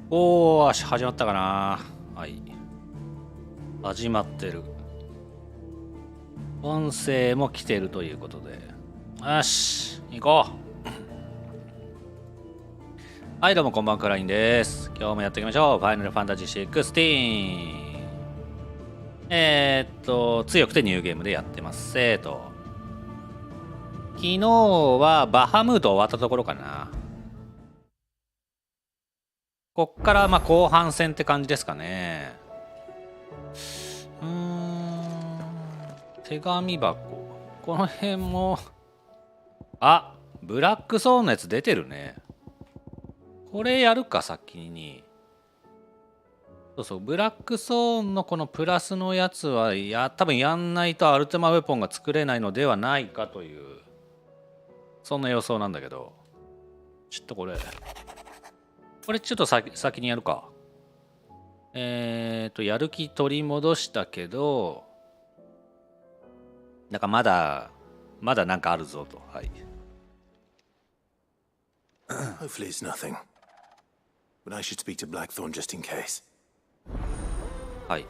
おー、始まったかな。はい。始まってる。音声も来てるということで。よし、行こう。はい、どうもこんばんは、クラインです。今日もやっていきましょう。ファイナルファンタジー16。強くてニューゲームでやってます。昨日はバハムート終わったところかな。こっからまあ後半戦って感じですかね。手紙箱。この辺も。あ、ブラックソーンのやつ出てるね。これやるか、先に。そうそう、ブラックソーンのこのプラスのやつは多分やんないとアルティマウェポンが作れないのではないかという、そんな予想なんだけど。ちょっとこれちょっと先にやるか。やる気取り戻したけど、なんかまだなんかあるぞと。はい。Hopefully it's nothing. But I should speak to Blackthorn just in case. はい。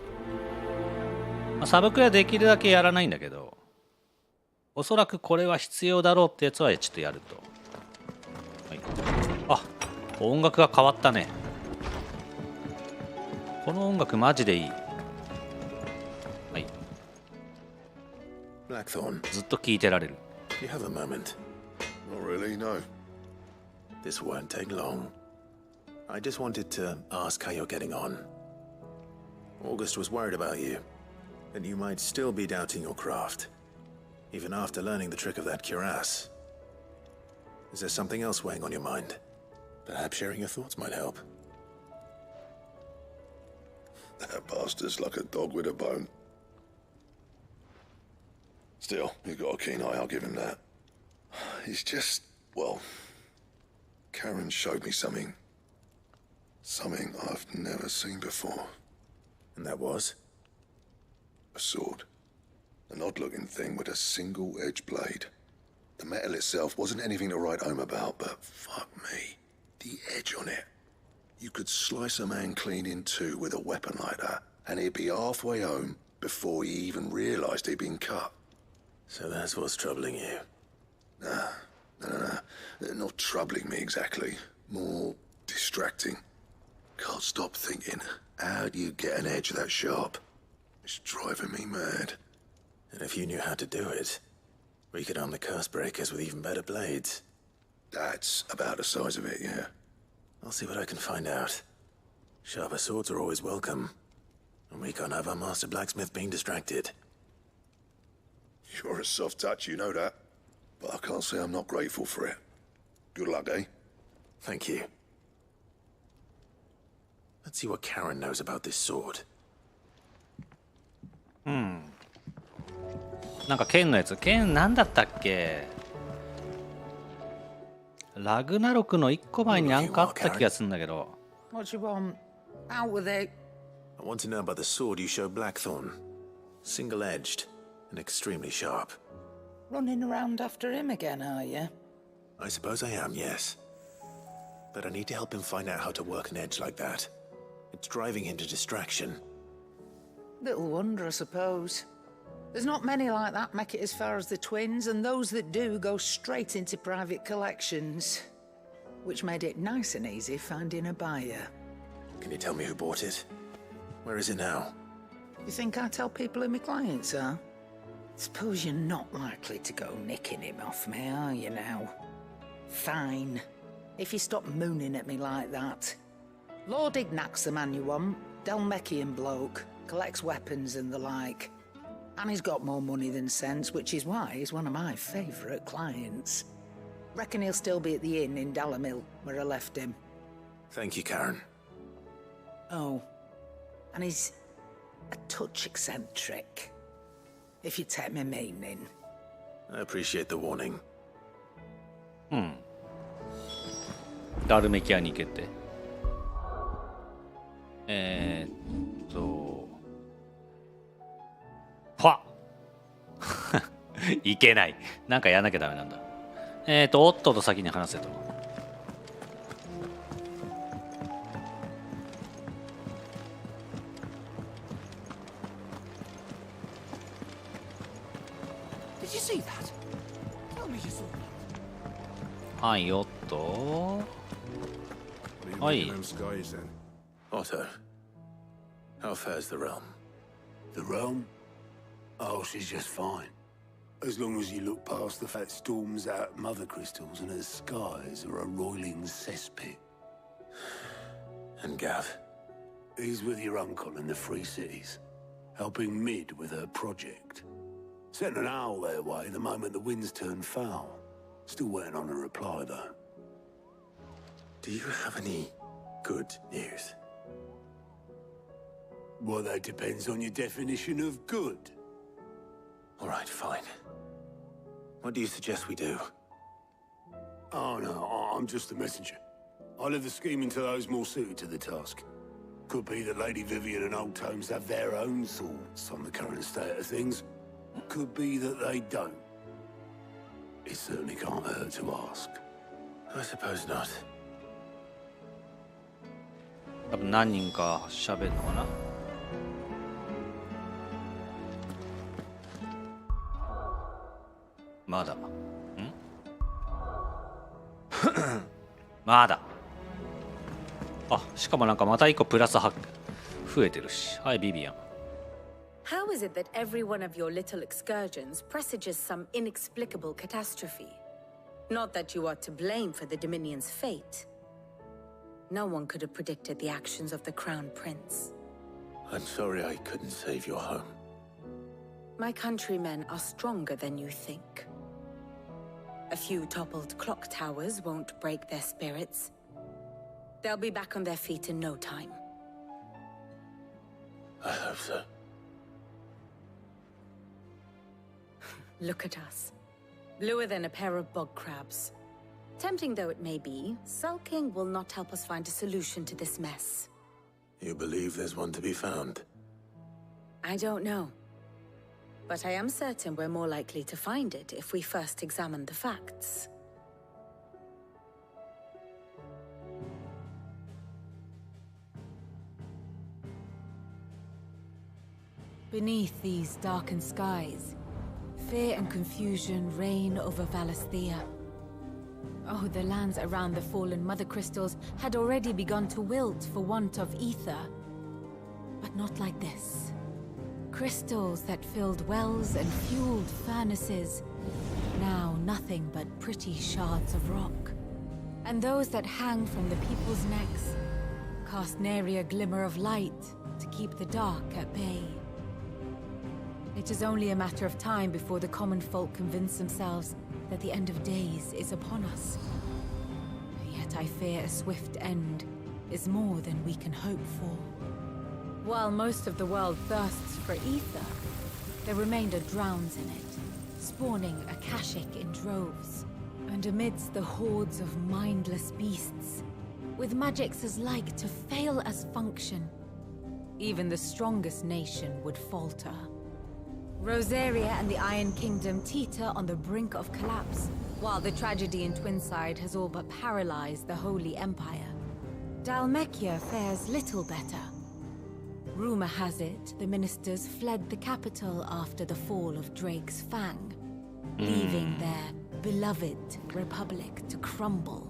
まあ、サブクリはできるだけやらないんだけど、おそらくこれは必要だろうってやつはちょっとやると。はい。あ、音楽が変わったね。この音楽マジでいい。はい。Blackthorn, ずっと聴いてられる。you have a moment? Not really, no. This won't take long. I just wanted to ask how you're getting on. August was worried about you, that you might still be doubting your craft, even after learning the trick of that cuirass. Is there something else weighing on your mind? Perhaps sharing your thoughts might help. That bastard's like a dog with a bone. Still, he's got a keen eye, I'll give him that. He's just, well, Karen showed me something. Something I've never seen before. And that was? A sword. An odd-looking thing with a single-edged blade. The metal itself wasn't anything to write home about, but fuck me. The edge on it. You could slice a man clean in two with a weapon like that, and he'd be halfway home before he even realised he'd been cut. So that's what's troubling you. No. Not troubling me exactly. More distracting. Can't stop thinking, how do you get an edge that sharp? It's driving me mad. And if you knew how to do it, we could arm the curse breakers with even better blades. That's about the size of it, yeah. I'll see what I can find out. Sharper swords are always welcome. And we can't have our master blacksmith being distracted. You're a soft touch, you know that. But I can't say I'm not grateful for it. Good luck, eh? Thank you. Let's see what Karen knows about this sword. なんか剣のやつ。剣なんだったっけ。ラグナロクの一個前になんかあった気がするんだけど。What you want? Out with it. I want to know about the sword you showed Blackthorn. Single-edged and extremely sharp. Running around after him again, are you? I suppose I am, yes. But I need to help him find out how to work an edge like that. It's driving him to distraction. Little wonder, I suppose. There's not many like that make it as far as the twins, and those that do go straight into private collections. Which made it nice and easy finding a buyer. Can you tell me who bought it? Where is it now? You think I tell people who my clients are? Suppose you're not likely to go nicking him off me, are you now? Fine. If you stop mooning at me like that. Lord Ignac's the man you want. Delmechian bloke. Collects weapons and the like. And he's got more money than sense, which is why he's one of my favourite clients. Reckon he'll still be at the inn in Dalamil, where I left him. Thank you, Karen. Oh. And he's a touch eccentric. If you take my meaning. I appreciate the warning. ダルメキアに行けって。ファいけない。なんかやらなきゃダメなんだ。おっとと先に話せと。Did you see that? Tell me you saw that. はいよっと。 What Oi. are you making them skies then? Otto, how fares the realm? The realm? Oh, she's just fine. As long as you look past the fat storms out at mother crystals and her skies are a roiling cesspit. And Gav? He's with your uncle in the Free Cities, helping Mid with her project. Sent an owl their way the moment the winds turned foul. Still waiting on a reply, though. Do you have any good news? Well, that depends on your definition of good. All right, fine. What do you suggest we do? Oh, no, I'm just the messenger. I'll leave the scheming to those more suited to the task. Could be that Lady Vivian and Old Tomes have their own thoughts on the current state of things. Could be that they don't. It certainly can't hurt to ask. I suppose not. 多分何人か喋るのかな。まだ。まだ。あ、しかもなんかまた一個プラス増えてるし。はい、ビビアン。How is it that every one of your little excursions presages some inexplicable catastrophe? Not that you are to blame for the Dominion's fate. No one could have predicted the actions of the Crown Prince. I'm sorry I couldn't save your home. My countrymen are stronger than you think. A few toppled clock towers won't break their spirits. They'll be back on their feet in no time. I hope so. Look at us. Bluer than a pair of bog crabs. Tempting though it may be, sulking will not help us find a solution to this mess. You believe there's one to be found? I don't know. But I am certain we're more likely to find it if we first examine the facts. Beneath these darkened skies, fear and confusion reign over Valisthea. Oh, the lands around the fallen mother crystals had already begun to wilt for want of ether. But not like this. Crystals that filled wells and fueled furnaces, now nothing but pretty shards of rock. And those that hang from the people's necks cast nary a glimmer of light to keep the dark at bay. It is only a matter of time before the common folk convince themselves that the end of days is upon us. Yet I fear a swift end is more than we can hope for. While most of the world thirsts for ether, the remainder drowns in it, spawning Akashic in droves. And amidst the hordes of mindless beasts, with magics as like to fail as function, even the strongest nation would falter. Rosaria and the Iron Kingdom teeter on the brink of collapse, while the tragedy in Twinside has all but paralyzed the Holy Empire. Dalmekia fares little better. Rumor has it the ministers fled the capital after the fall of Drake's Fang, leaving their beloved republic to crumble.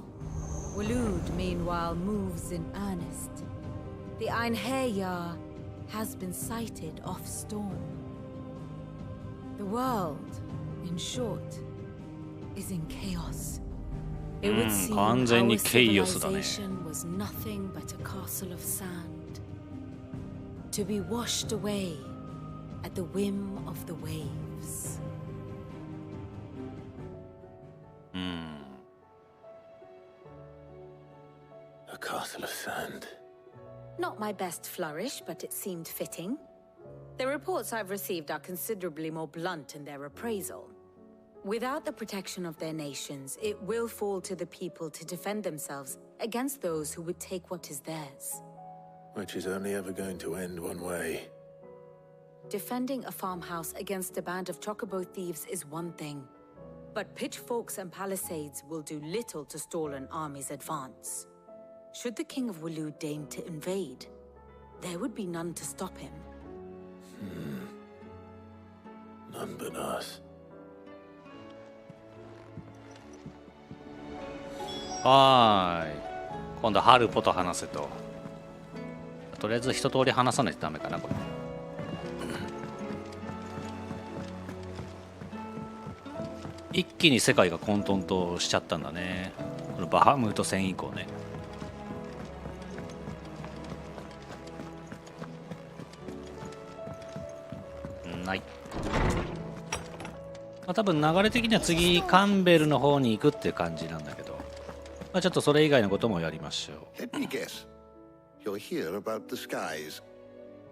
Waloed, meanwhile, moves in earnest. The Einherjar has been sighted off-storm. The world, in short, is in chaos. It would seem our civilization was nothing but a castle of sand, to be washed away at the whim of the waves. A castle of sand. Not my best flourish, but it seemed fitting. The reports I've received are considerably more blunt in their appraisal. Without the protection of their nations, it will fall to the people to defend themselves against those who would take what is theirs. Which is only ever going to end one way. Defending a farmhouse against a band of chocobo thieves is one thing, but pitchforks and palisades will do little to stall an army's advance. Should the King of Waloed deign to invade, there would be none to stop him. None but us. はーい。今度はハルポと話せと。とりあえず一通り話さないとダメかなこれ。一気に世界が混沌としちゃったんだね。このバハムート戦以降ね。ない。まあ、多分流れ的には次カンベルの方に行くっていう感じなんだけど、まあ、ちょっとそれ以外のこともやりましょう。 Let me guess. You're here about the skies.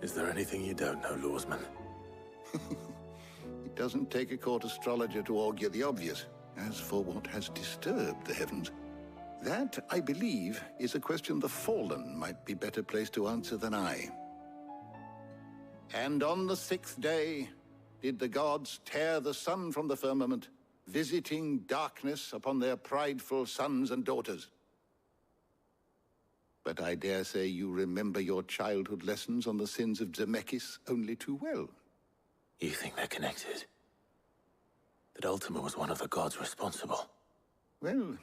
Is there anything you don't know, Lawsman? It doesn't take a court astrologer to augur the obvious. As for what has disturbed the heavens, that, I believe, is a question the Fallen might be better placed to answer than I. And on the 6th day did the gods tear the sun from the firmament, visiting darkness upon their prideful sons and daughters. But I dare say you remember your childhood lessons on the sins of Zemeckis only too well. You think they're connected? That Ultima was one of the gods responsible? Well,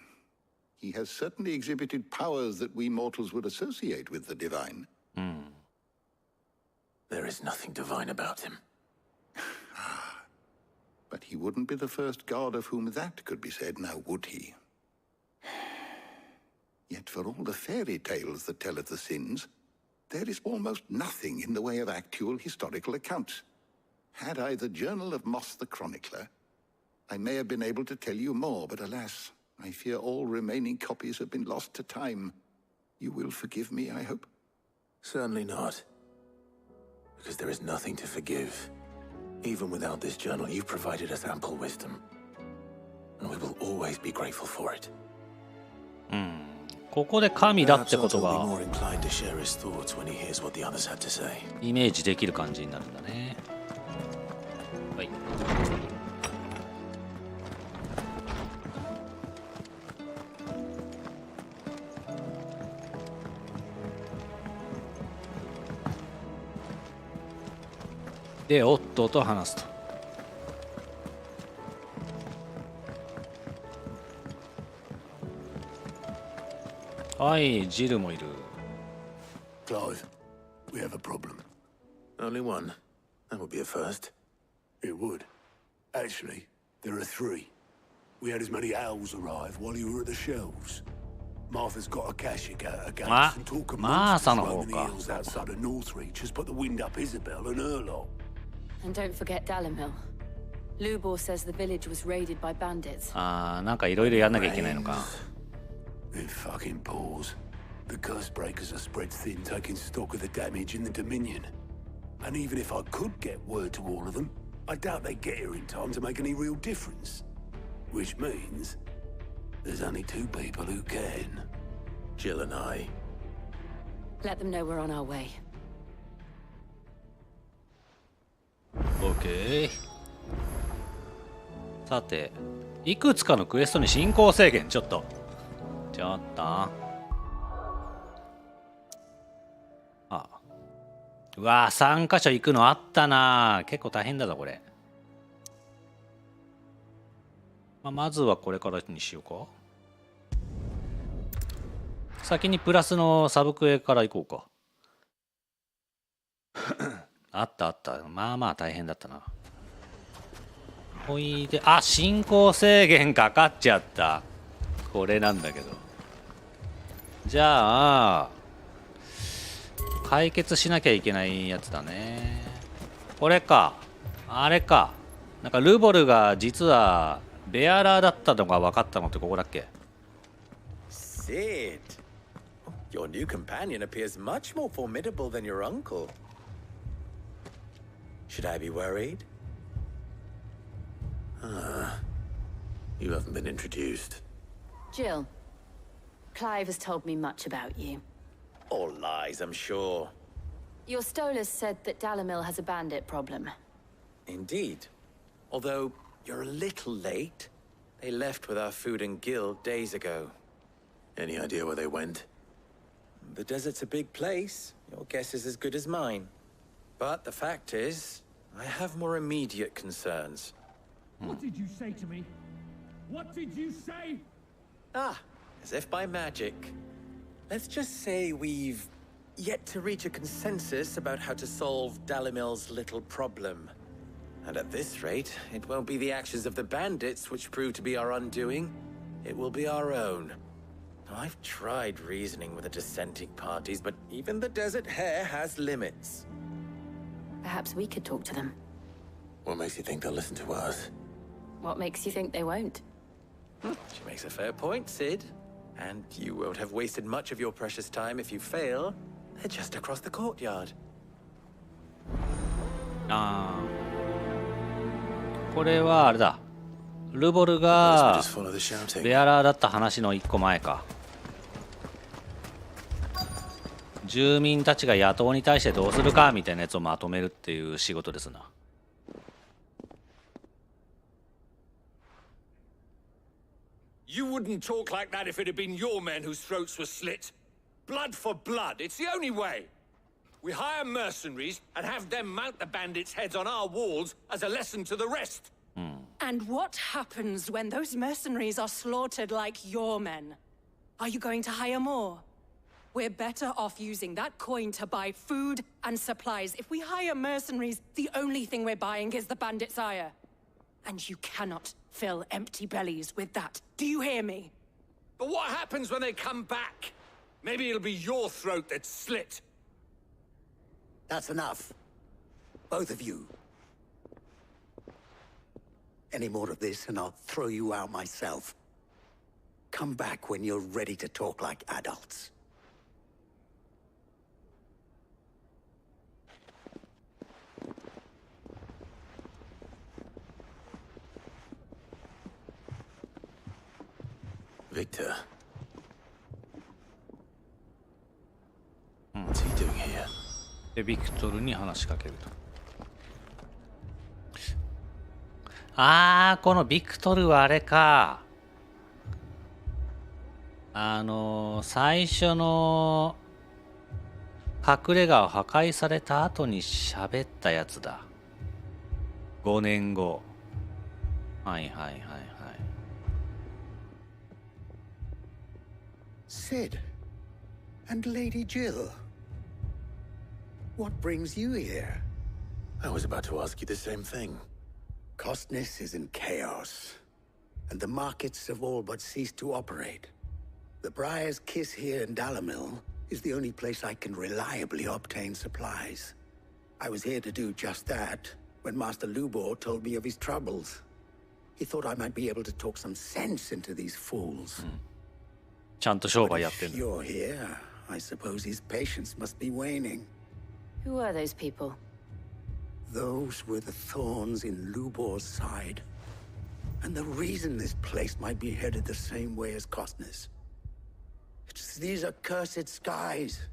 he has certainly exhibited powers that we mortals would associate with the divine. There is nothing divine about him. But he wouldn't be the first god of whom that could be said, now would he? Yet for all the fairy tales that tell of the sins, there is almost nothing in the way of actual historical accounts. Had I the Journal of Moss the Chronicler, I may have been able to tell you more, but alas, I fear all remaining copies have been lost to time. You will forgive me, I hope? Certainly not. Because there is nothing to forgive. Even without this journal, you've provided us ample wisdom. And we will always be grateful for it. ここで神だってこ Perhaps と Otto will が be more inclined to share his thoughts when he hears what the others had to say. イメージできる感じになるんだね。はい。で、オットーと話すと。はい、ジルもいる。 Clive, we have a problem. Only one. That would be a first. It would. Actually, there are three. We had as many owls arrive while you were at the shelves. Martha's got a cashier against and talk of monsters roaming the hills outside of Northreach has put the wind up Isabel and her lot. And don't forget Dalimil. Lubor says the village was raided by bandits. ああ、なんかいろいろやんなきゃいけないのか。 It fucking pours. The curse breakers are spread thin, taking stock of the damage in the Dominion. And even if I could get word to all of them, I doubt they'd get here in time to make any real difference. Which means there's only two people who can. Jill and I. Let them know we're on our way. OK。さて、いくつかのクエストに進行制限、ちょっと。あ、うわー、3箇所行くのあったな。結構大変だぞこれ。まずはこれからにしようか。先にプラスのサブクエから行こうか。あったあった。まあまあ大変だったな。ほいで、あ、進行制限かかっちゃった。これなんだけど。じゃあ解決しなきゃいけないやつだね。これか。あれか。なんかルボルが実はベアラーだったのが分かったのってここだっけ？ Sid, your new companion appears much more formidable than your uncle. Should I be worried? You haven't been introduced. Jill, Clive has told me much about you. All lies, I'm sure. Your Stolas said that Dalimil has a bandit problem. Indeed. Although you're a little late. They left with our food and guild days ago. Any idea where they went? The desert's a big place. Your guess is as good as mine. But the fact is, I have more immediate concerns. What did you say to me? What did you say? Ah, as if by magic. Let's just say we've yet to reach a consensus about how to solve Dalimil's little problem. And at this rate, it won't be the actions of the bandits which prove to be our undoing. It will be our own. Now, I've tried reasoning with the dissenting parties, but even the Desert Hare has limits. Perhaps we could talk to them. What makes you think they'll listen to us? What makes you think they won't? She makes a fair point, Sid. And you won't have wasted much of your precious time if you fail. They're just across the courtyard. ああ。これはあれだ。ルボルが Just follow the shouting. ベアラーだった話の一個前か。住民たちが野党に対してどうするかみたいなやつをまとめるっていう仕事ですな。You wouldn't talk like that if it had been your men whose throats were slit. Blood for blood, it's the only way. We hire mercenaries and have them mount the bandits' heads on our walls as a lesson to the rest. And what happens when those mercenaries are slaughtered like your men? Are you going to hire more? We're better off using that coin to buy food and supplies. If we hire mercenaries, the only thing we're buying is the bandits' ire. And you cannot fill empty bellies with that. Do you hear me? But what happens when they come back? Maybe it'll be your throat that's slit. That's enough. Both of you. Any more of this and I'll throw you out myself. Come back when you're ready to talk like adults. Victor. What's he doing here? でビクトルに話しかけると。ああ、このビクトルはあれか。最初の隠れ家を破壊された後に喋ったやつだ。5年後。はいはいはいはい。Sid and Lady Jill. What brings you here? I was about to ask you the same thing. Costness is in chaos, and the markets have all but ceased to operate. The Briar's Kiss here in Dalimil is the only place I can reliably obtain supplies. I was here to do just that when Master Lubor told me of his troubles. He thought I might be able to talk some sense into these fools. ちゃんと商売やって If る。 you're here, I suppose his patience must be waning. Who are those people? Those were the thorns in Lubor's side. And the reason this place might be headed the same way as Costness. It's these accursed skies.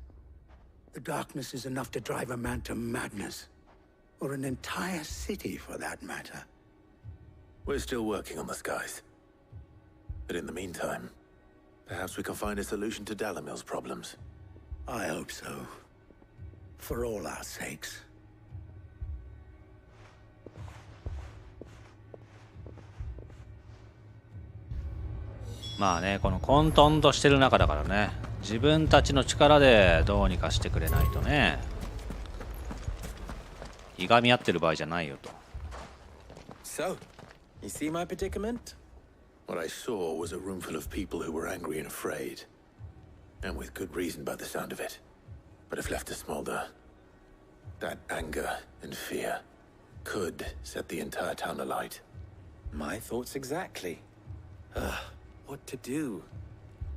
The darkness is enough to drive a man to madness. Or an entire city, for that matter. We're still working on the skies. But in the meantime, perhaps we can find a solution to Dalimil's problems. I hope so. For all our sakes. まあね、この混沌としてる中だからね、自分たちの力でどうにかしてくれないとね。いがみ合ってる場合じゃないよと。So, you see my predicament? What I saw was a room full of people who were angry and afraid. And with good reason by the sound of it. But if left to smolder, that anger and fear could set the entire town alight. My thoughts exactly. What to do?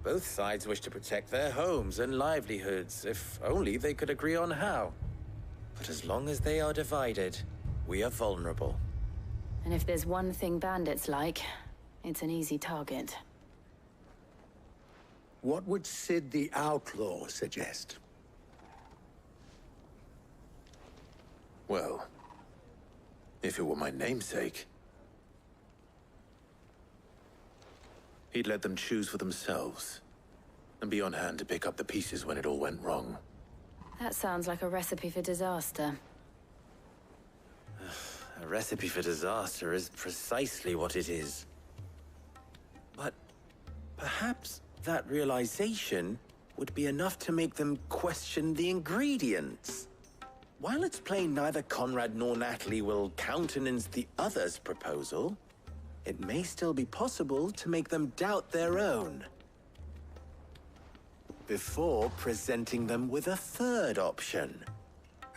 Both sides wish to protect their homes and livelihoods, if only they could agree on how. But as long as they are divided, we are vulnerable. And if there's one thing bandits like, it's an easy target. What would Sid the Outlaw suggest? Well, if it were my namesake, he'd let them choose for themselves, and be on hand to pick up the pieces when it all went wrong. That sounds like a recipe for disaster. A recipe for disaster is precisely what it is. But perhaps that realization would be enough to make them question the ingredients. While it's plain neither Conrad nor Natalie will countenance the other's proposal, it may still be possible to make them doubt their own. Before presenting them with a third option.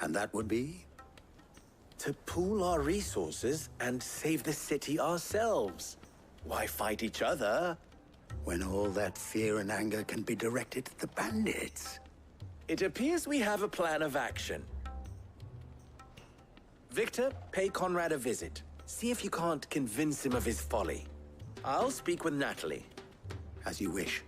And that would be? To pool our resources and save the city ourselves. Why fight each other? When all that fear and anger can be directed at the bandits. It appears we have a plan of action. Victor, pay Conrad a visit. See if you can't convince him of his folly. I'll speak with Natalie. As you wish.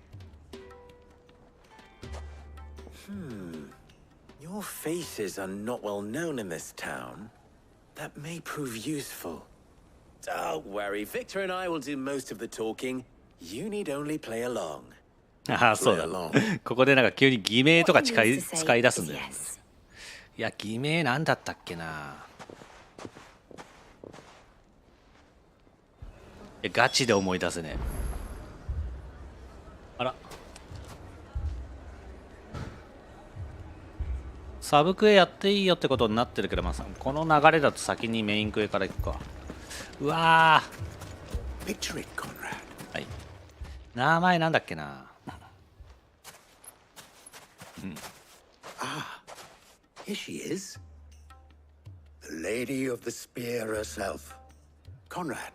Your faces are not well known in this town. That may prove useful. Don't worry, Victor and I will do most of the talking. You need only play along. ああ、そうだ。ここでなんか急に偽名とか使い出すんだよ。いや、偽名なんだったっけな。ガチで思い出せね。あら。サブクエやっていいよってことになってるけど、まあ、この流れだと先にメインクエから行くか。うわー。Picture it, Conrad. はい。名前なんだっけな。Ah, here she is. The Lady of the Spear herself. Conrad,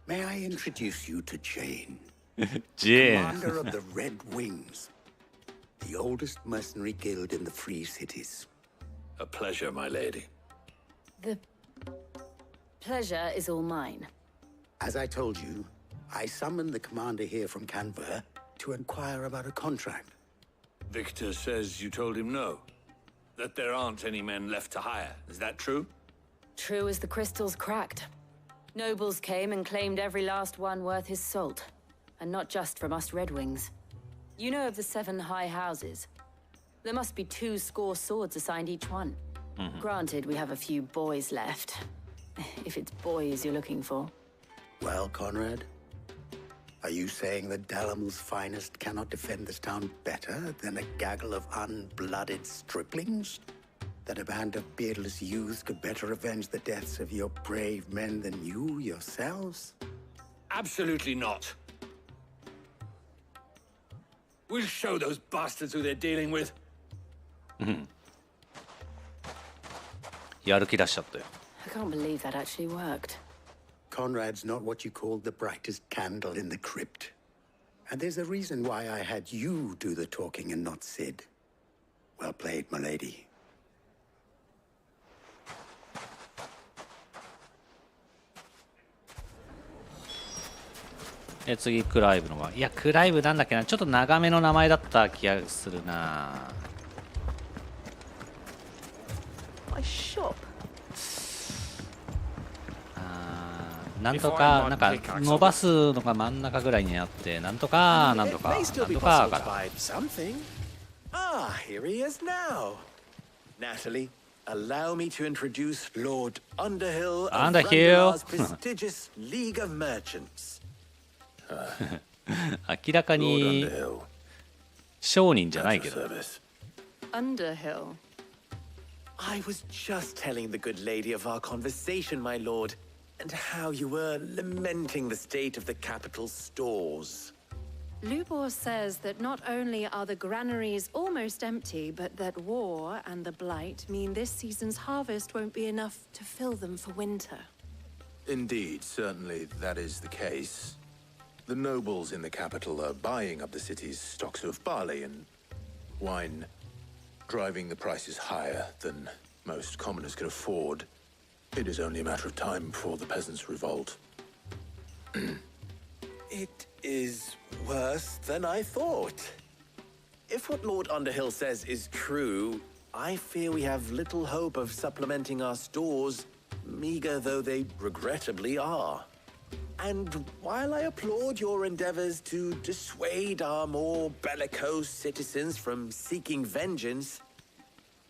may I introduce you to Jane? Jane. Commander of the Red Wings. The oldest mercenary guild in the Free Cities. A pleasure, my lady. The pleasure is all mine. As I told you, I summoned the commander here from Canberra to inquire about a contract. Victor says you told him no. That there aren't any men left to hire. Is that true? True as the crystals cracked. Nobles came and claimed every last one worth his salt. And not just from us Red Wings. You know of the 7 high houses. There must be 2 swords assigned each one. Granted, we have a few boys left. If it's boys you're looking for. Well, Conrad, are you saying that Dalamil's finest cannot defend this town better than a gaggle of unblooded striplings? That a band of beardless youths could better avenge the deaths of your brave men than you yourselves? Absolutely not. We'll show those bastards who they're dealing with. やる気出しちゃったよ。I can't believe that actually worked. Conrad's not what you called the brightest candle in the crypt. And there's a reason why I had you do the talking and not Sid. Well played, my lady. 次クライブのいやクライブなんだっけな、ちょっと長めの名前だった気がするな。なんとかなんか伸ばすのが真ん中ぐらいにあって、なんとかなんとかなんとかから。Ah, here he is now. Natalie, allow me to introduce Lord Underhill of Randalar's prestigious League of Merchants. 明らかに商人じゃないけど。Underhill. I was just telling the good lady of our conversation, my lord, and how you were lamenting the state of the capital's stores. Lubor says that not only are the granaries almost empty, but that war and the blight mean this season's harvest won't be enough to fill them for winter. Indeed, certainly that is the case. The nobles in the capital are buying up the city's stocks of barley and wine, driving the prices higher than most commoners can afford. It is only a matter of time before the peasants revolt. It is worse than I thought. If what Lord Underhill says is true, I fear we have little hope of supplementing our stores, meager though they regrettably are. And while I applaud your endeavors to dissuade our more bellicose citizens from seeking vengeance,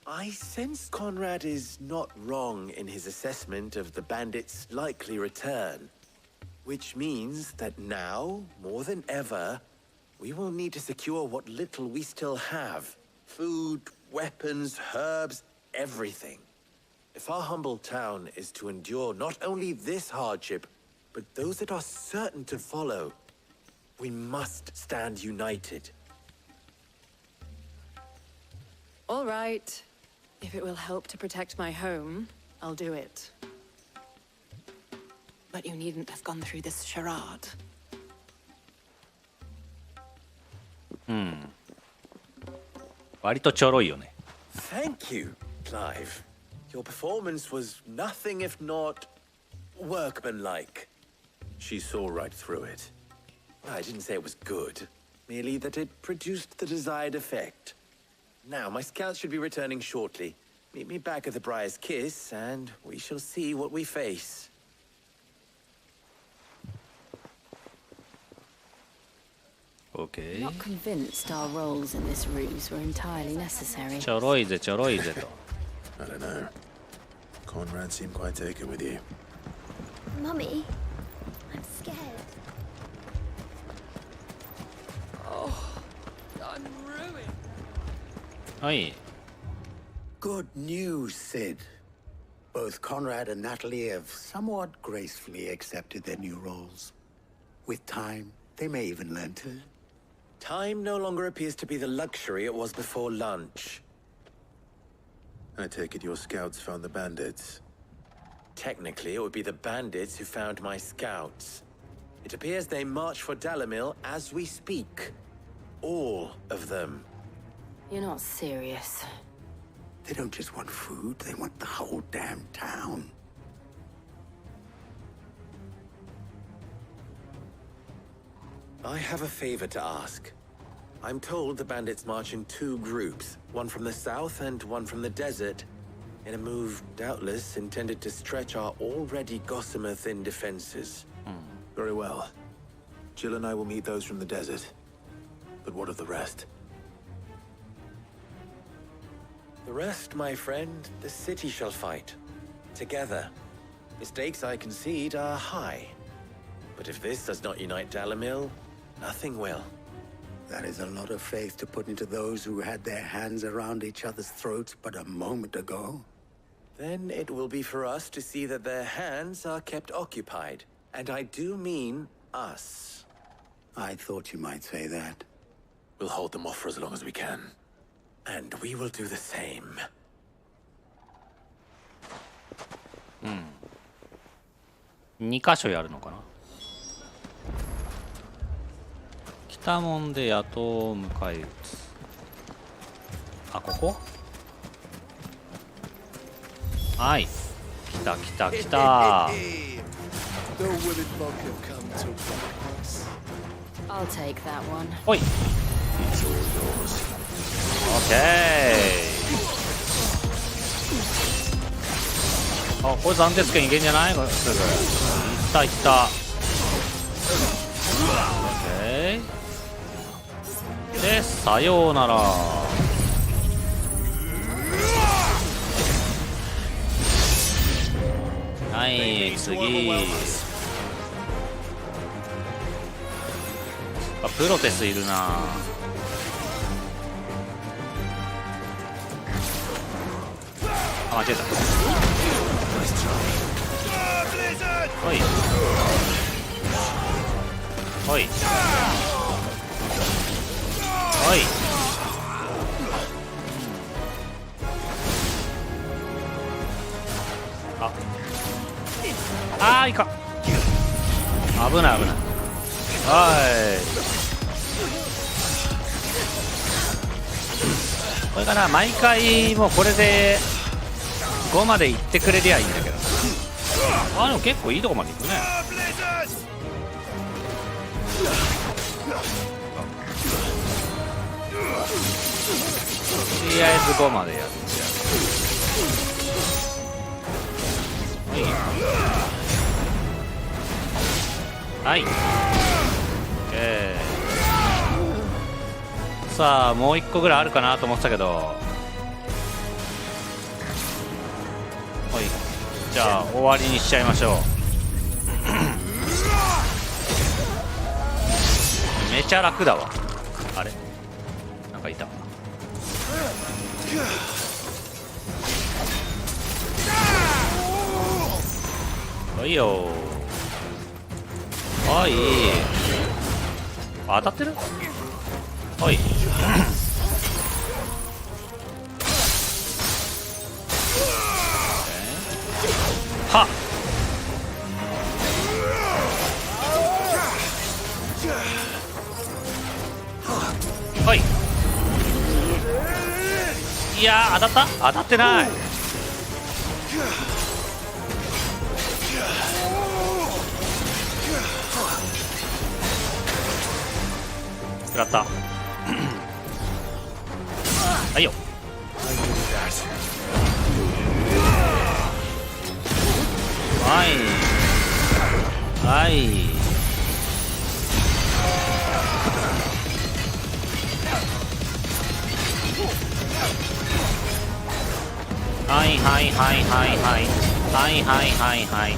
I sense Conrad is not wrong in his assessment of the bandits' likely return. Which means that now, more than ever, we will need to secure what little we still have. Food, weapons, herbs, everything. If our humble town is to endure not only this hardship, but those that are certain to follow, we must stand united. All right. If it will help to protect my home, I'll do it. But you needn't have gone through this charade. 割とちょろいよね。 Thank you, Clive. Your performance was nothing if not workmanlike. She saw right through it. I didn't say it was good, merely that it produced the desired effect. Now, my scouts should be returning shortly. Meet me back at the Briar's Kiss, and we shall see what we face. OK。 Not convinced our roles in this ruse were entirely necessary. ちょろいぜちょろいぜと。I don't know. Conrad seemed quite taken with you. Mummy, I'm scared. Oh, I'm ruined. はい。 Good news, Sid. Both Conrad and Natalie have somewhat gracefully accepted their new roles. With time, they may even learn to. Time no longer appears to be the luxury it was before lunch. I take it your scouts found the bandits. Technically, it would be the bandits who found my scouts. It appears they march for Dalimil as we speak. All of them. You're not serious. They don't just want food, they want the whole damn town. I have a favor to ask. I'm told the bandits march in two groups, one from the south and one from the desert, in a move doubtless intended to stretch our already gossamer-thin defenses. Very well. Jill and I will meet those from the desert. But what of the rest? The rest, my friend, the city shall fight. Together. The stakes, I concede, are high. But if this does not unite Dalimil, nothing will. That is a lot of faith to put into those who had their hands around each other's throats but a moment ago. Then it will be for us to see that their hands are kept occupied. And I do mean us. I thought you might say that. We'll hold them off for as long as we can. And we will do the same. 2箇所やるのかな。北門で野党を迎え撃つ。あ、ここ？はい。来た来た来た。I'll take that one. ほい。OK。あ、これ暫定権いけんじゃない？すぐ。いったいった。OK。で、さようなら。はい、次。あ、プロテスいるな。あ、間違えた。はいはいはい。あ、いかん。危ない危ない。はい。これかな、毎回もうこれで5まで行ってくれりゃいいんだけど。あ、でも結構いいとこまで行くね。とりあえず5までやる。はい、さあもう1個ぐらいあるかなと思ってたけど、はい、じゃあ終わりにしちゃいましょう。めちゃ楽だわ。かいた。はいよ。はい。当たってる。はい。はっ。はい。いやー、当たった？当たってない。食らった。はいよ。はいはい。はいはいはいはいはいはいはいはいはい。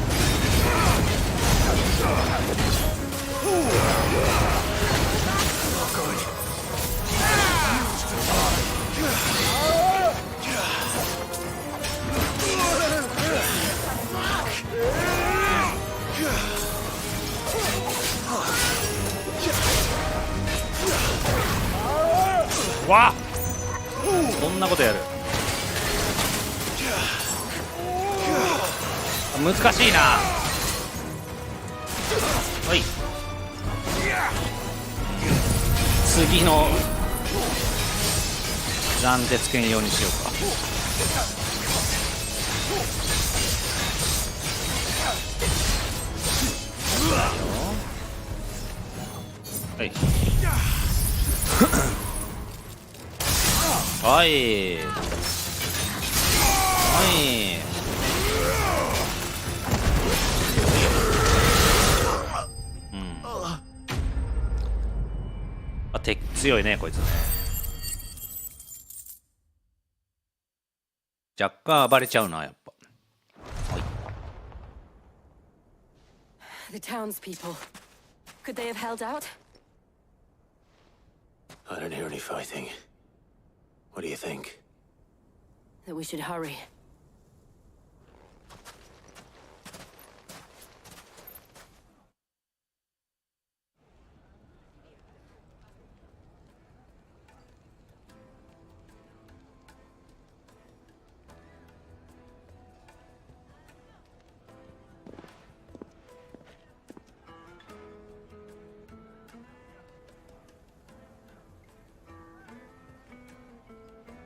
わっ、そんなことやる。難しいな。はい、次の暫定権用にしようか。はいはいはい。うん。あ、強いねこいつね。若干暴れちゃうなやっぱ。はい。The townspeople. Could they have held out? I don't hear any fighting. What do you think? That we should hurry.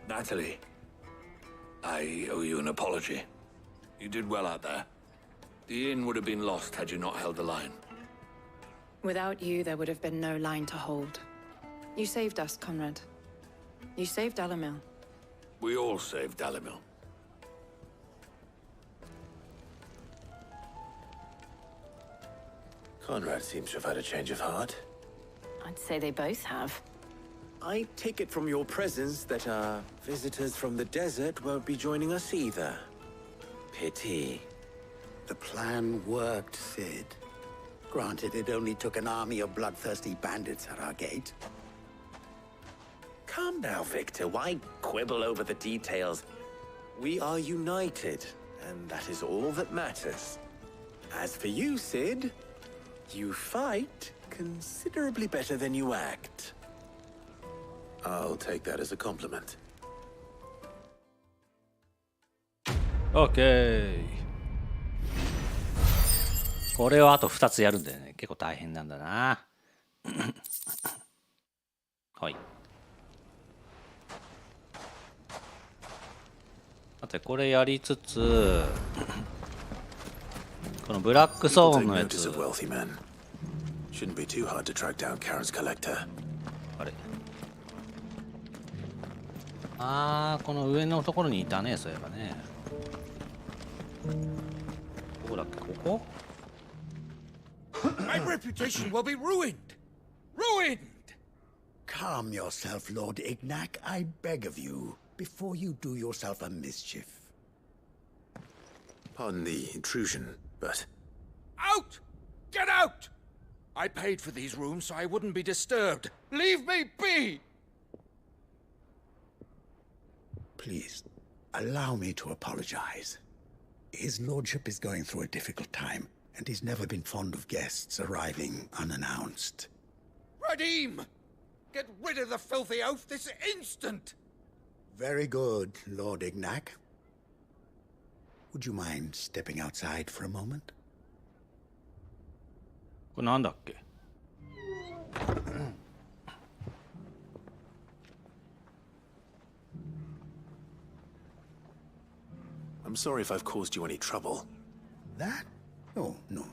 Natalie, I owe you an apology. You did well out there. The inn would have been lost had you not held the line. Without you, there would have been no line to hold. You saved us, Conrad. You saved Dalamil. We all saved Dalamil. Conrad seems to have had a change of heart. I'd say they both have. I take it from your presence that our visitors from the desert won't be joining us either. Pity. The plan worked, Sid. Granted, it only took an army of bloodthirsty bandits at our gate. Calm now, Victor. Why quibble over the details? We are united, and that is all that matters. As for you, Sid, you fight considerably better than you act. I'll take that as a compliment. OK。これをあと2つやるんだよね。結構大変なんだな。はい。さてこれやりつつ、このブラックソーンのやつ。Shouldn't be too hard to track down Karen's collector. あれ。ああ、この上のところにいたね、そういえばね。どこだっけ、ここ？ My reputation will be ruined! Ruined! Calm yourself, Lord Ignac, I beg of you, before you do yourself a mischief. Pardon the intrusion, but... Out! Get out! I paid for these rooms so I wouldn't be disturbed. Leave me be! Please, allow me to apologize. His lordship is going through a difficult time, and he's never been fond of guests arriving unannounced. Radim! Get rid of the filthy oaf this instant! Very good, Lord Ignac. Would you mind stepping outside for a moment? これなんだっけ。I'm sorry if I've caused you any trouble. That? Oh, no.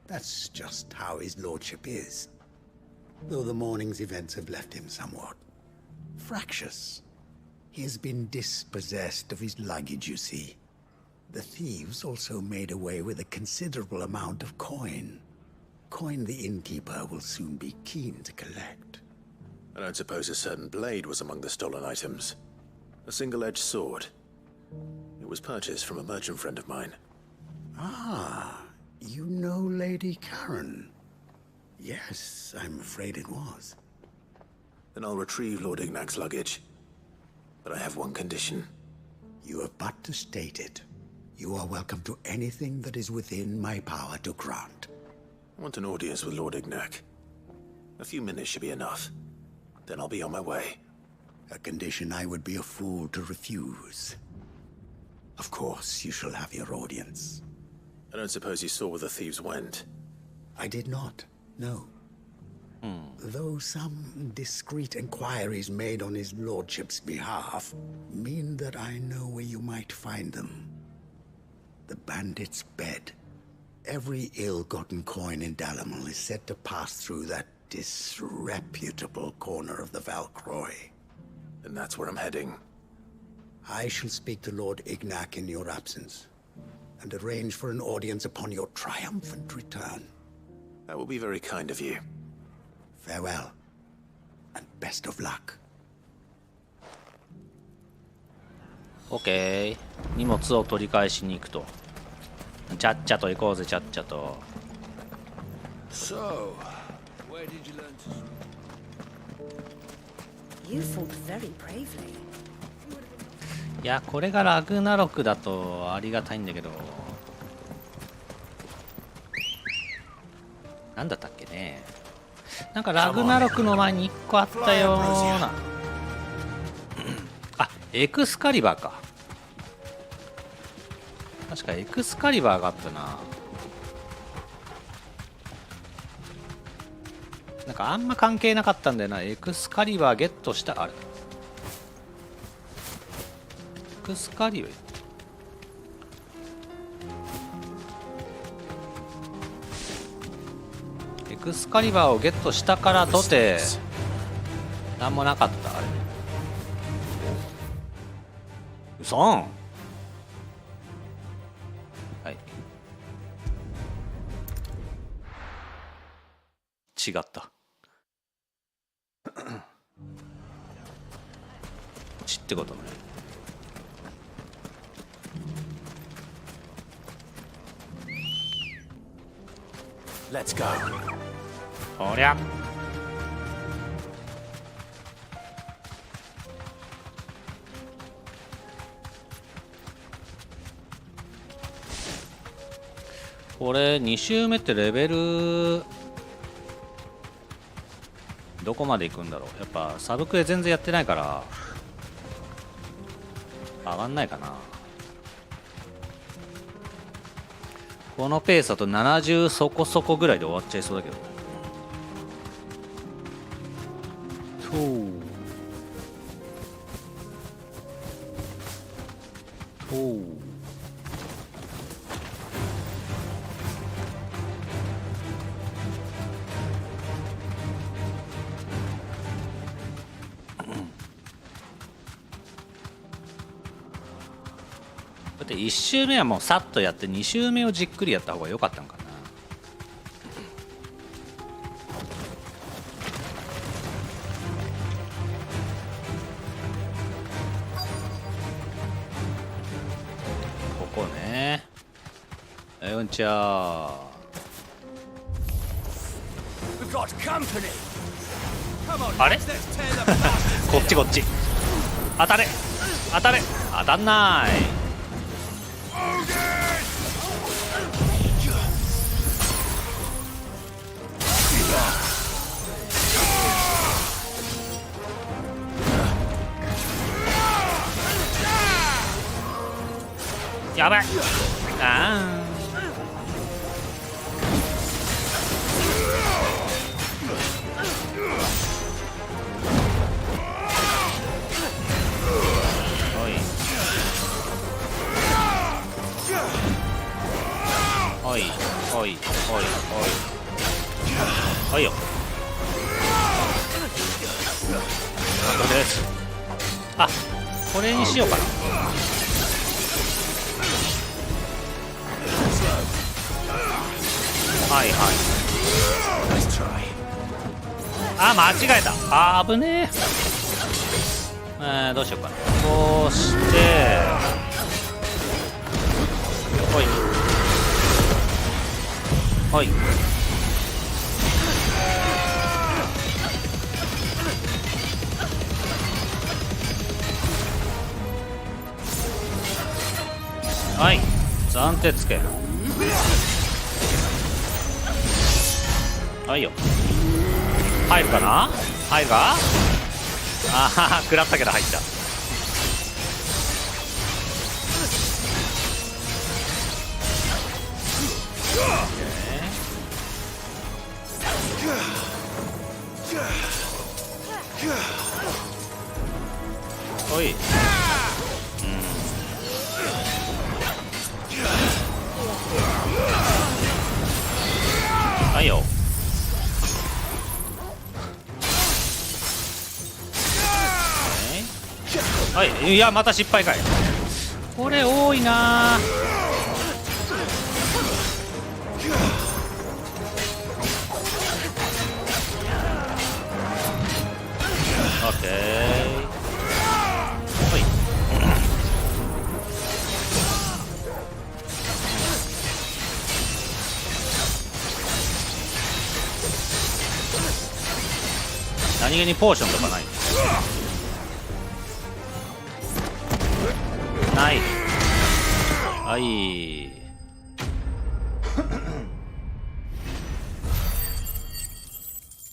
That's just how his lordship is. Though the morning's events have left him somewhat fractious. He has been dispossessed of his luggage, you see. The thieves also made away with a considerable amount of coin. Coin the innkeeper will soon be keen to collect. I don't suppose a certain blade was among the stolen items. A single-edged sword. It was purchased from a merchant friend of mine. Ah, you know Lady Karen. Yes, I'm afraid it was. Then I'll retrieve Lord Ignac's luggage. But I have one condition. You have but to state it. You are welcome to anything that is within my power to grant. I want an audience with Lord Ignac. A few minutes should be enough. Then I'll be on my way. A condition I would be a fool to refuse. Of course, you shall have your audience. I don't suppose you saw where the thieves went. I did not, no. Though some discreet inquiries made on his lordship's behalf mean that I know where you might find them. The bandit's bed. Every ill-gotten coin in Dalimil is said to pass through that disreputable corner of the Valcroy. And that's where I'm heading. I shall speak to Lord Ignac in your absence, and arrange for an audience upon your triumphant return. That will be very kind of you. Farewell, and best of luck. OK。荷物を取り返しに行くと。ちゃっちゃと行こうぜ、ちゃっちゃと。So, where did you learn to... You fought very bravely. いや、これがラグナロクだとありがたいんだけど。なんだったっけね。なんかラグナロクの前に1個あったような。あ、エクスカリバーか。確かエクスカリバーがあったな。なんかあんま関係なかったんだよな。エクスカリバーゲットした。あれエクスカリバーエクスカリバーをゲットしたからとてなんもなかった。あれうそん。はい、違ったちってことね。Let's go. おりゃこれ2周目ってレベルどこまでいくんだろう。やっぱサブクエ全然やってないから上がんないかな。このペースだと70そこそこぐらいで終わっちゃいそうだけど。だって1周目はもうさっとやって2周目をじっくりやった方が良かったのかな。ここね。うんちゃあれこっちこっち当たれ。当たれ。当たんない。やばい。あーおいおいおいおいおいよ。あとです。あ、これにしようかな。はいはい。あ、間違えた。あー危ねえ。どうしようかな。こうしてほいほい。はい、暫定つけ。はいよ。入るかな。入るか。ああ、食らったけど入った。おい。はいよ。はい、いやまた失敗かい。これ多いな。オッケー。ほい。何気にポーションとかない。ない。はい。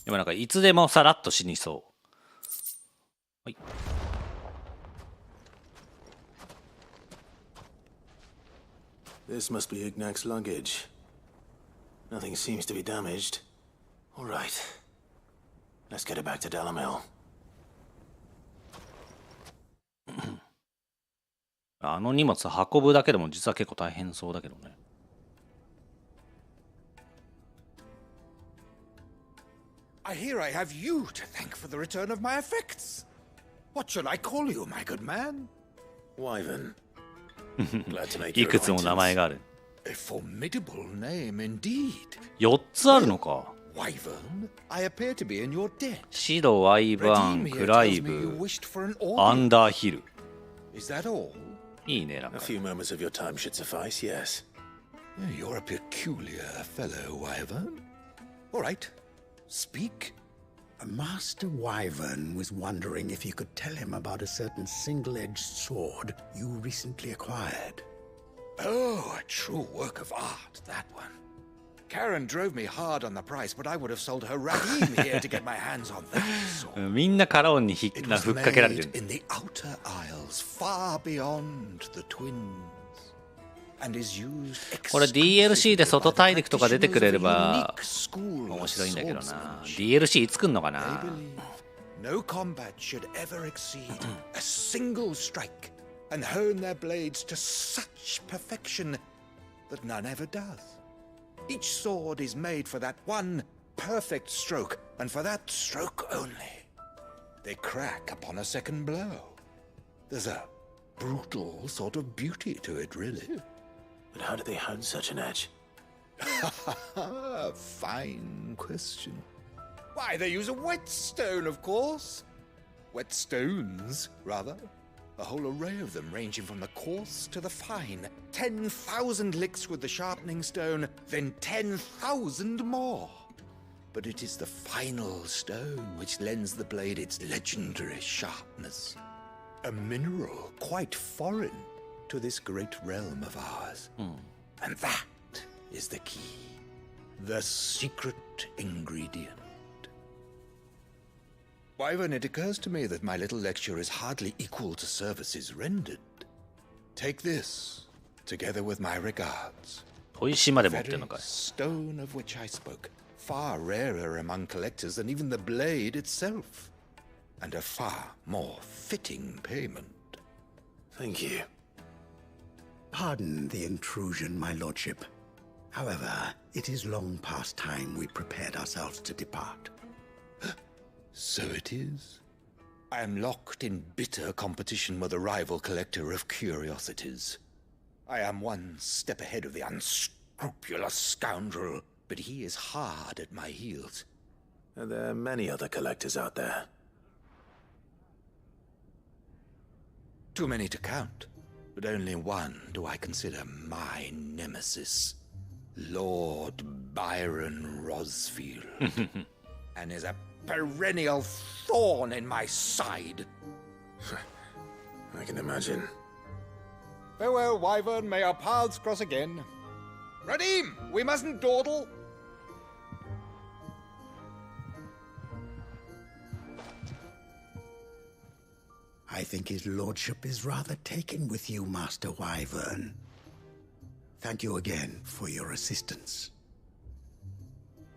でもなんかいつでもさらっと死にそう。はい。This must be Ignac's luggage. Nothing seems to be damaged. All right. Let's get it back to Delamil. あの荷物運ぶだけでも実は結構大変そうだけどね。I hear I have you to thank for the return of my effects. What shall I call you, my good man? Wyvern. Glad to make い your くつも名前 acquaintance. がある。A formidable name indeed. 4つあるのか。Wyvern, I appear to be in your debt. 白、ワイバーン、 Redeem ク here ライ tells me you ブ、 wished for an アン order. ダーヒル。 Is that all? いいね、なんか A。few moments of your time should suffice, yes. You're a peculiar fellow, Wyvern. All right, speak. Master Wyvern was wondering if you could tell him about a certain single-edged sword you recently acquired. Oh, a true work of art, that one. Karen drove me hard on the price, but I would have sold her Radim here to get my hands on that sword. みんなカロンにIt な was ふっかけられて made る。 in the outer isles, far beyond the twins. And is used これ DLC で外大陸とか出てくれれば exclusively by the unique school 面 of 白いんだけどな。 swordsmanship. DLC いつ来んのか They な。 believe no combat should ever exceed a single strike and hone their blades to such perfection that none ever does. Each sword is made for that one perfect stroke, and for that stroke only. They crack upon a second blow. There's a brutal sort of beauty to it, really. But how do they hone such an edge? Fine question. Why, they use a whetstone, of course. Whetstones, rather. A whole array of them, ranging from the coarse to the fine. 10,000 licks with the sharpening stone, then 10,000 more. But it is the final stone which lends the blade its legendary sharpness. A mineral quite foreign to this great realm of ours. And that is the key. The secret ingredient. Wyvern, it occurs to me that my little lecture is hardly equal to services rendered. Take this, together with my regards. The very stone of which I spoke, far rarer among collectors than even the blade itself, and a far more fitting payment. Thank you. Pardon the intrusion, my lordship. However, it is long past time we prepared ourselves to depart. So it is. I am locked in bitter competition with a rival collector of curiosities. I am one step ahead of the unscrupulous scoundrel, but he is hard at my heels. Are there many other collectors out there? Too many to count, but only one do I consider my nemesis. Lord Byron Rosfield. And is a perennial thorn in my side. I can imagine. Farewell, Wyvern. May our paths cross again. Radim, we mustn't dawdle. I think his lordship is rather taken with you, Master Wyvern. Thank you again for your assistance.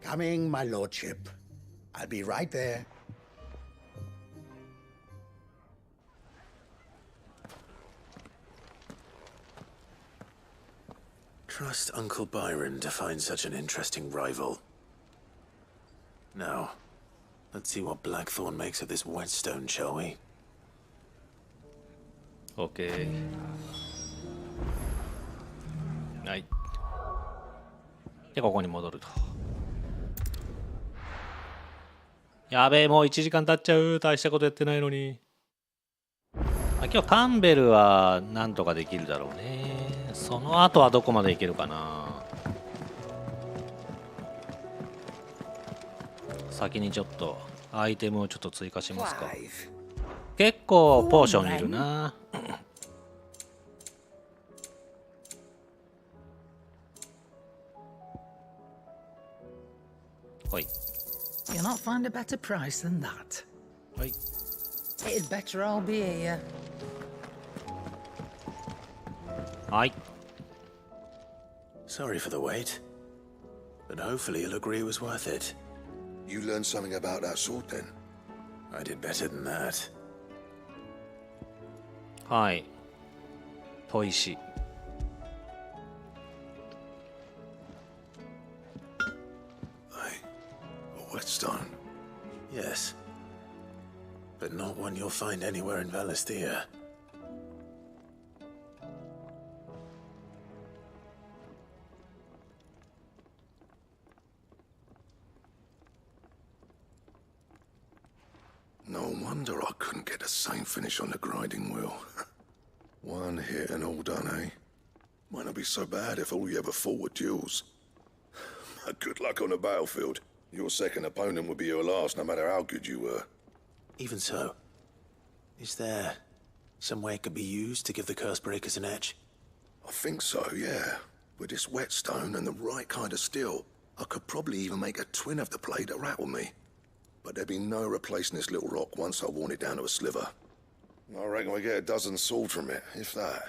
Coming, my lordship. I'll be right there. Trust Uncle Byron to find such an interesting rival. Now, let's see what Blackthorn makes of this whetstone, shall we? OK。はい。で、ここに戻ると。やべえ、もう1時間経っちゃう。大したことやってないのに。今日カンベルはなんとかできるだろうね。その後はどこまでいけるかな。先にちょっとアイテムをちょっと追加しますか。結構ポーションいるな。はい。You'll not find a better price than that. はい。It'd better all be here. はい。Sorry for the wait, but hopefully you'll agree it was worth it. You learned something about that sword then? I did better than that. はい。砥石。A whetstone? Yes. But not one you'll find anywhere in Valisthea. No wonder I couldn't get the same finish on the grinding wheel. One hit and all done, eh? Might not be so bad if all you ever fought were duels. Good luck on the battlefield. Your second opponent would be your last, no matter how good you were. Even so, is there some way it could be used to give the curse breakers an edge? I think so, yeah. With this whetstone and the right kind of steel, I could probably even make a twin of the blade that rattled me. But there'd be no replacing this little rock once I worn it down to a sliver. I reckon we get a dozen swords from it, if that.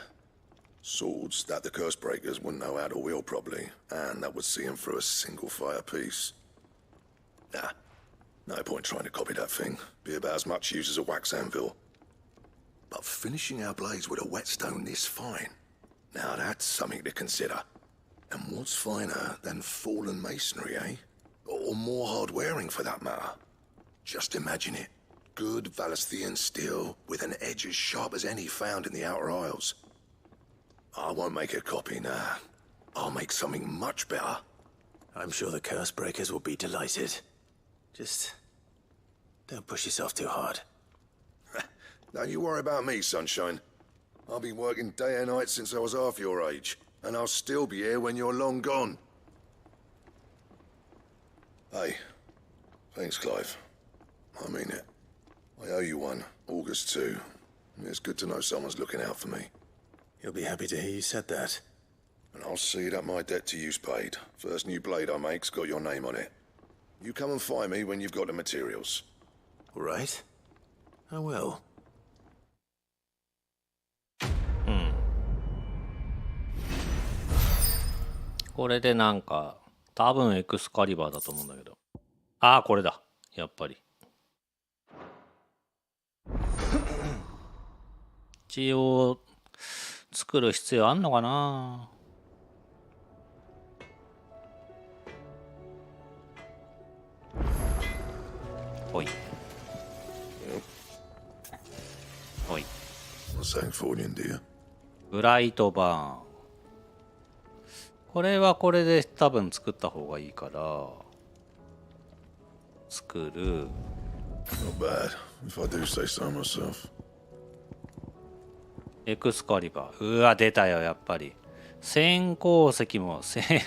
Swords that the curse breakers wouldn't know how to wield properly, and that would see them through a single fire piece. Nah, no point trying to copy that thing. Be about as much use as a wax anvil. But finishing our blades with a whetstone this fine, now that's something to consider. And what's finer than fallen masonry, eh? Or more hard-wearing, for that matter. Just imagine it. Good Valisthean steel with an edge as sharp as any found in the Outer Isles. I won't make a copy, nah. I'll make something much better. I'm sure the curse breakers will be delighted. Just don't push yourself too hard. Don't you worry about me, sunshine. I've been working day and night since I was half your age, and I'll still be here when you're long gone. Hey, thanks, Clive. I mean it. I owe you one, August 2. It's good to know someone's looking out for me. He'll be happy to hear you said that. And I'll see that my debt to you's paid. First new blade I make's got your name on it. You come and find me when you've got the materials. All right. I will. これでなんか多分エクスカリバーだと思うんだけど。ああ、これだ。やっぱり。一応作る必要あんのかな。ほい。ほい。ブライトバーン。これはこれで多分作った方がいいから作る。 Not bad, if I do say so myself. エクスカリバー。うわ出たよやっぱり。先行石も先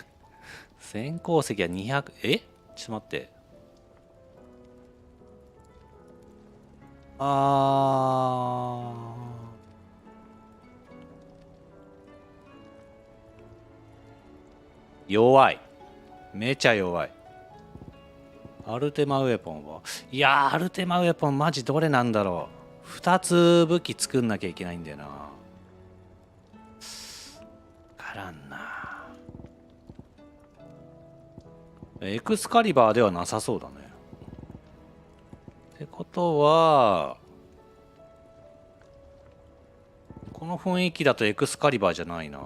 行石は200。ちょっと待って。弱い。めちゃ弱い。アルテマウェポンは。いやー、アルテマウェポンマジどれなんだろう。2つ武器作んなきゃいけないんだよな。からんな。エクスカリバーではなさそうだね。ってことは、この雰囲気だとエクスカリバーじゃないな。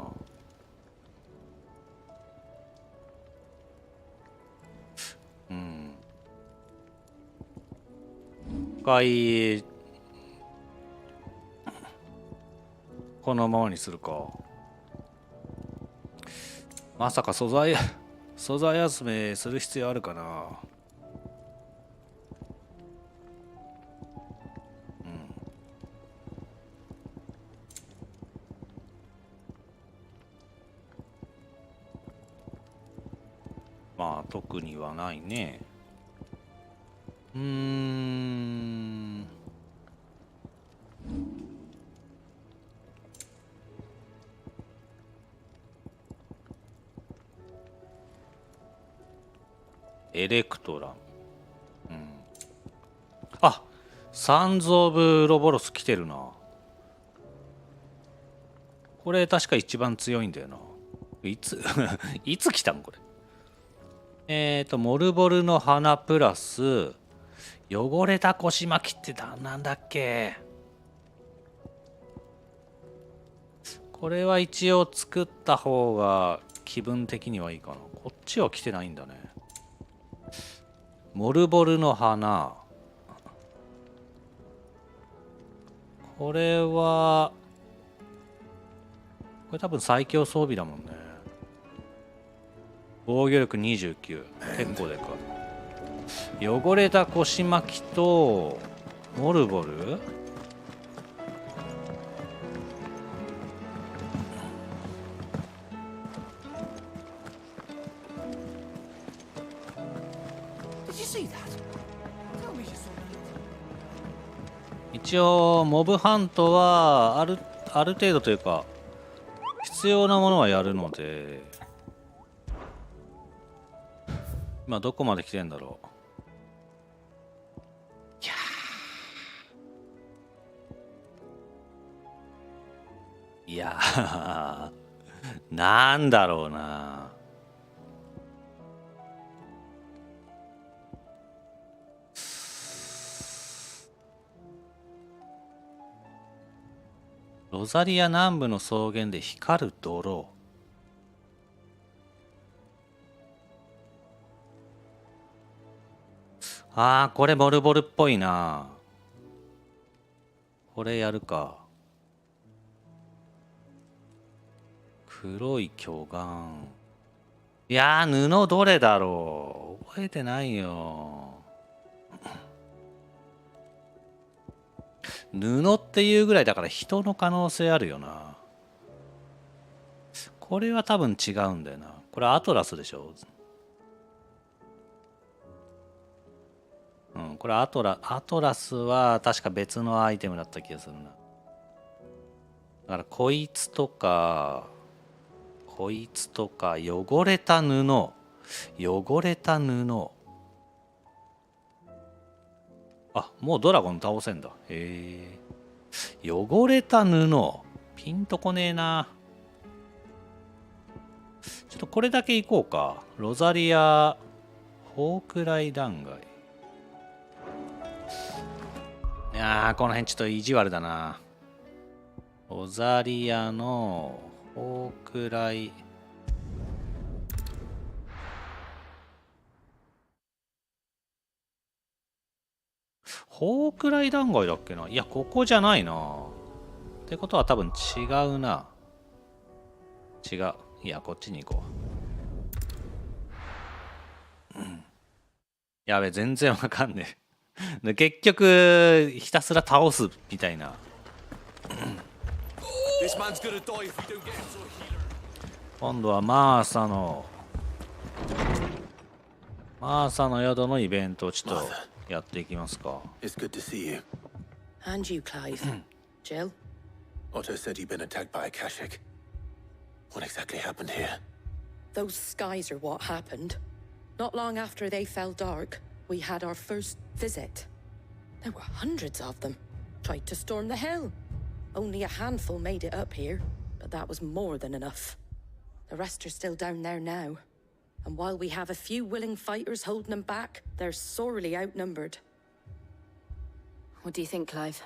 回このままにするか。まさか素材集めする必要あるかな。まあ特にはないね。エレクトラン。あ、サンズ・オブ・ロボロス来てるな。これ確か一番強いんだよな。いついつ来たんこれ。モルボルの花プラス汚れた腰巻きってなんだっけ。これは一応作った方が気分的にはいいかな。こっちは来てないんだね。モルボルの花。これはこれ多分最強装備だもんね。防御力29。結構でかい。汚れた腰巻きとモルボル。一応モブハントはある程度というか必要なものはやるので、今どこまで来てんだろう。いやーなんだろうな。ロザリア南部の草原で光る泥。これボルボルっぽいな。これやるか。黒い巨岩。いやー、布どれだろう。覚えてないよ。布っていうぐらいだから人の可能性あるよな。これは多分違うんだよな。これアトラスでしょ。これアトラスは確か別のアイテムだった気がするな。だからこいつとか汚れた布、あ、もうドラゴン倒せんだ。汚れた布、ピンとこねえな。ちょっとこれだけいこうか。ロザリアフォークライ断崖。いやー、この辺ちょっと意地悪だな。ロザリアのフォークライ断崖だっけな。いや、ここじゃないな。ってことは多分違うな。違う。いや、こっちに行こう。やべ、全然わかんねえ。で結局、ひたすら倒すみたいな。今度はマーサの宿のイベントをちょっとやっていきますか。It's good to see you. And you, Clive. Jill? Otto said you'd been attacked by a Kashik. What exactly happened here? Those skies are what happened. Not long after they fell dark, we had our first visit. There were hundreds of them. Tried to storm the hill. Only a handful made it up here, but that was more than enough. The rest are still down there now. And while we have a few willing fighters holding them back, they're sorely outnumbered. What do you think, Clive?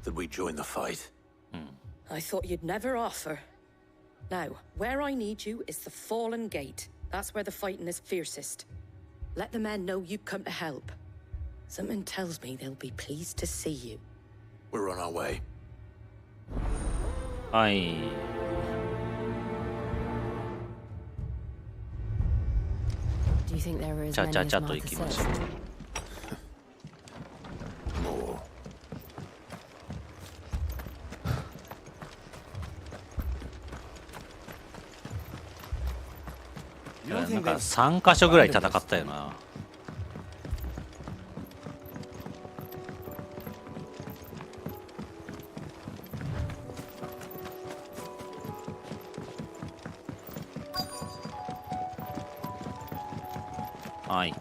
That we join the fight? I thought you'd never offer. Now, where I need you is the Fallen Gate. That's where the fighting is fiercest. Let the men know you come to help. Something tells me they'll be pleased to see you. We're on our way. はい。Do you think there were as ちゃ many ちゃ as ちゃと行 Martha きま says? した。More. なんか3箇所ぐらい戦ったよな。はい。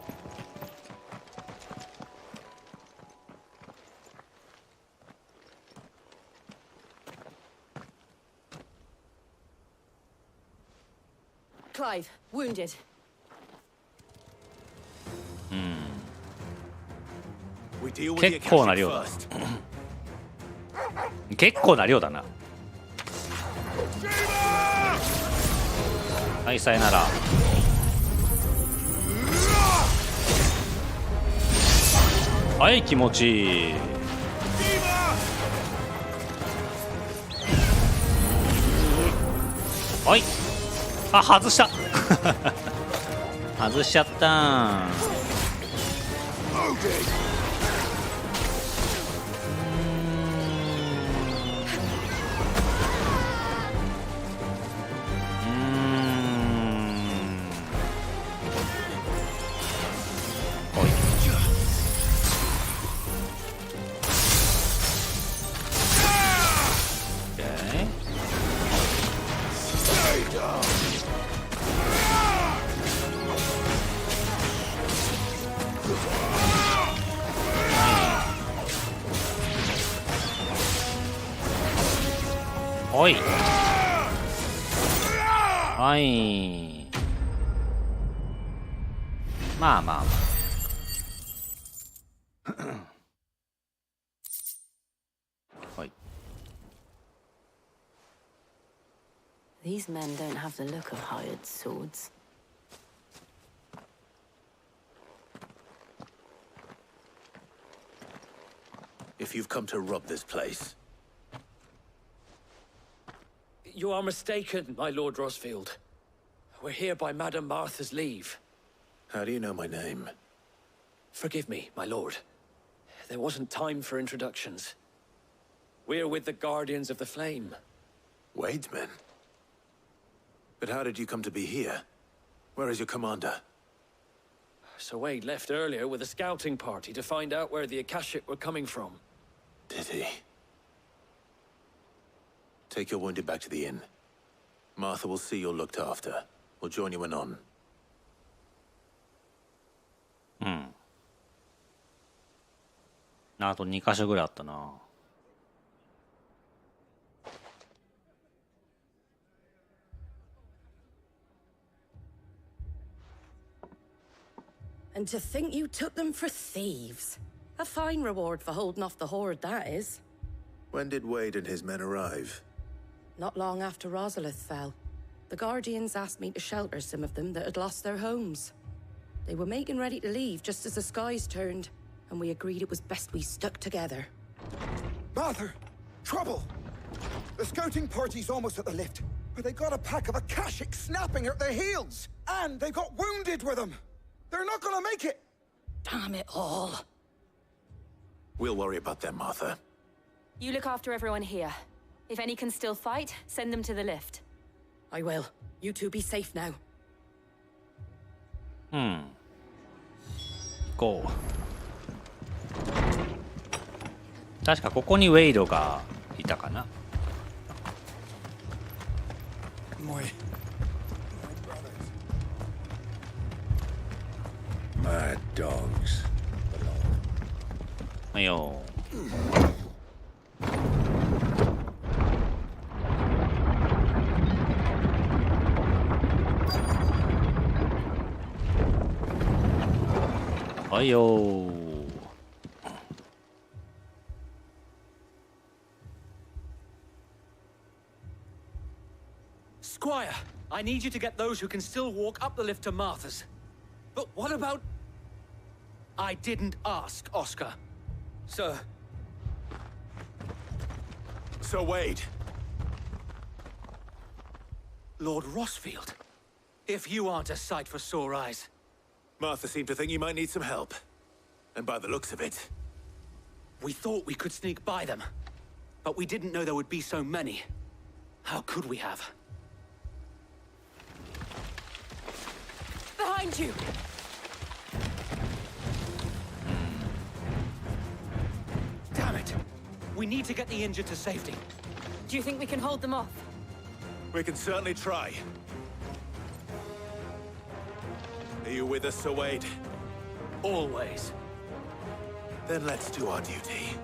Clive, wounded. 結構な量だ。結構な量だな。はい、さよなら。はい、気持ちいい。はい。あ、外した。外しちゃったー。おい。はい。まあまあまあ。はい。These men don't have the look of hired swords. If you've come to rob this place, You are mistaken, my Lord Rosfield. We're here by Madame Martha's leave. how do you know my name? Forgive me, my lord. There wasn't time for introductions. We're with the Guardians of the Flame. Wade's men? But how did you come to be here? Where is your commander? Sir Wade left earlier with a scouting party to find out where the Akashic were coming from. Did he? Take your wounded back to the inn. Martha will see you're looked after. We'll join you anon. うん。あと2箇所ぐらいあったな。And to think you took them for thieves. A fine reward for holding off the horde, that is. When did Wade and his men arrive? Not long after Rosalith fell. The Guardians asked me to shelter some of them that had lost their homes. They were making ready to leave just as the skies turned, and we agreed it was best we stuck together. Martha! Trouble! The scouting party's almost at the lift, but they got a pack of Akashics snapping at their heels! And they got wounded with them! They're not gonna make it! Damn it all. We'll worry about them, Martha. You look after everyone here. If any can still fight, send them to the lift. I will. You two be safe now. うん。行こう。確かここにウェイドがいたかな。Mad dogs. はいよ。はいよ。Squire, I need you to get those who can still walk up the lift to Martha's. But what about... I didn't ask, Oscar. Sir. So Wade. Lord Rossfield. If you aren't a sight for sore eyes. Martha seemed to think you might need some help. And by the looks of it... We thought we could sneak by them. But we didn't know there would be so many. How could we have? Behind you! Damn it! We need to get the injured to safety. Do you think we can hold them off? We can certainly try. Are you with us, Sir Wade? Always. Then let's do our duty.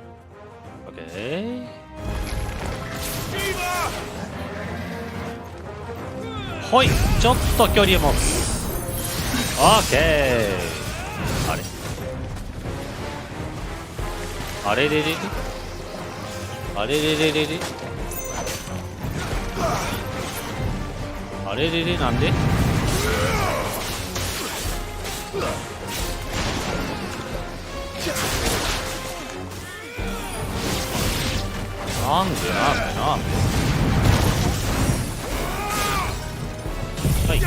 Okay. ほい、ちょっと距離を持つ。オッケー。あれあれれれれあれれれれれあれれれなんでなんではい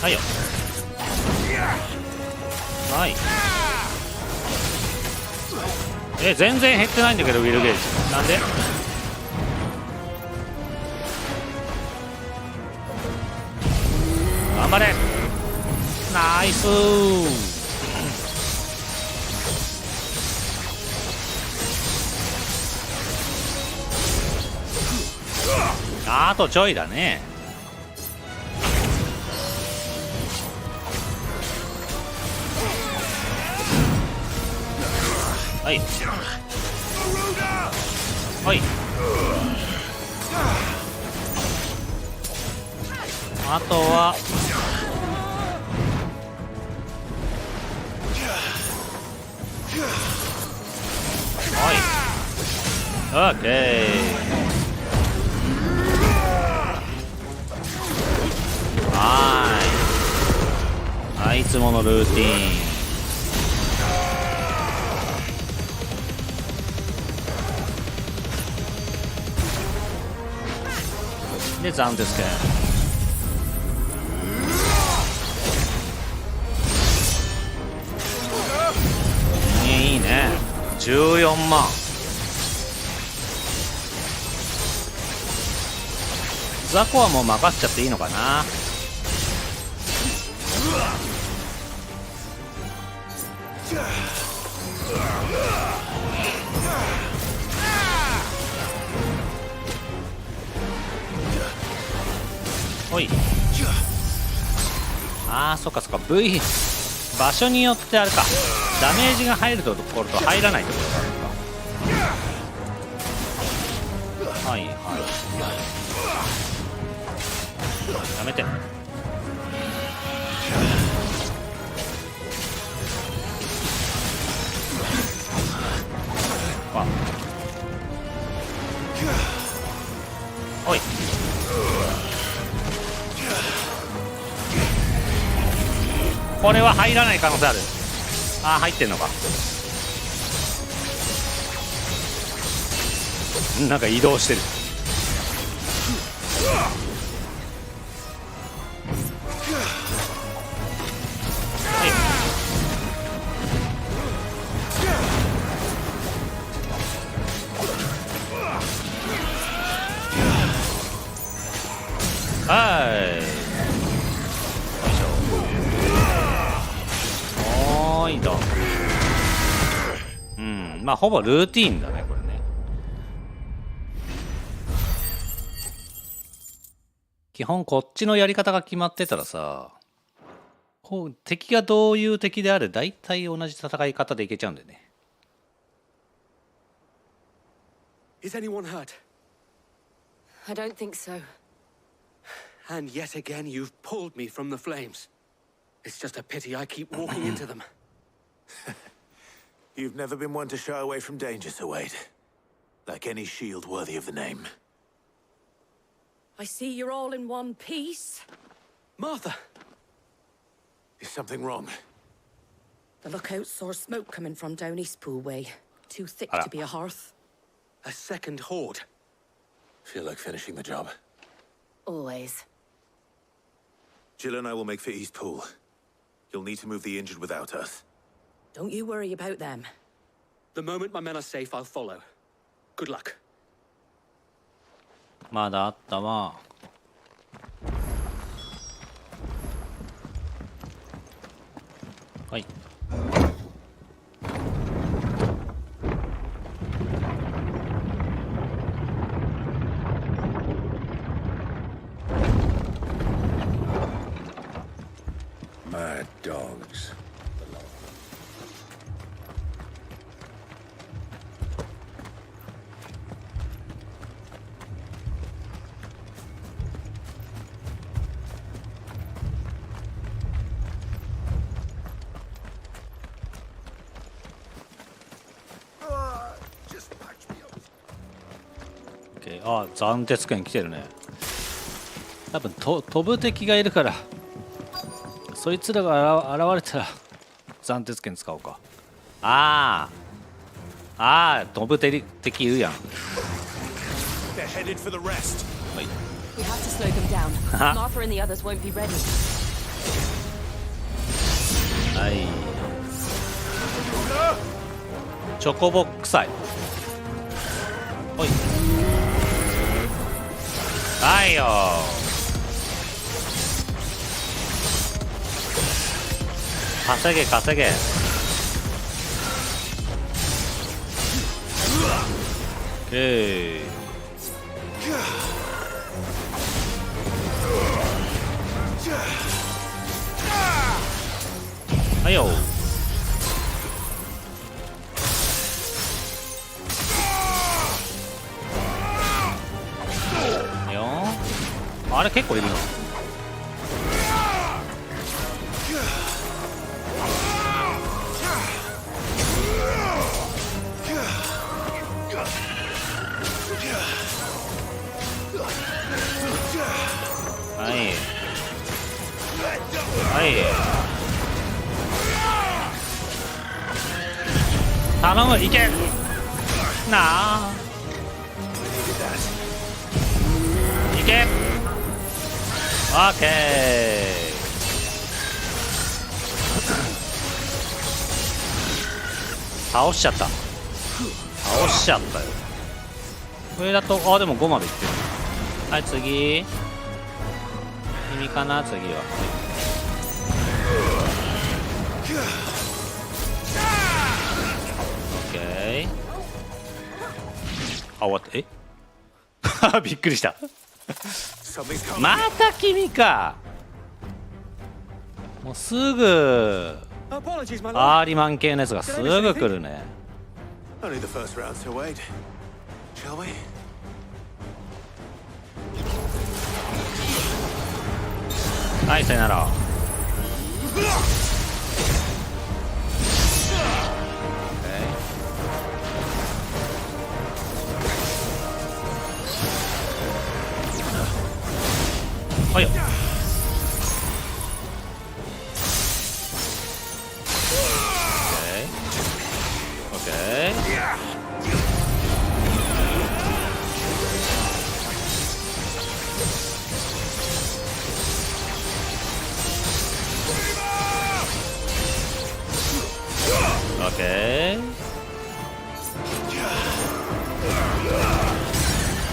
はいよはい全然減ってないんだけどウィルゲージなんで頑張れナイスあとちょいだねはいはいあとははいオッケーはいいつものルーティンで暫定スキャンいいね14万ザコはもう任せちゃっていいのかなほい。あー、そっかそっか。 V 場所によってあれか、ダメージが入るところと入らないところがあるのか。はいはいはい、やめて。あ、おい。これは入らない可能性ある。あー、入ってんのか。なんか移動してる。はい、おーいと。うん、まあほぼルーティーンだねこれね。基本こっちのやり方が決まってたらさ、こう敵がどういう敵であれ大体同じ戦い方でいけちゃうんだよね。 Is anyone hurt? I don't think so. And yet again, you've pulled me from the flames. It's just a pity I keep walking into them. You've never been one to shy away from danger, Sir Wade. Like any shield worthy of the name. I see you're all in one piece. Martha! Is something wrong? The lookout saw smoke coming from down Eastpool way. Too thick to be a hearth. A second horde. Feel like finishing the job. Always. Jill and I will make for Eastpool. You'll need to move the injured without us. Don't you worry about them. The moment my men are safe, I'll follow. Good luck. まだあったわ。はい。Mad dogs. OK、あ、斬鉄剣来てるね。多分飛ぶ敵がいるから、そいつらが現れたら斬鉄剣使おうか。ああ、飛ぶ敵いるやん。They're headed for the rest. はい。 We have to slow them down. Martha and the others won't be ready. はい。チョコボ臭い。ほい。はいよ。稼げ稼げ。オッケー。はいよ。いいよ。あれ結構いるな。はいはい、頼む、いけなあ、いけ。オッケー。倒しちゃった。倒しちゃったよ。これだと、あ、でも5までいってる。はい、次君かな、次は。オッケー。あ、終わった。えびっくりした。Something's coming. また君か。もうすぐ Apologies, my lord. アーリマン系のやつがすぐ来るね。 Only the first round, so wait. Shall we? はい、さよなら。はいよ。オッケー。オッケー。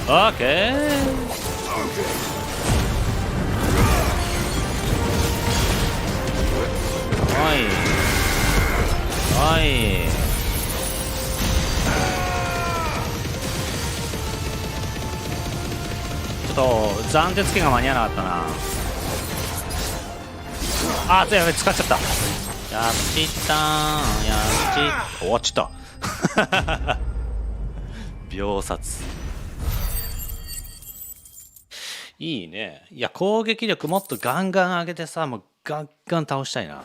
オッケー。はいはい。ちょっと暫定付けが間に合わなかったな。あー、やべ、使っちゃった。やっちったー、やっち終わっちゃった秒殺。いいね。いや、攻撃力もっとガンガン上げてさ、もうガンガン倒したいな。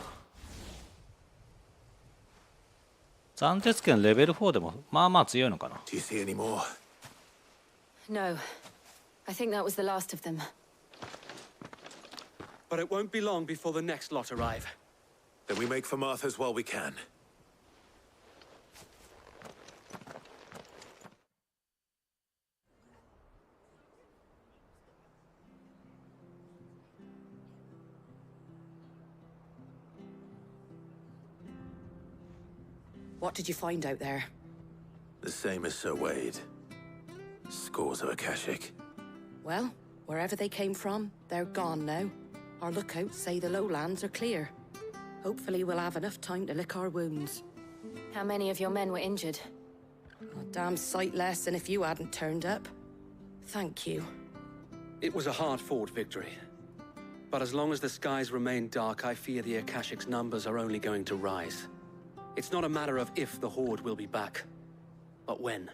暫定付けのレベル4でもまあまあ強いのかな。 Do you see any more? No. I think that was the last of them. But it won't be long before the next lot arrive. Then we make for Martha's while we can. What did you find out there? The same as Sir Wade. Scores of Akashic. Well, wherever they came from, they're gone now. Our lookouts say the lowlands are clear. Hopefully we'll have enough time to lick our wounds. How many of your men were injured? A damn sight less than if you hadn't turned up. Thank you. It was a hard-fought victory. But as long as the skies remain dark, I fear the Akashic's numbers are only going to rise. It's not a matter of if the Horde will be back, but when.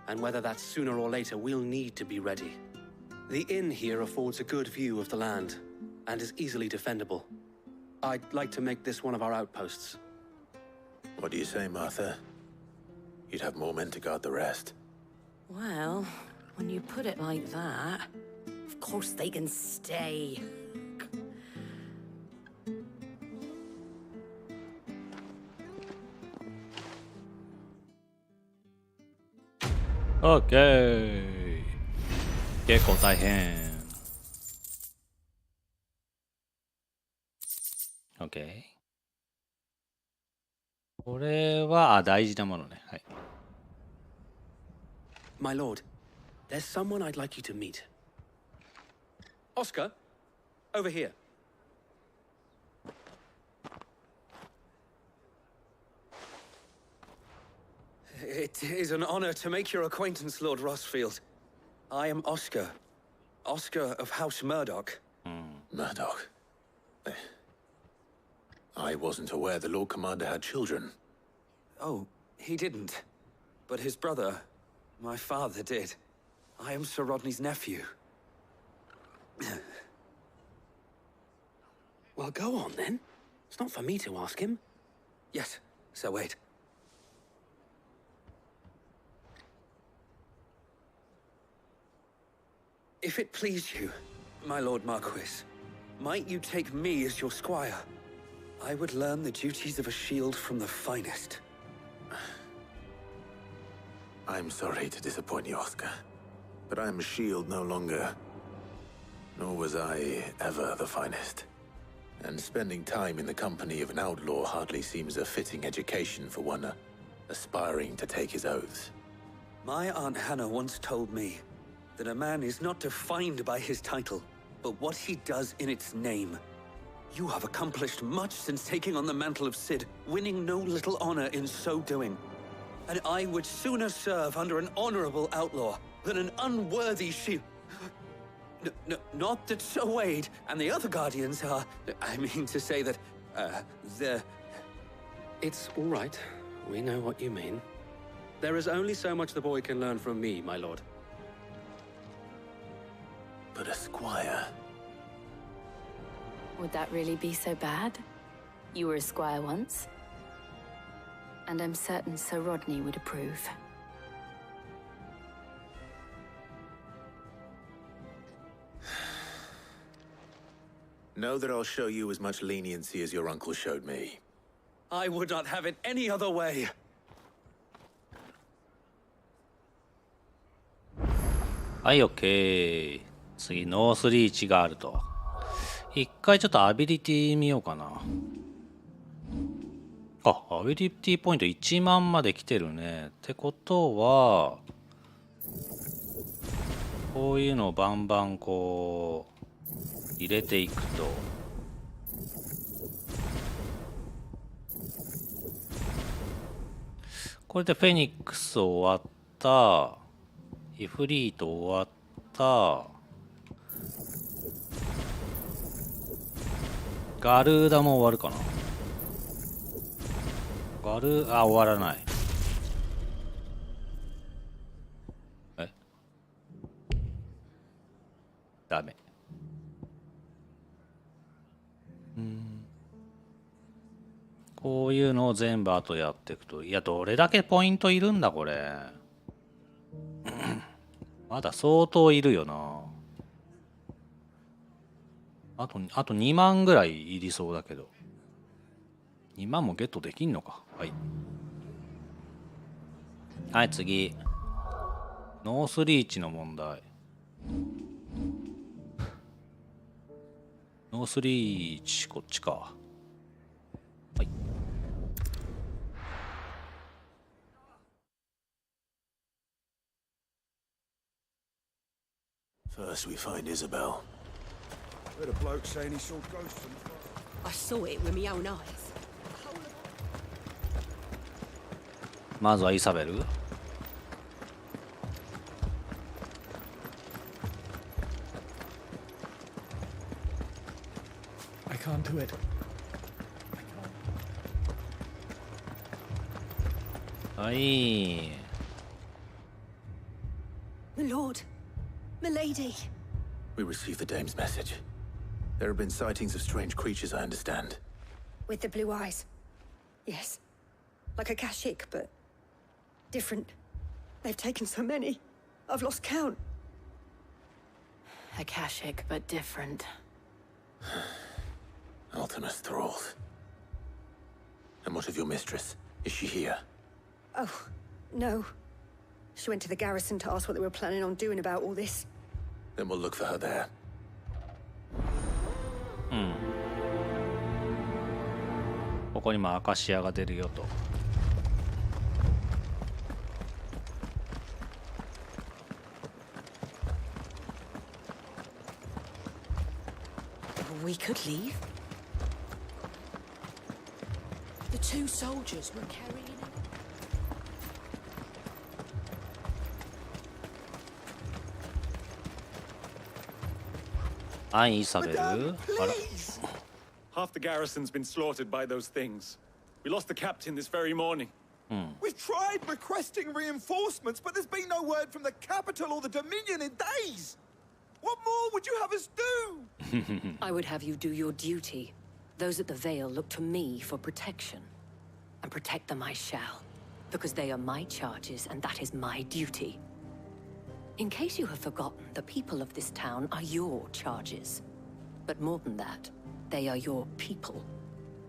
And whether that's sooner or later, we'll need to be ready. The inn here affords a good view of the land, and is easily defendable. I'd like to make this one of our outposts. What do you say, Martha? You'd have more men to guard the rest. Well, when you put it like that, of course they can stay. OK。結構大変。OK。これは大事なものね。はい。My lord, there's someone I'd like you to meet. Oscar, over here. It is an honor to make your acquaintance, Lord Rossfield. I am Oscar. Oscar of House Murdoch. Murdoch? I wasn't aware the Lord Commander had children. Oh, he didn't. But his brother, my father, did. I am Sir Rodney's nephew. Well, go on then. It's not for me to ask him. Yes, Sir Wade. If it please you, my Lord Marquis, might you take me as your squire? I would learn the duties of a shield from the finest. I'm sorry to disappoint you, Oscar, but I am a shield no longer. Nor was I ever the finest. And spending time in the company of an outlaw hardly seems a fitting education for one aspiring to take his oaths. My Aunt Hannah once told me that a man is not defined by his title, but what he does in its name. You have accomplished much since taking on the mantle of Cid, winning no little honor in so doing. And I would sooner serve under an honorable outlaw than an unworthy shield. Not that Sir Wade and the other Guardians are... I mean to say that, they're... It's all right. We know what you mean. There is only so much the boy can learn from me, my lord. But a squire... Would that really be so bad? You were a squire once. And I'm certain Sir Rodney would approve. Know that I'll show you as much leniency as your uncle showed me. I would not have it any other way. はい、OK。次、ノースリーチがあると。一回ちょっとアビリティ見ようかな。あ、アビリティポイント1万まで来てるね。ってことは、こういうのをバンバンこう、入れていくと。これでフェニックス終わった。イフリート終わった。ガルーダも終わるかな。あ、終わらない。ダメ。こういうのを全部後やっていくと、いや、どれだけポイントいるんだこれ。まだ相当いるよな。あと2万ぐらいいりそうだけど。2万もゲットできんのか。はい。はい、次。ノースリーチの問題。ノースリーチ、こっちか。はい。First we find Isabel. Heard a bloke saying he saw ghosts. I saw it with my own eyes. まずはイサベル。I can't do it. はい。My lord, milady. We received the dame's message. There have been sightings of strange creatures, I understand. With the blue eyes. Yes. Like a Kashik, but different. They've taken so many. I've lost count. Akashic, but different. Ultimus thralls. And what of your mistress? Is she here? Oh, no. She went to the garrison to ask what they were planning on doing about all this. Then we'll look for her there. ここにもアカシアが出るよと。We could leave. The two soldiers were carrying it. はい、イサベル。あら。 Half the garrison's been slaughtered by those things. We lost the captain this very morning. We've tried requesting reinforcements, but there's been no word from the capital or the Dominion in days. What more would you have us do? I would have you do your duty. Those at the Vale look to me for protection. And protect them I shall. Because they are my charges, and that is my duty. In case you have forgotten, the people of this town are your charges. But more than that, they are your people.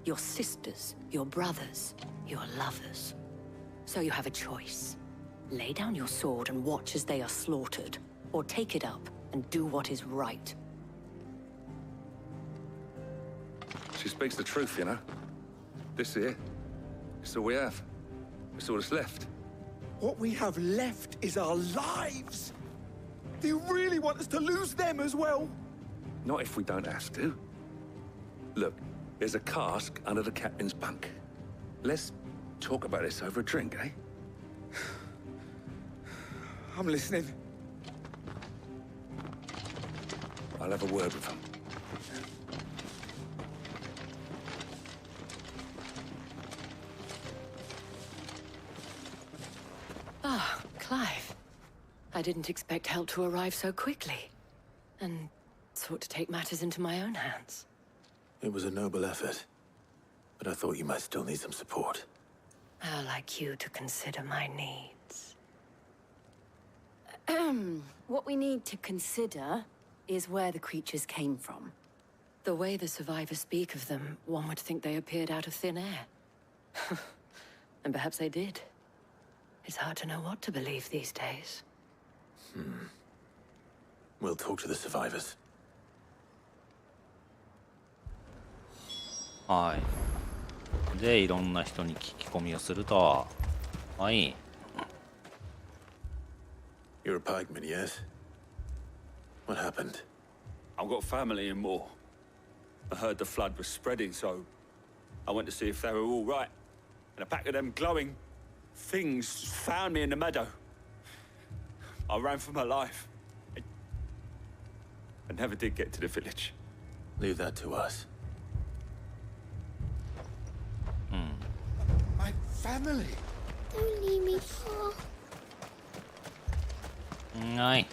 Your sisters, your brothers, your lovers. So you have a choice. Lay down your sword and watch as they are slaughtered, or take it up and do what is right. She speaks the truth, you know. This here, it's all we have. It's all that's left. What we have left is our lives. Do you really want us to lose them as well? Not if we don't have to. Look, there's a cask under the captain's bunk. Let's talk about this over a drink, eh? I'm listening. I'll have a word with them. Ah, Clive. I didn't expect help to arrive so quickly, and sought to take matters into my own hands. It was a noble effort, but I thought you might still need some support. How like you to consider my needs. What we need to consider is where the creatures came from. The way the survivors speak of them, one would think they appeared out of thin air. And perhaps they did. It's hard to know what to believe these days. We'll talk to the survivors. はい。で、いろんな人に聞き込みをすると。はい。You're a pikeman, yes? What happened? I've got family in Moor. I heard the flood was spreading, so I went to see if they were all right. And a pack of them glowing things found me in the meadow. I ran for my life. I never did get to the village. Leave that to us. My family. Don't leave me, Pa. はい。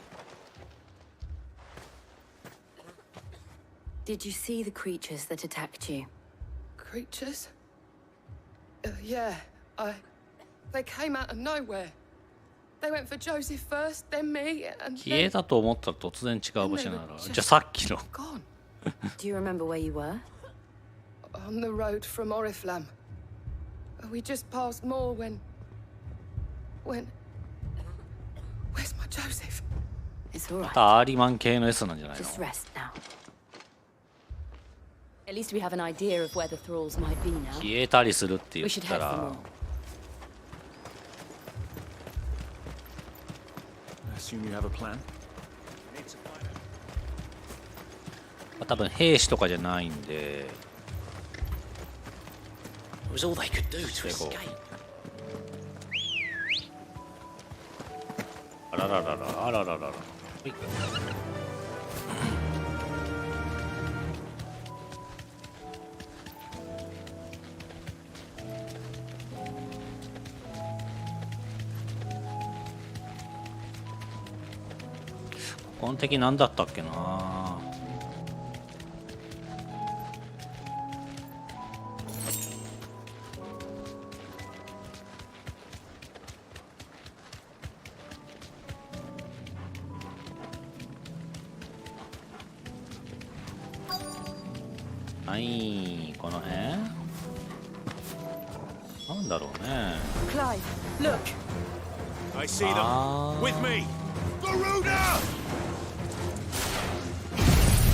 Did you see the creatures that attacked you? Creatures? Yeah, They came out of nowhere. They went for Joseph first, then me, and 消えたと思ったら突然違う場所なら。じゃあさっきの。 gone. Do you remember where you were? On the road from Oriflamme. We just passed Moor when... Where's my Joseph? It's all ま right. たアーリマン系の S なんじゃないの？ Just rest now. At least we have an idea of where the thralls might be now. 消えたりするって言 We っ should た head for ら more. I assume you have a plan? 多分兵士とかじゃないんで。 It was all they could do to escape. あららららあらららら。はい。この敵何だったっけな。はい、この辺なんだろうね。 Clive, look. I see them. With me. Garuda!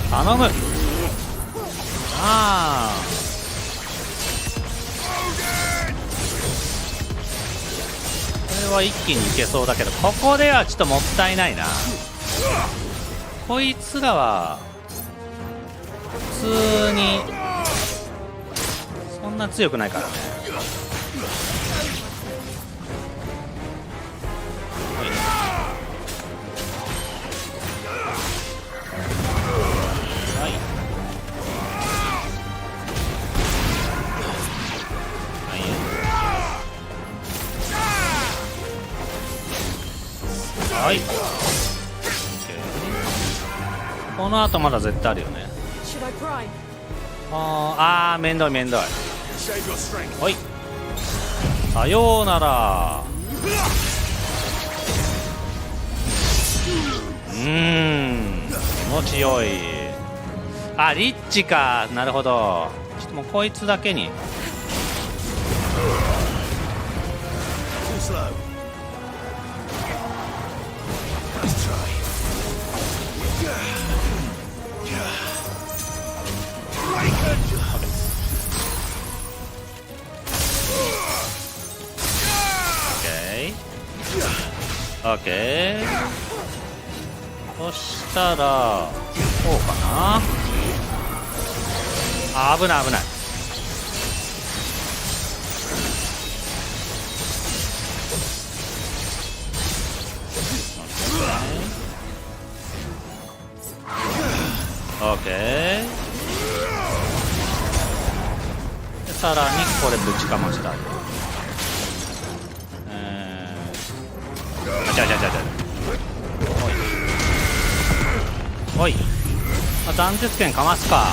頼む。ああ。これは一気にいけそうだけど、ここではちょっともったいないな。こいつらは普通にそんな強くないからね。はい。この後まだ絶対あるよね。Should I prime? あーめんどいめんどい。はい。さようなら。気持ちよい。あ、リッチか。なるほど。ちょっともうこいつだけに。オッケー。そしたらこうかな。あ、危ない危ない。オッケー。でさらにこれぶちかましたい。じゃおい、断鉄剣かますか。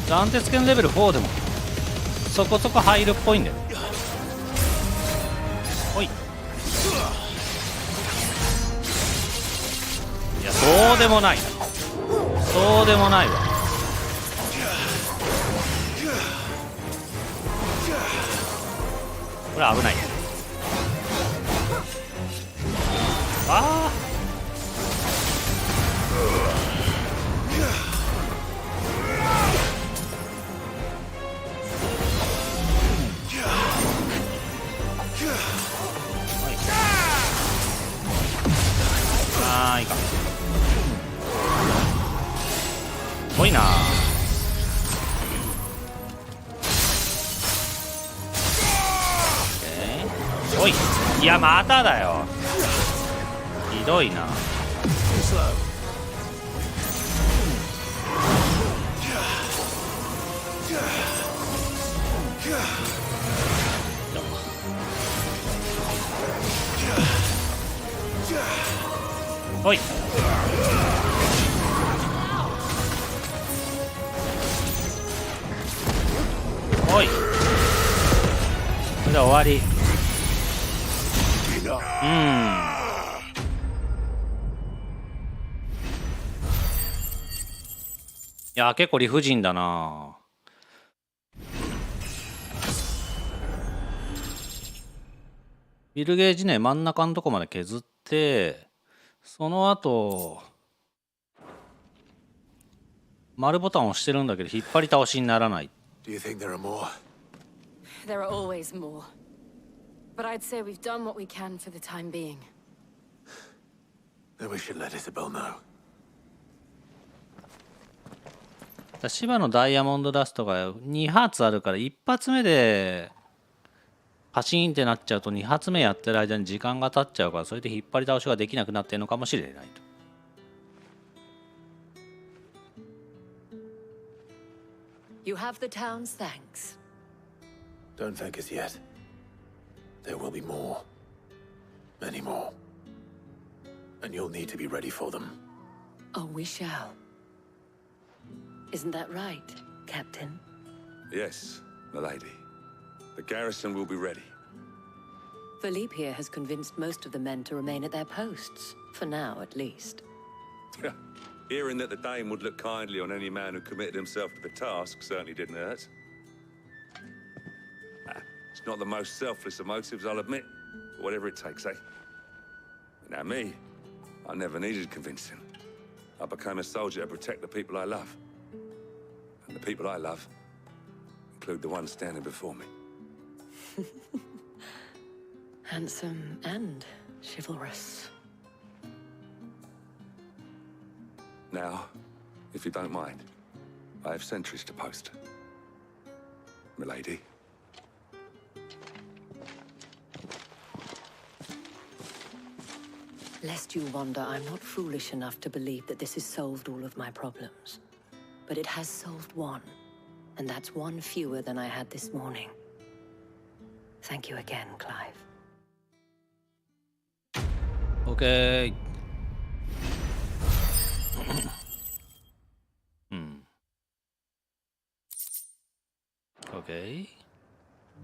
断鉄剣レベル4でもそこそこ入るっぽいんだよ。おい、いやそうでもない、そうでもないわ。これ危ない。ああ、あーいいか。多いな。おい、いやまただよ。ひどいな。おい、おい、これで終わり。いや結構理不尽だな。ビルゲージね、真ん中のとこまで削って、その後丸ボタンを押してるんだけど引っ張り倒しにならない。 Do you think there are more? There are always more. But I'd say we've done what we can for the time being. Then we should let Isabel know. 芝のダイヤモンドダストが2発あるから1発目でパシーンってなっちゃうと2発目やってる間に時間が経っちゃうから、それで引っ張り倒しができなくなってるのかもしれないと。You have the town's thanks. Don't thank us yet. There will be more. Many more. And you'll need to be ready for them. Oh, we shall. Isn't that right, Captain? Yes, milady. The garrison will be ready. Philippe here has convinced most of the men to remain at their posts, for now at least. Hearing that the Dane would look kindly on any man who committed himself to the task certainly didn't hurt. It's not the most selfless of motives, I'll admit, but whatever it takes, eh? Now me, I never needed convincing. I became a soldier to protect the people I love. And the people I love include the one standing before me. Handsome and chivalrous. Now, if you don't mind, I have sentries to post. Milady. Lest you wonder, I'm not foolish enough to believe that this has solved all of my problems. But it has solved one, and that's one fewer than I had this morning. Thank you again, Clive. Okay. Okay.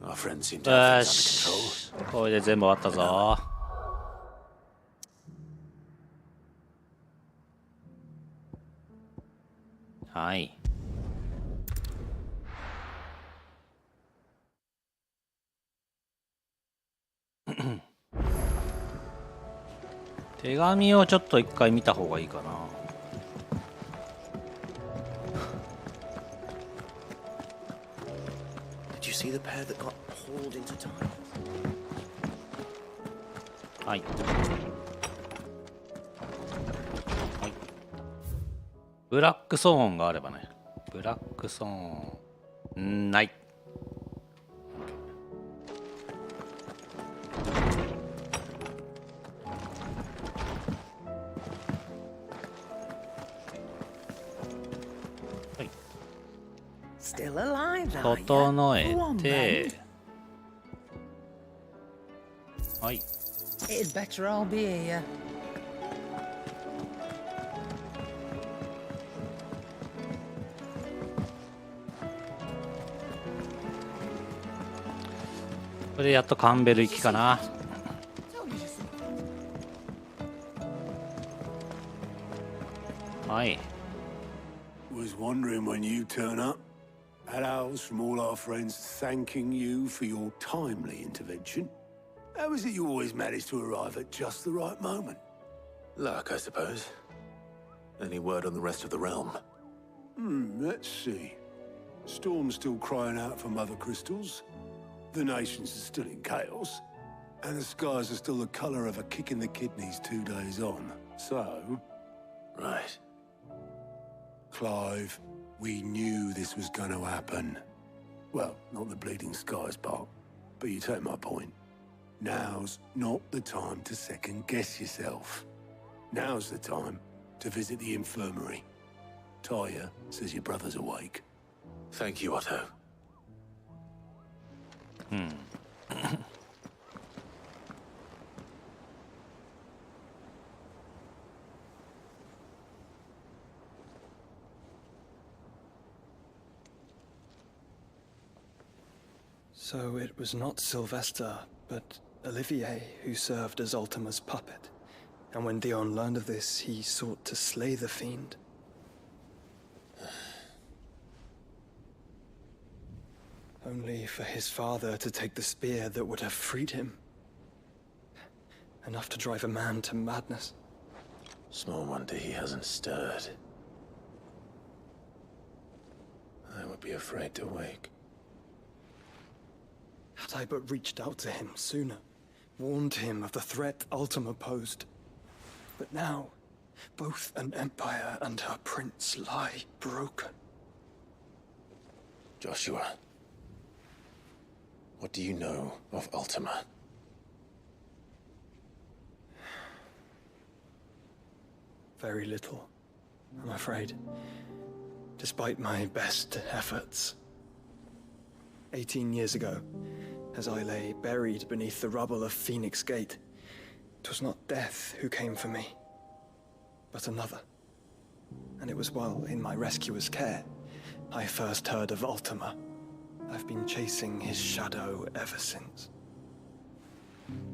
Our friends seem to have things under control. これで全部終わったぞ。はい。手紙をちょっと一回見た方がいいかな。Did you see the pair that got hauled into time? はい。はい。ブラックソーンがあればね。ブラックソーン。ない。Still alive, are you? 整え Go on, て then. はい。 It'd better all be here. これでやっとカンベル行きかな。はい。 Was wondering when you turn up. Had owls from all our friends thanking you for your timely intervention. How is it you always manage to arrive at just the right moment? Luck, I suppose. Any word on the rest of the realm? Let's see. Storm's still crying out for mother crystals. The nations are still in chaos. And the skies are still the color of a kick in the kidneys 2 days on. So... Right. Clive, we knew this was going to happen. Well, not the bleeding skies part, but you take my point. Now's not the time to second-guess yourself. Now's the time to visit the infirmary. Taya says your brother's awake. Thank you, Otto. So it was not Sylvester, but Olivier who served as Ultima's puppet. And when Dion learned of this, he sought to slay the fiend. Only for his father to take the spear that would have freed him. Enough to drive a man to madness. Small wonder he hasn't stirred. I would be afraid to wake. Had I but reached out to him sooner, warned him of the threat Ultima posed. But now, both an empire and her prince lie broken. Joshua, what do you know of Ultima? Very little, I'm afraid. Despite my best efforts. 18 years ago, as I lay buried beneath the rubble of Phoenix Gate, it was not death who came for me, but another. And it was while in my rescuer's care, I first heard of Ultima. I've been chasing his shadow ever since.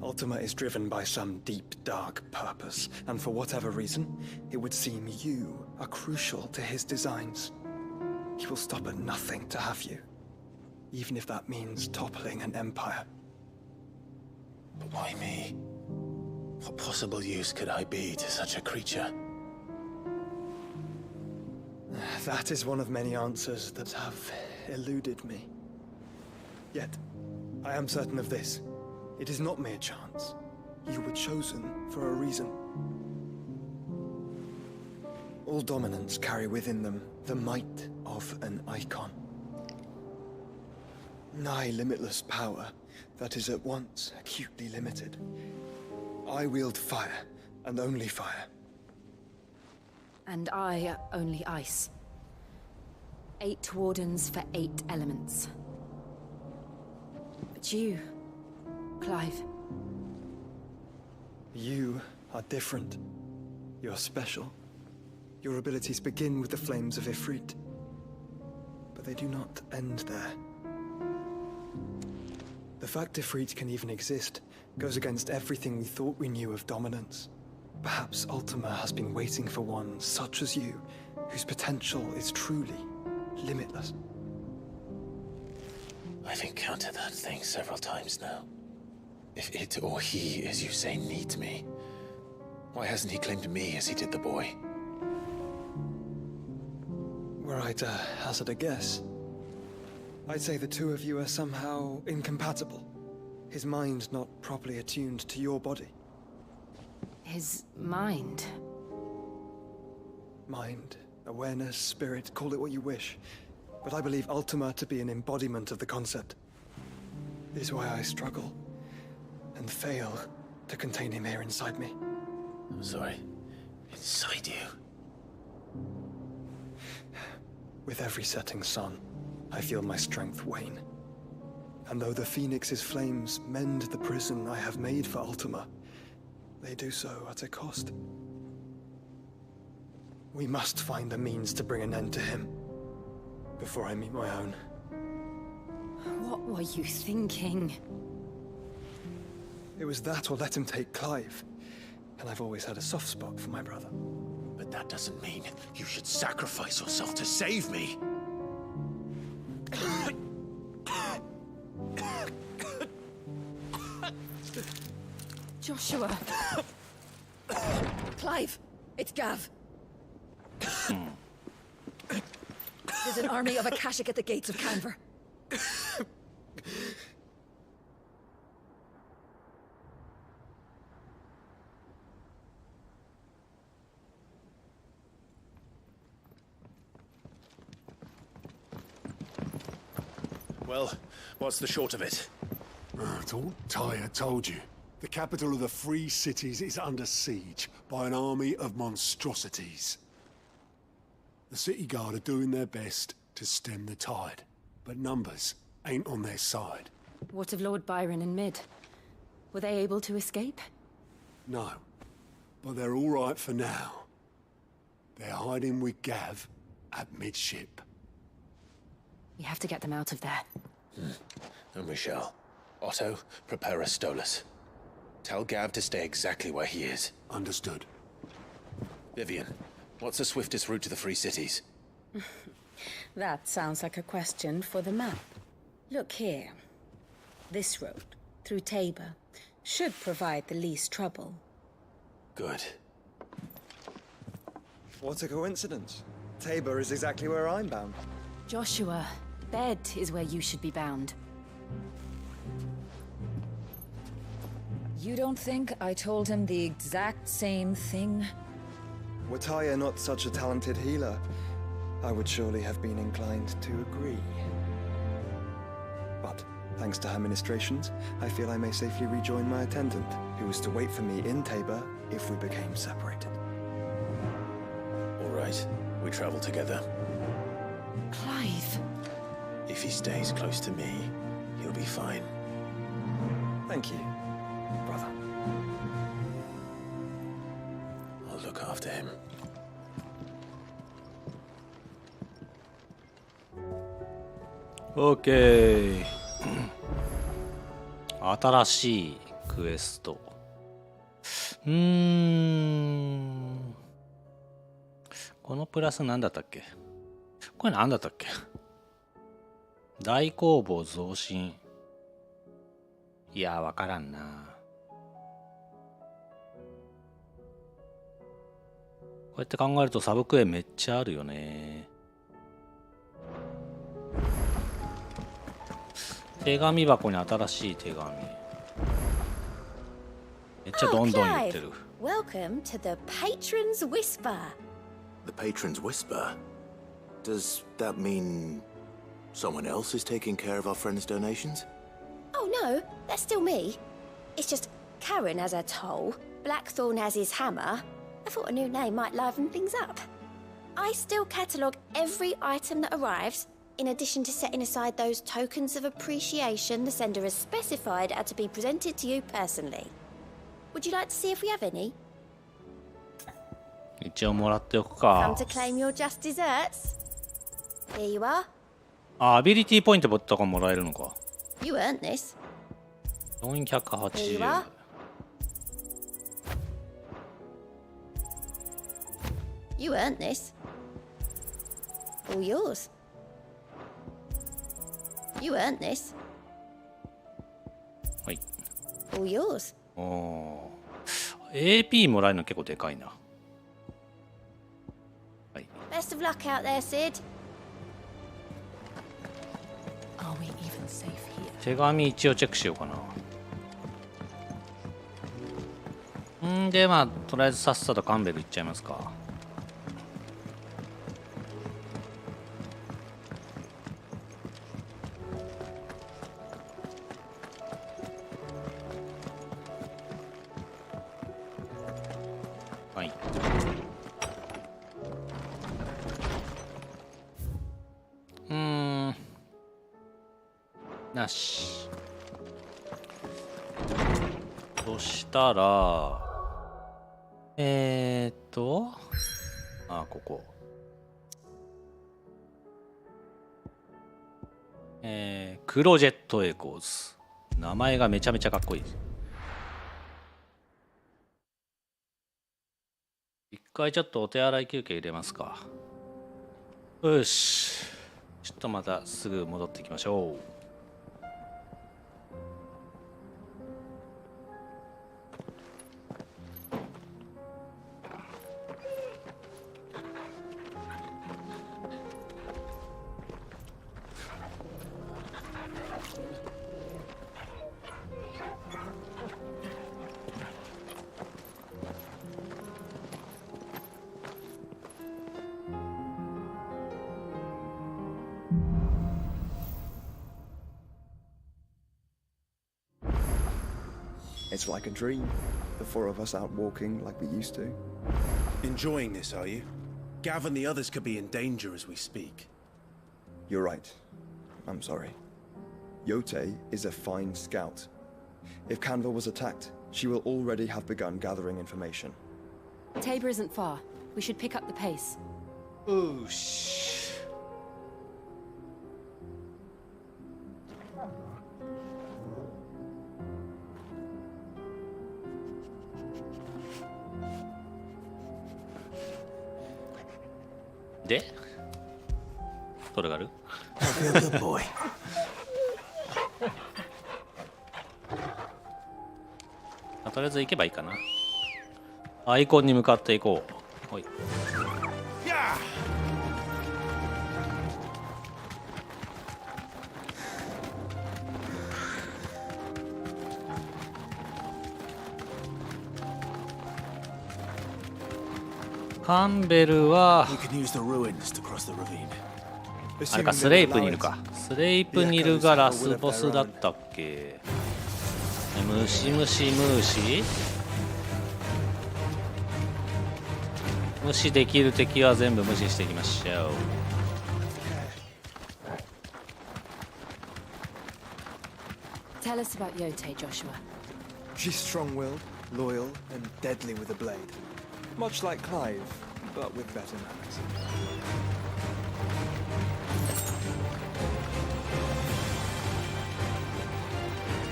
Ultima is driven by some deep, dark purpose, and for whatever reason, it would seem you are crucial to his designs. He will stop at nothing to have you, even if that means toppling an empire. But why me? What possible use could I be to such a creature? That is one of many answers that have eluded me. Yet, I am certain of this. It is not mere chance. You were chosen for a reason. All dominants carry within them the might of an icon. Nigh limitless power that is at once acutely limited. I wield fire, and only fire. And I only ice. 8 wardens for 8 elements. But you, Clive. You are different. You're special. Your abilities begin with the flames of Ifrit. But they do not end there. The fact Ifrit can even exist goes against everything we thought we knew of dominance. Perhaps Ultima has been waiting for one such as you, whose potential is truly limitless. I've encountered that thing several times now. If it or he, as you say, needs me, why hasn't he claimed me as he did the boy? Were I to hazard a guess, I'd say the two of you are somehow incompatible. His mind not properly attuned to your body. His mind? Mind, awareness, spirit, call it what you wish. But I believe Ultima to be an embodiment of the concept. It is why I struggle and fail to contain him here inside me. I'm sorry. Inside you? With every setting sun, I feel my strength wane. And though the Phoenix's flames mend the prison I have made for Ultima, they do so at a cost. We must find a means to bring an end to him before I meet my own. What were you thinking? It was that or let him take Clive. And I've always had a soft spot for my brother. But that doesn't mean you should sacrifice yourself to save me. Joshua! Clive! It's Gav! There's an army of Akashic at the gates of Canver. Well, what's the short of it? I thought Tyre told you. The capital of the Free Cities is under siege by an army of monstrosities. The city guard are doing their best to stem the tide, but numbers ain't on their side. What of Lord Byron and Mid? Were they able to escape? No, but they're all right for now. They're hiding with Gav at midship. We have to get them out of there. And we shall. Otto, prepare a Stolas. Tell Gav to stay exactly where he is. Understood. Vivian, what's the swiftest route to the Free Cities? That sounds like a question for the map. Look here. This road, through Tabor, should provide the least trouble. Good. What a coincidence. Tabor is exactly where I'm bound. Joshua, bed is where you should be bound. You don't think I told him the exact same thing? Were Tyre not such a talented healer, I would surely have been inclined to agree. But, thanks to her ministrations, I feel I may safely rejoin my attendant, who was to wait for me in Tabor if we became separated. All right, we travel together. Clive! If he stays close to me, he'll be fine. Thank you, brother. I'll look after him. OK 新しいクエストこのプラス何だったっけこれ何だったっけ大工房増進いやわからんなこうやって考えるとサブクエめっちゃあるよね手紙箱に新しい手紙めっちゃどんどん言ってる Welcome to the Patron's Whisper. The Patron's Whisper? Does that mean someone else is taking care of our friends' donations? Oh no, that's still me. It's just Karen has her toll, Blackthorn has his hammer. I thought a new name might liven things up. I still catalogue every item that arrives, in addition to setting aside those tokens of appreciation the sender has specified are to be presented to you personally. Would you like to see if we have any? 一応もらっておく Come か to claim your just desserts. Here you are. あアビリティポイントとかもらえるのか You earned this. Here you 480 are. You earned this. All yours. You earned this. はい All yours. おー AP もらえるの結構でかいな Best of luck out there, Sid. Are we even safe here? 手紙一応チェックしようかなんでまあとりあえずさっさとカンベル行っちゃいますかはいなし。そしたらここクロジェットエコーズ、名前がめちゃめちゃかっこいい。一回ちょっとお手洗い休憩入れますか。よし、ちょっとまたすぐ戻ってきましょう。It's like a dream. The four of us out walking like we used to. Enjoying this, are you? Gav and the others could be in danger as we speak. You're right. I'm sorry. Yote is a fine scout. If Canva was attacked, she will already have begun gathering information. Tabor isn't far. We should pick up the pace. Oosh. De? それがある？ Good boy. とりあえず行けばいいかな。アイコンに向かっていこう。はい。カンベルはあれか、スレイプにいるか。スレイプにいるがラスボスだったっけ。ムシムシムシ無視できる敵は全部無視していきましょう。Tell us about Yote, Joshua. She's strong-willed, loyal, and deadly with a blade. Much like Clive, but with better manners.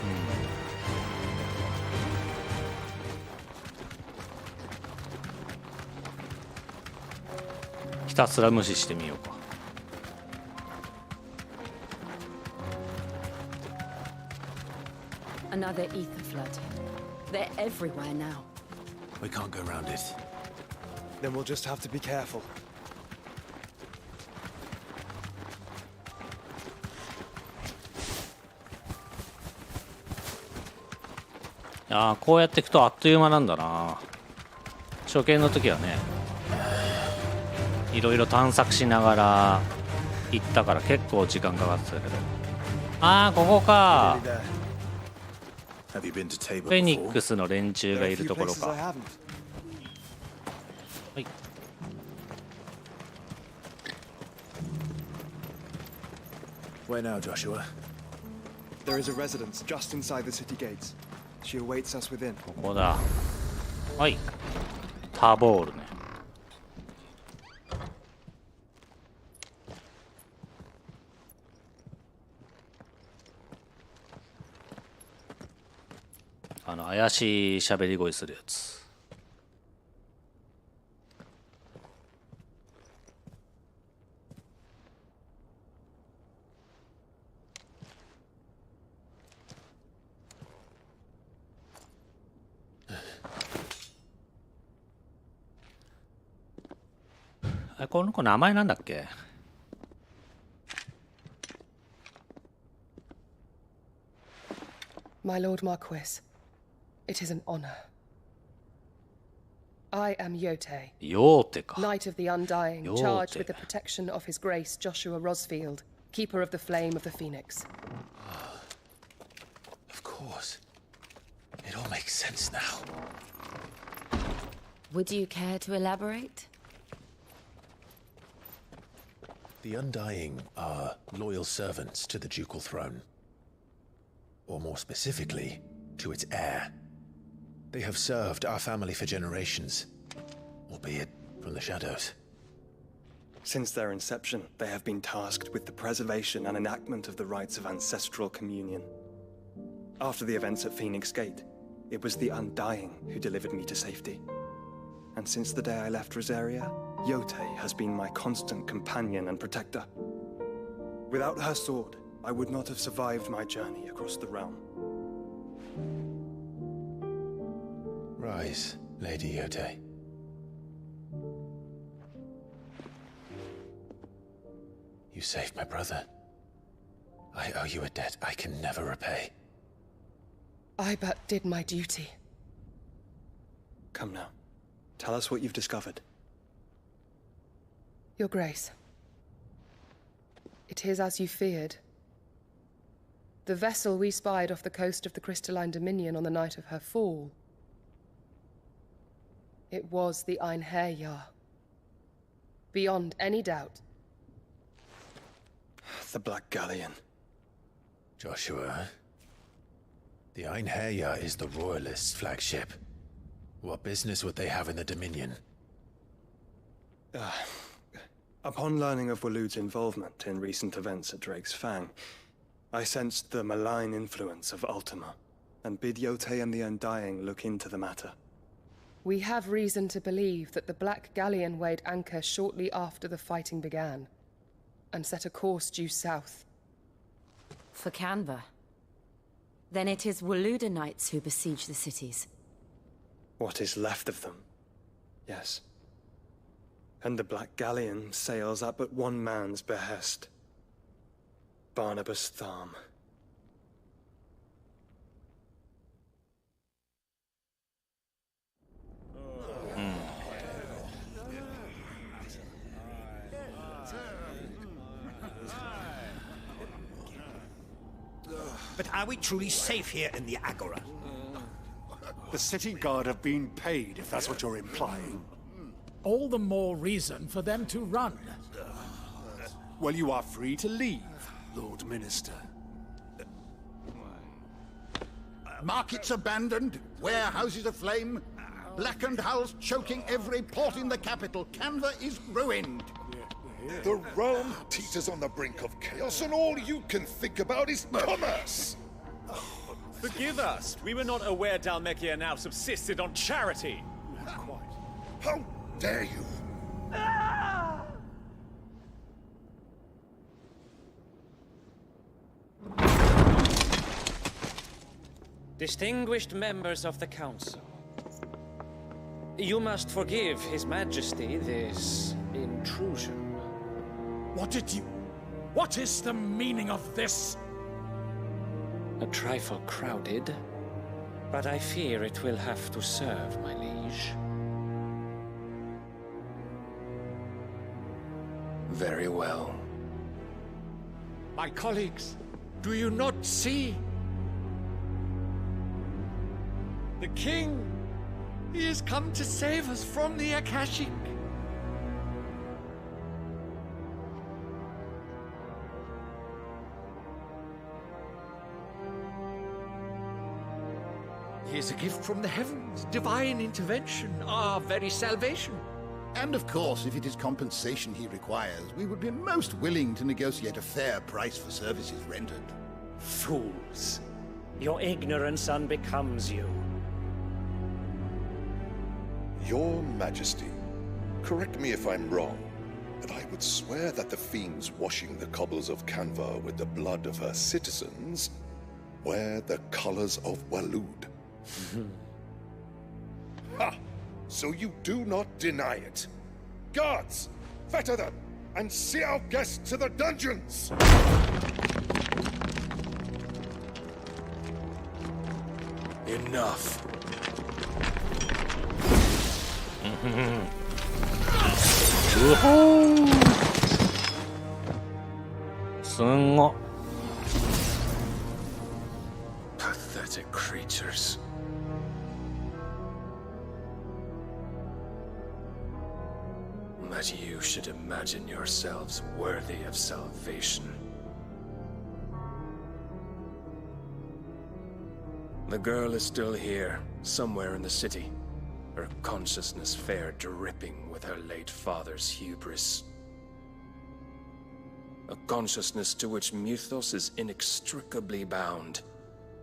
Hmm. ひたすら無視してみようか。Another ether flood. They're everywhere now. We can't go around it. Then we'll just have to be careful. こうやっていくとあっという間なんだな。初見の時はね、いろいろ探索しながら行ったから結構時間かかってたけど。ここか。フェニックスの連中がいるところか。はい。Where now, Joshua? There is a residence just inside the city gates. She awaits us within. ここだ。はい。タボールね。怪しい喋り声するやつ。この子名前なんだっけ？ My Lord Marquis, it is an honor. I am Yote, Knight of the Undying, charged with the protection of His Grace Joshua Rosfield, Keeper of the Flame of the Phoenix. Of course. It all makes sense now. Would you care to elaborate? The Undying are loyal servants to the ducal throne. or more specifically, to its heir. They have served our family for generations, albeit from the shadows. Since their inception, they have been tasked with the preservation and enactment of the rites of ancestral communion. After the events at Phoenix Gate, it was the Undying who delivered me to safety. And since the day I left Rosaria, Yotei has been my constant companion and protector. Without her sword, I would not have survived my journey across the realm. Rise, Lady Yotei. You saved my brother. I owe you a debt I can never repay. I but did my duty. Come now. Tell us what you've discovered. Your Grace. It is as you feared. The vessel we spied off the coast of the Crystalline Dominion on the night of her fall. It was the Einherjar. Beyond any doubt. The Black Galleon. Joshua, the Einherjar is the Royalists' flagship. What business would they have in the Dominion? Upon learning of Waloed's involvement in recent events at Drake's Fang, I sensed the malign influence of Ultima, and bid Yotei and the Undying look into the matter. We have reason to believe that the Black Galleon weighed anchor shortly after the fighting began, and set a course due south. For Canva. Then it is Waloed Knights who besiege the cities. What is left of them? Yes. And the Black Galleon sails at but one man's behest. Barnabas Tharm. But are we truly safe here in the Agora? The city guard have been paid, if that's what you're implying. All the more reason for them to run. Well, you are free to leave, Lord Minister. Markets abandoned, warehouses aflame, blackened hulls choking every port in the capital. Canva is ruined. The realm teeters on the brink of chaos, and all you can think about is commerce! Forgive us. We were not aware Dhalmekia now subsisted on charity. How dare you? Distinguished members of the Council, you must forgive His Majesty this intrusion. What is the meaning of this? A trifle crowded, but I fear it will have to serve, my liege. Very well. My colleagues, do you not see? The king! He has come to save us from the Akashic! He is a gift from the heavens, divine intervention, our very salvation. And of course, if it is compensation he requires, we would be most willing to negotiate a fair price for services rendered. Fools! Your ignorance unbecomes you. Your Majesty, correct me if I'm wrong, but I would swear that the fiends washing the cobbles of Canva with the blood of her citizens wear the colors of Waloed. Ha! So you do not deny it. Guards, fetter them, and see our guests to the dungeons! Enough. Pathetic creatures. That you should imagine yourselves worthy of salvation. The girl is still here, somewhere in the city. Her consciousness fair dripping with her late father's hubris. A consciousness to which Mythos is inextricably bound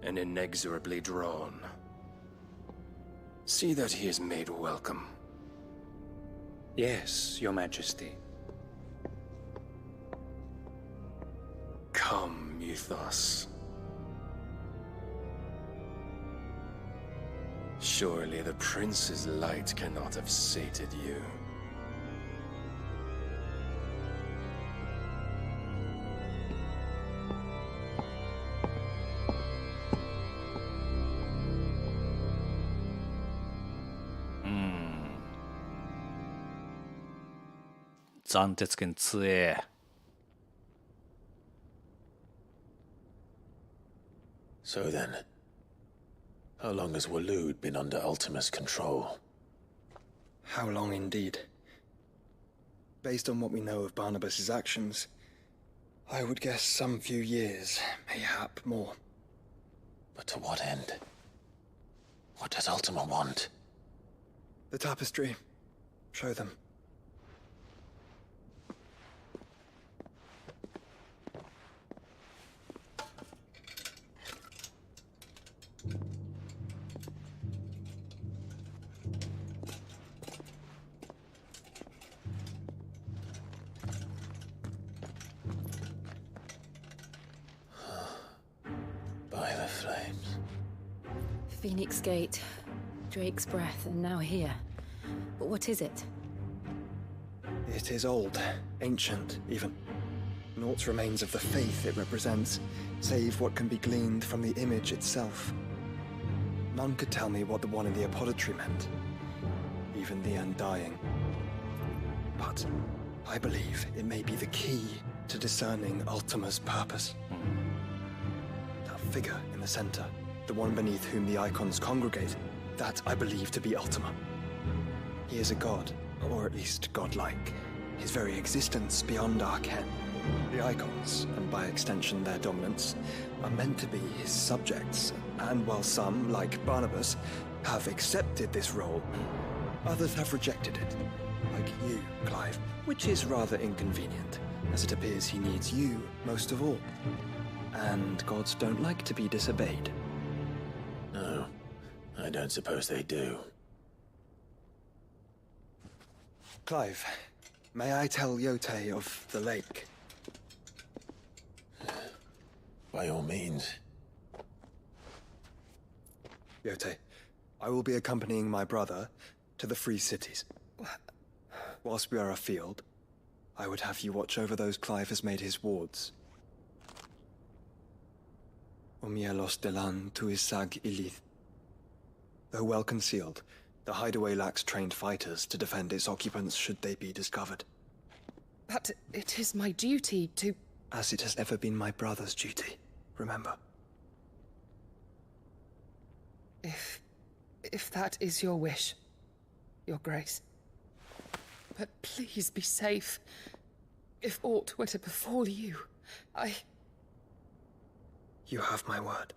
and inexorably drawn. See that he is made welcome. Yes, Your Majesty. Come, Mythos. Surely the prince's light cannot have sated you. Hmm. 斬鉄剣強え。So then, how long has Waloed been under Ultima's control? How long indeed? Based on what we know of Barnabas's actions, I would guess some few years, mayhap more. But to what end? What does Ultima want? The tapestry. Show them. By the flames. Phoenix Gate, Drake's Breath, and now here. But what is it? It is old, ancient, even. Naught remains of the faith it represents, save what can be gleaned from the image itself. None could tell me what the one in the apothecary meant, even the Undying. But I believe it may be the key to discerning Ultima's purpose. That figure in the center, the one beneath whom the icons congregate, that I believe to be Ultima. He is a god, or at least godlike. His very existence beyond our ken. The icons, and by extension their dominance, are meant to be his subjects, and while some, like Barnabas, have accepted this role, others have rejected it. Like you, Clive, which is rather inconvenient, as it appears he needs you most of all. And gods don't like to be disobeyed. No, I don't suppose they do. Clive, may I tell Yote of the lake? By all means. Yote, I will be accompanying my brother to the Free Cities. Whilst we are afield, I would have you watch over those Clive has made his wards. Omielos delan tuisag ilith. Though well concealed, the hideaway lacks trained fighters to defend its occupants should they be discovered. But it is my duty to... As it has ever been my brother's duty, remember. If that is your wish, Your Grace. But please be safe. If aught were to befall you, You have my word.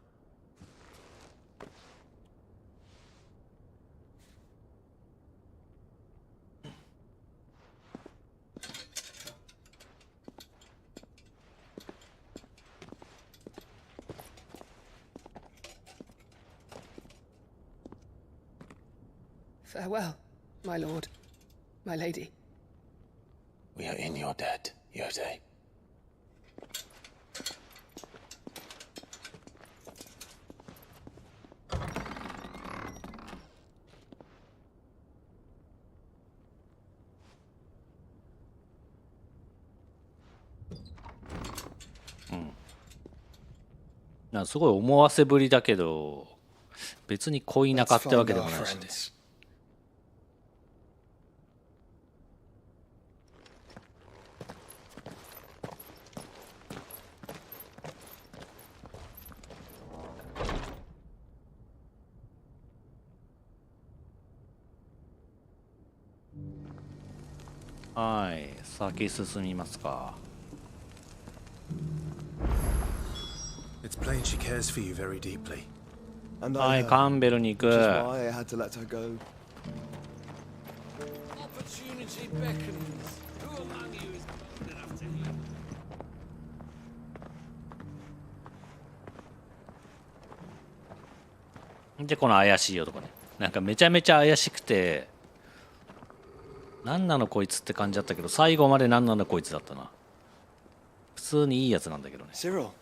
Farewell, my lord, my lady. We are in your debt, Yote. Hmm. すごい思わせぶりだけど別に恋仲ってわけでもないしね。はい、先進みますか。It's plain she cares for you very deeply. And は I い heard, カンベルに行 which is く。 why I had to let her go. Opportunity beckons. Who among you is good enough to hear? でこの怪しい男ね、なんかめちゃめちゃ怪しくて、なんなのこいつって感じだったけど、最後までなんなのこいつだったな。普通にいいやつなんだけどね。 Cyril,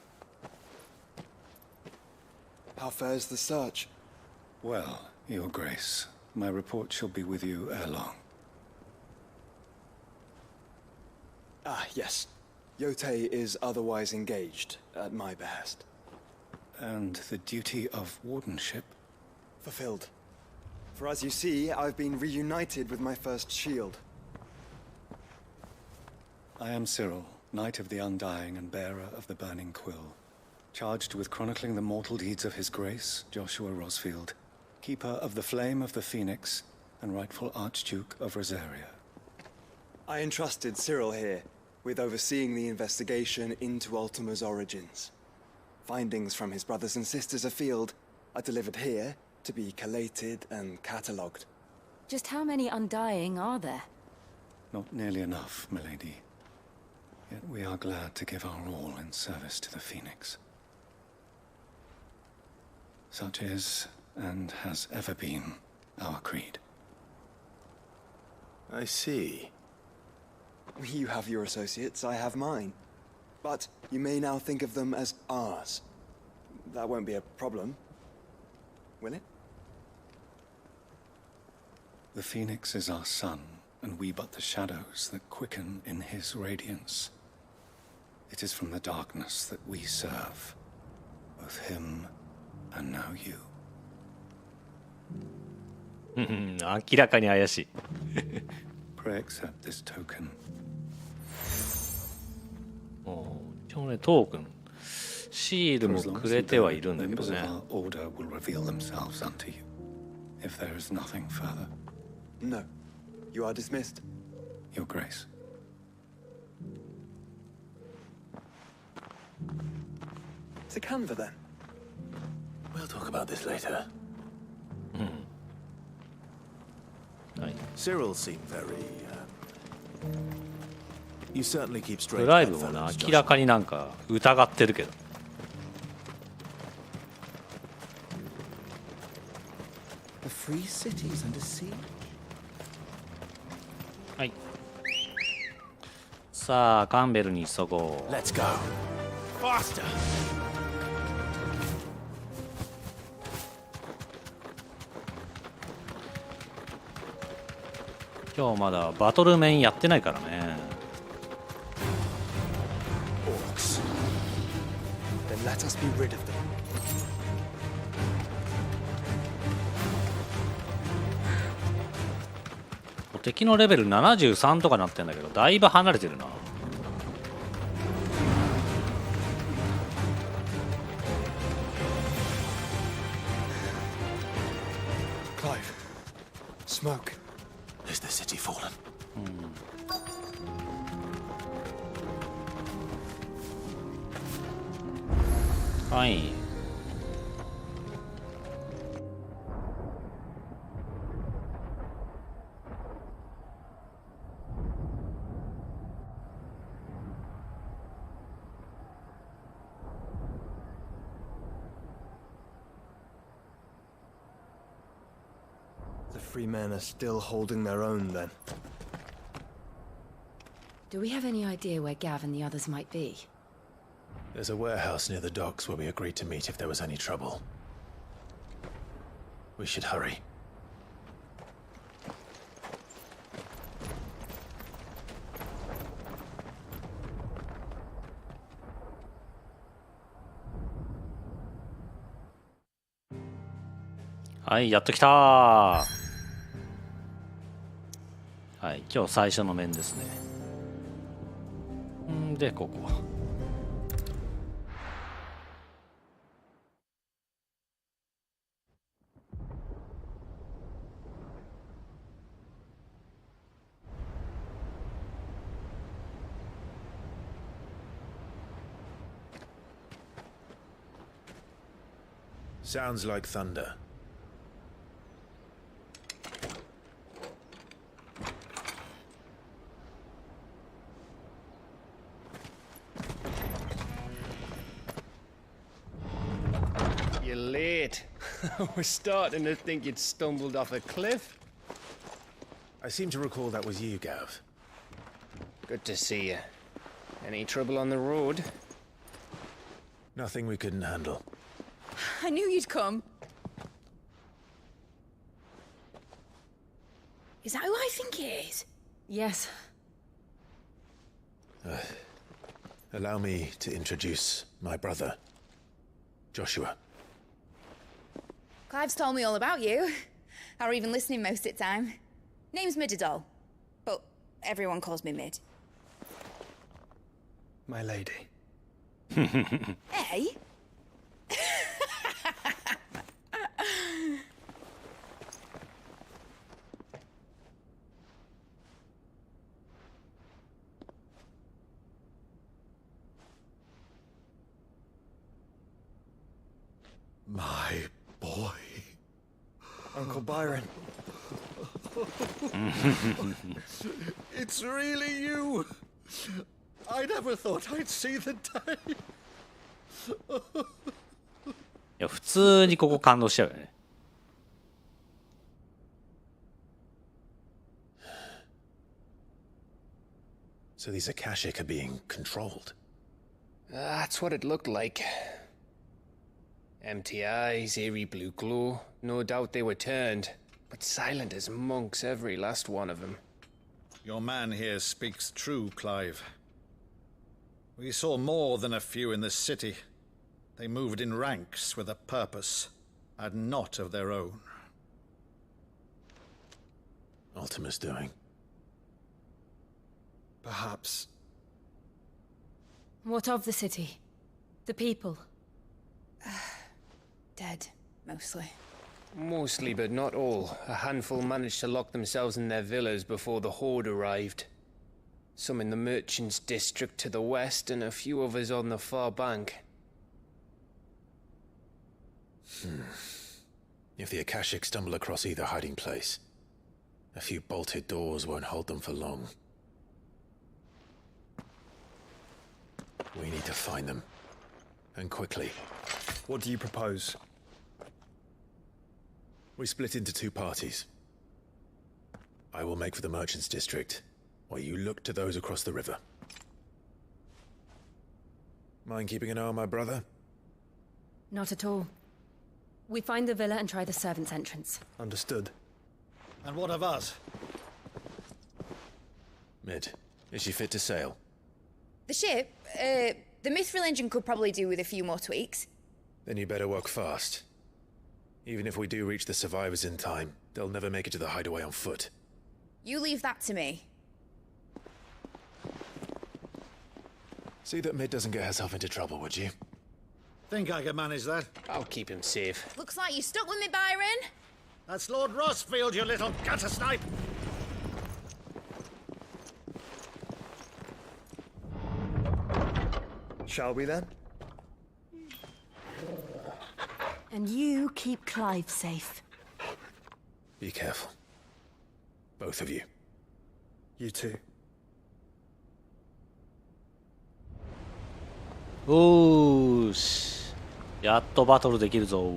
how fares the search? Well, Your Grace, my report shall be with you ere long. Ah, yes. Yotei is otherwise engaged, at my behest. And the duty of wardenship? Fulfilled. For as you see, I've been reunited with my first shield. I am Cyril, Knight of the Undying and bearer of the Burning Quill, charged with chronicling the mortal deeds of His Grace, Joshua Rosfield, keeper of the Flame of the Phoenix and rightful Archduke of Rosaria. I entrusted Cyril here with overseeing the investigation into Ultima's origins. Findings from his brothers and sisters afield are delivered here to be collated and catalogued. Just how many Undying are there? Not nearly enough, milady. Yet we are glad to give our all in service to the Phoenix. Such is, and has ever been, our creed. I see. You have your associates, I have mine. But you may now think of them as ours. That won't be a problem, will it? The Phoenix is our sun, and we but the shadows that quicken in his radiance. It is from the darkness that we serve, both him and now you. 明らかに怪しい。Pray accept this token. 一応ね、トークン、シールもくれてはいるんだけど Members ね。 of our order will reveal themselves unto you, if there is nothing further. No. You are dismissed. Your Grace. To Canva, then. We'll talk about this later. Cyril seemed very. You certainly keep straight. ドライブもな、明らかになんか疑ってるけど。The free cities under siege. はい。さあ、カンベルに急ごう。 Let's go. Faster. 今日まだバトル面やってないからね。Orcs. Then let us be rid of them. 敵のレベル73とかなってんだけど、だいぶ離れてるな。Clive. Smoke. Is the city fallen? はい。The free men are still holding their own, then. Do we have any idea where Gav and the others might be? There's a warehouse near the docks where we agreed to meet if there was any trouble. We should hurry. .はい、やっと来たー。はい、今日最初の面ですね。で、ここ。Sounds like thunder. You're late. We're starting to think you'd stumbled off a cliff. I seem to recall that was you, Gav. Good to see you. Any trouble on the road? Nothing we couldn't handle. I knew you'd come. Is that who I think it is? Yes. Allow me to introduce my brother, Joshua. Clive's told me all about you. Or even listening most of the time. Name's Midadol, but everyone calls me Mid. My lady. Hey? My boy. Uncle Byron. It's really you. I never thought I'd see the day. いや普通にここ感動しちゃうよね。So these Akashic are being controlled. That's what it looked like. Empty eyes, eerie blue glow. No doubt they were turned, but silent as monks, every last one of them. Your man here speaks true, Clive. We saw more than a few in this city. They moved in ranks with a purpose, and not of their own. Ultima's doing. Perhaps. What of the city? The people? Dead, mostly. Mostly, but not all. A handful managed to lock themselves in their villas before the Horde arrived. Some in the merchants' district to the west, and a few others on the far bank. If the Akashic stumble across either hiding place, a few bolted doors won't hold them for long. We need to find them. And quickly. What do you propose? We split into two parties. I will make for the merchants' district, while you look to those across the river. Mind keeping an eye on my brother? Not at all. We find the villa and try the servants' entrance. Understood. And what of us? Mid, is she fit to sail? The ship, the Mithril engine could probably do with a few more tweaks. Then you better work fast. Even if we do reach the survivors in time, they'll never make it to the hideaway on foot. You leave that to me. See that Mid doesn't get herself into trouble, would you? Think I can manage that? I'll keep him safe. Looks like you stuck with me, Byron. That's Lord Rossfield, you little gutter snipe! Shall we then? And you keep Clive safe. Be careful. Both of you. You too. おーし。やっとバトルできるぞ。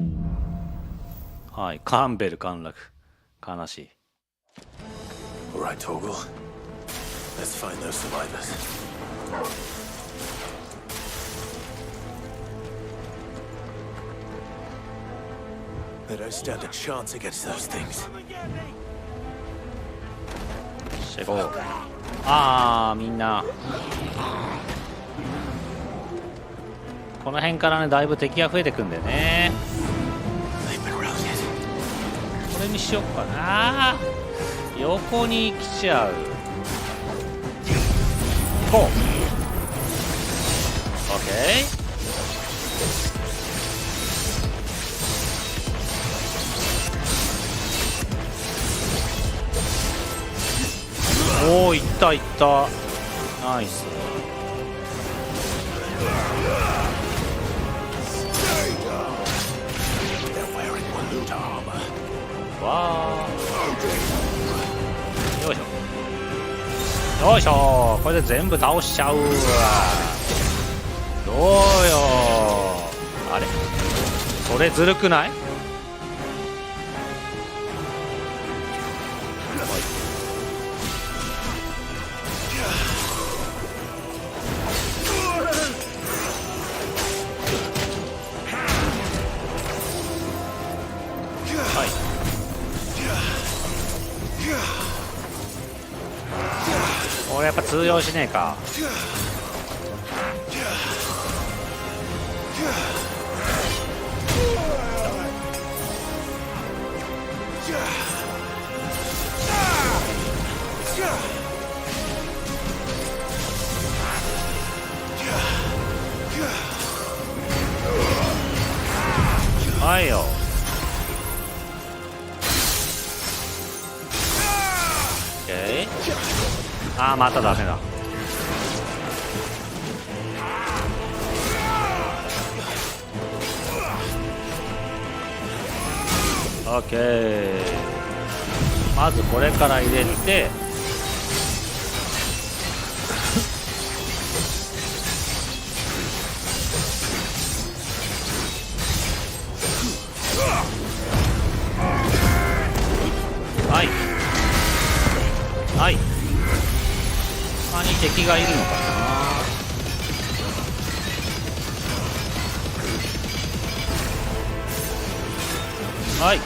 はい、カンベル陥落。悲しい。Alright, Torgal. Let's find those survivors. They don't stand a chance against those things. シェボー。あー、みんな。この辺からね、だいぶ敵が増えてくんでね。これにしよっかな。横に来ちゃう。行こう。オッケー。おお、いったいった。ナイス。わー、よいしょよいしょ、これで全部倒しちゃうわ。どうよあれ、それずるくない？俺やっぱ通用しねえか。はいよ。ああ、またダメだ。オッケー。まずこれから入れて、はいはい。他に敵がいるのかな。はい。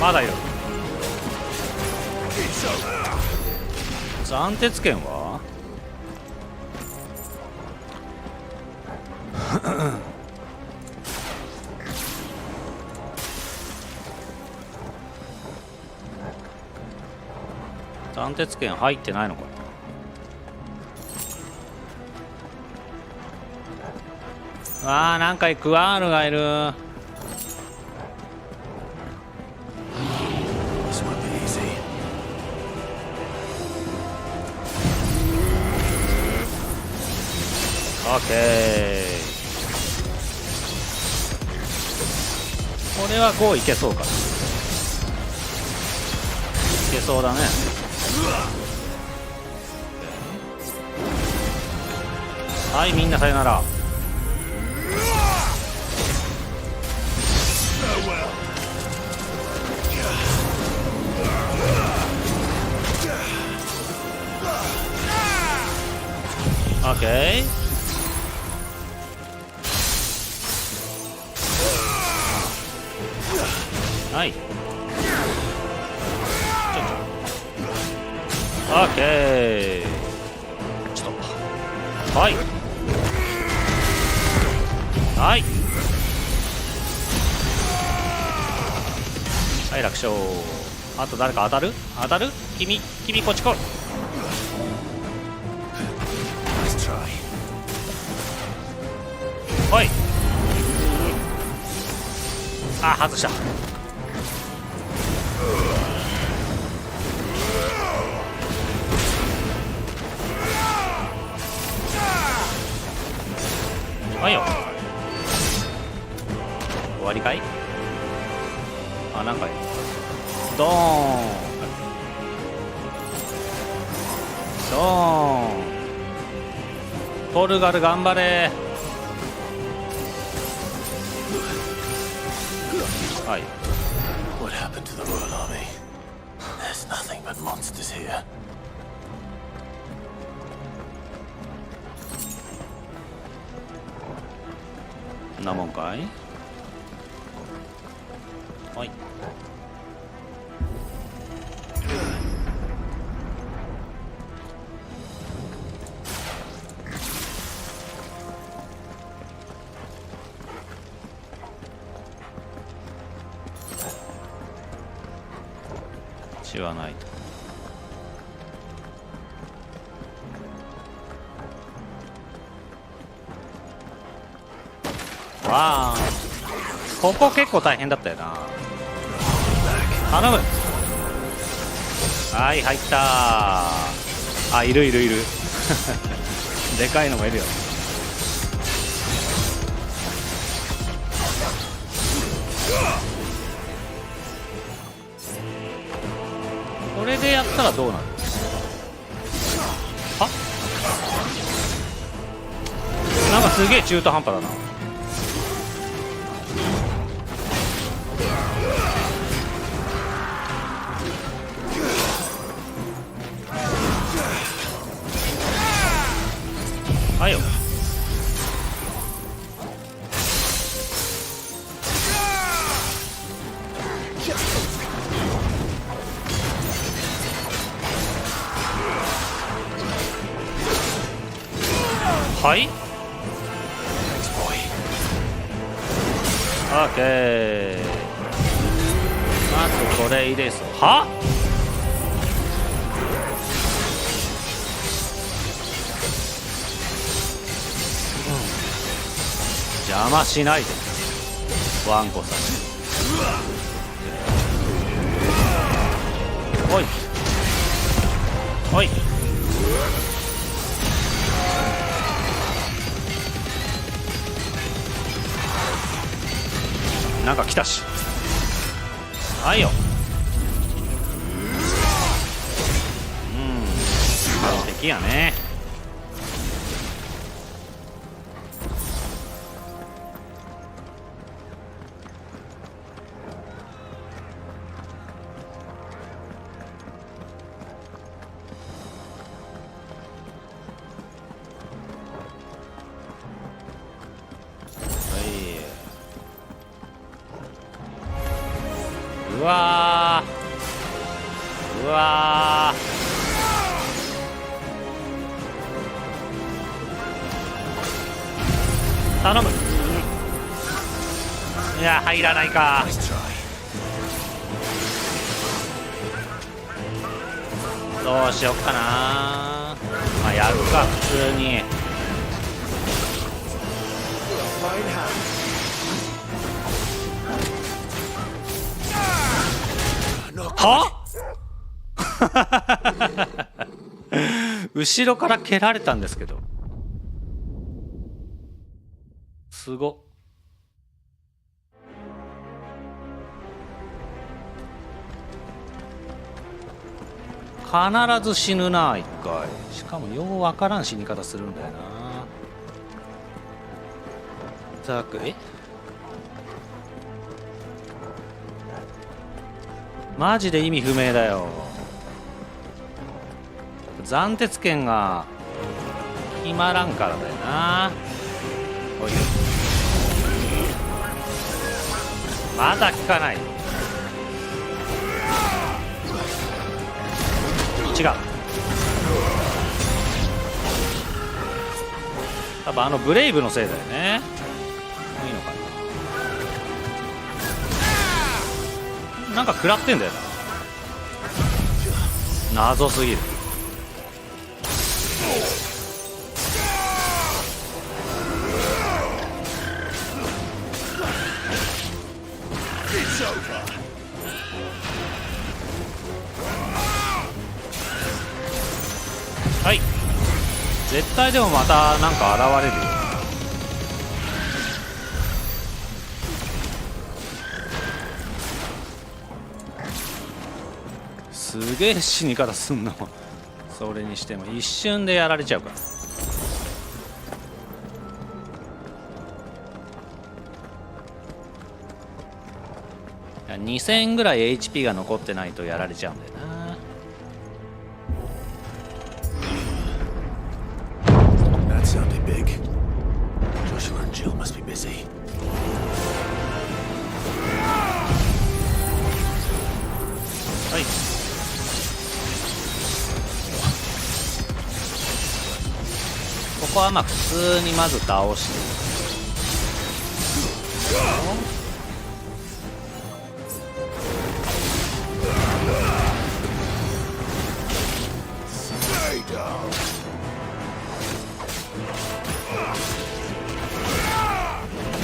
まだいる。斬鉄剣は斬鉄剣入ってないのかな。なんかクワールがいる。オッケー。これは5いけそうかな。いけそうだね。はい、みんなさよなら。オッケー。はい。オッケー。ちょっと。はい。はい。はい、楽勝。あと誰か当たる？当たる？君こっち来い。はい。あ、外した。はいよ。終わりかい？あ、なんかドーンドーン。ポルガル頑張れ。はい。What happened to the Royal Army? There's nothing but monsters here. なもんかい。はい。血はないと。わあ、ここ結構大変だったよな。頼む。はい、入ったー。あ、いるいるいるでかいのもいるよ。これでやったらどうなる？は？なんかすげえ中途半端だな。はいよ。はい。オッケー。まずこれ入れそう。は？邪魔しないで、ワンコさん。おいおい。なんか来たし。はいよ。敵やね。うわー、うわー、頼む。いや、入らないか。どうしよっかな。まあやるか、普通に。は後ろから蹴られたんですけど、すごっ。必ず死ぬな、一回。しかもようわからん死に方するんだよな。ザク、マジで意味不明だよ。斬鉄剣が決まらんからだよな。おい、まだ効かない。違う。多分あのブレイブのせいだよね。いいのかな。なんか食らってんだよな。謎すぎる。はい。絶対でもまたなんか現れるよ。すげえ死に方すんの。それにしても一瞬でやられちゃうから。2000ぐらい HP が残ってないとやられちゃうんだよな。That sounded big. Joshua and Jill must be busy. はい。ここはまあ普通にまず倒して。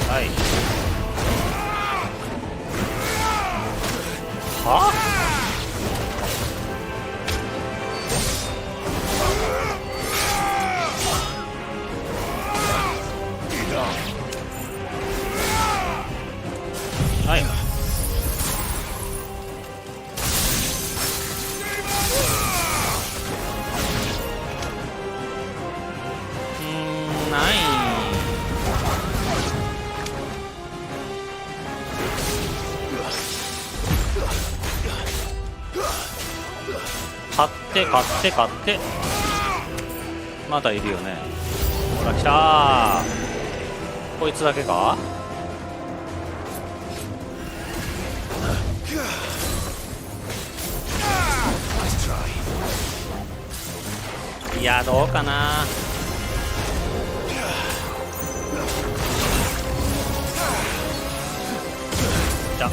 はい。はって買って買って、まだいるよね。ほら来たー。こいつだけか。いやどうかな。じゃ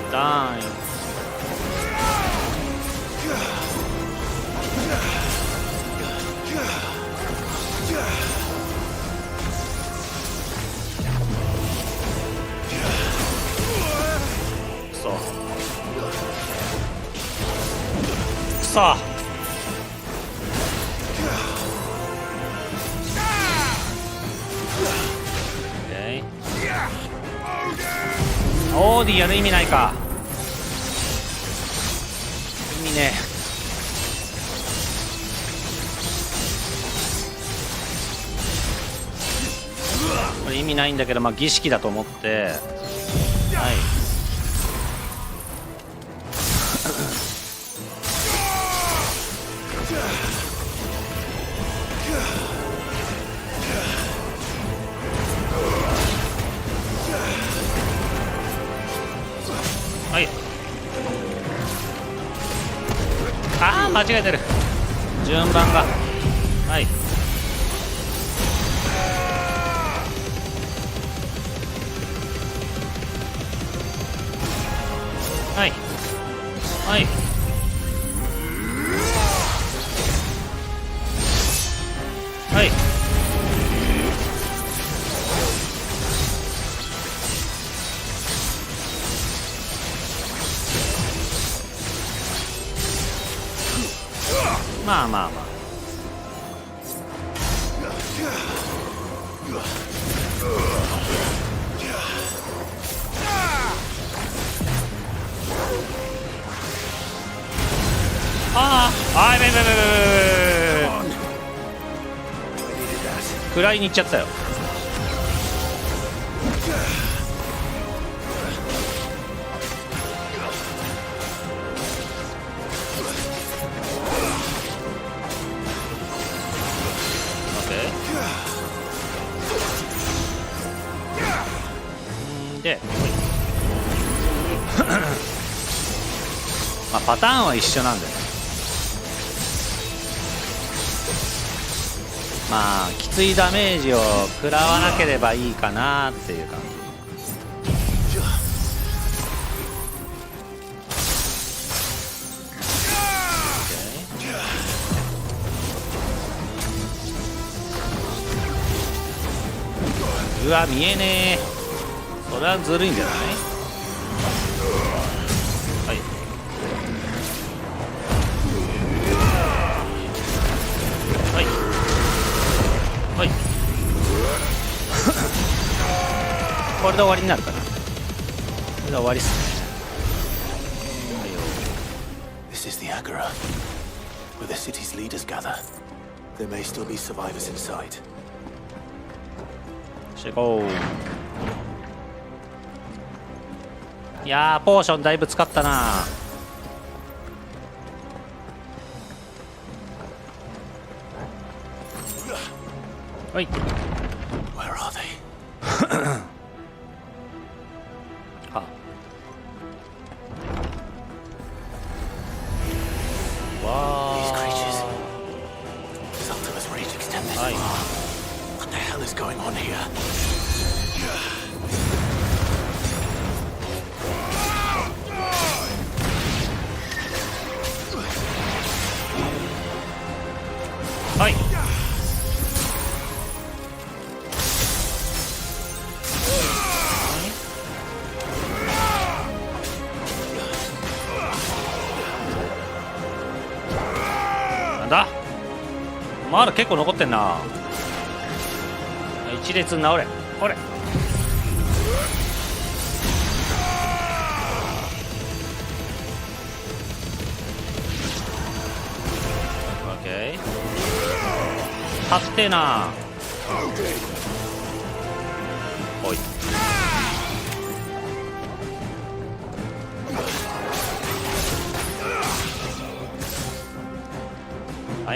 ダーイン。くそくそ。オーディやる意味ないか。意味ねえ。これ意味ないんだけど、まあ儀式だと思って、はいはい。ああ間違えてる順番が。はいはいはいはい。まあまあまあ。ああ、やべやべやべやべ。食らいに行っちゃったよ。でまあパターンは一緒なんだよね。まあきついダメージを食らわなければいいかなっていう感じ。うわ見えねえ。それはずるいんじゃない。はいはいはいこれで終わりになるかな。これで終わりっすね。はいよ。 This is the Agora, where the city's leaders gather. There may still be survivors inside. していこう。いやーポーションだいぶ使ったな。はい。Where are they? はわ These creatures. Sultima's rage extend this far. What the hell is going on here?はい。なんだ。まだ結構残ってんな。一列直れ。ほれ。オッケー。立ってな。おい。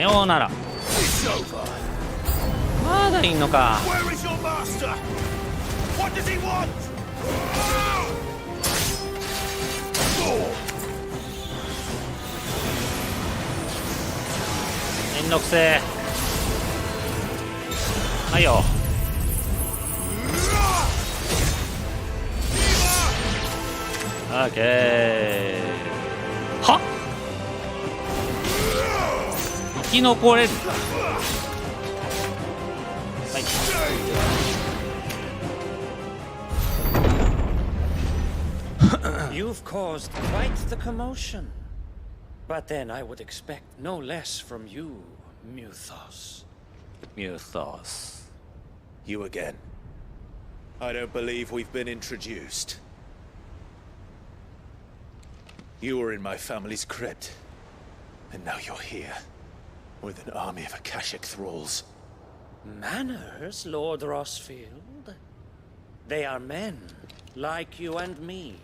ようなら。まだいんのか。めんどくせえ。はいよ。オッケー。はっ、生き残れる。はい。You've caused quite the commotion. But then I would expect no less from you, Muthos. Muthos. You again. I don't believe we've been introduced. You were in my family's crypt, and now you're here, with an army of Akashic thralls. Manners, Lord Rosfield? They are men, like you and me.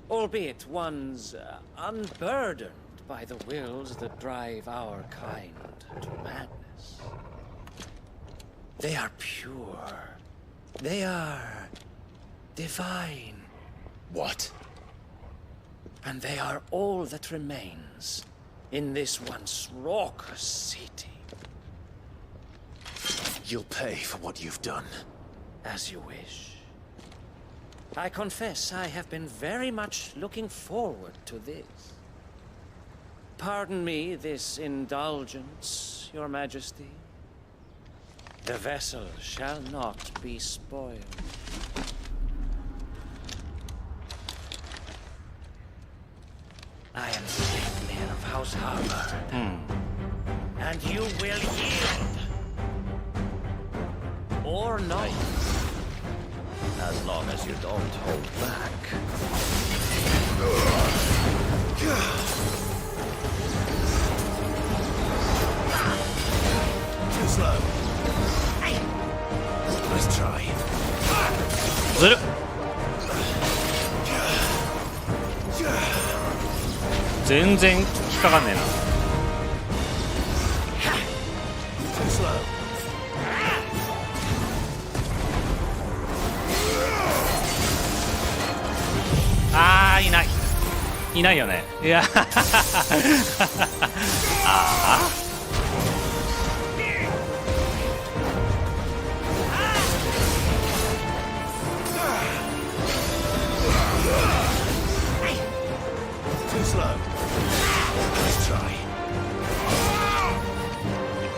Albeit ones unburdened by the wills that drive our kind to madness. They are pure. They are divine. What? And they are all that remains in this once raucous city. You'll pay for what you've done. As you wish. I confess I have been very much looking forward to this. Pardon me this indulgence, Your Majesty. The vessel shall not be spoiled. I am Statelier of House Harbor. And you will yield. Or not. As long as you don't hold back. Too slow. Let's try. ずるっ。全然引っかかんねえな。Too slow.いないいないよね。いやああ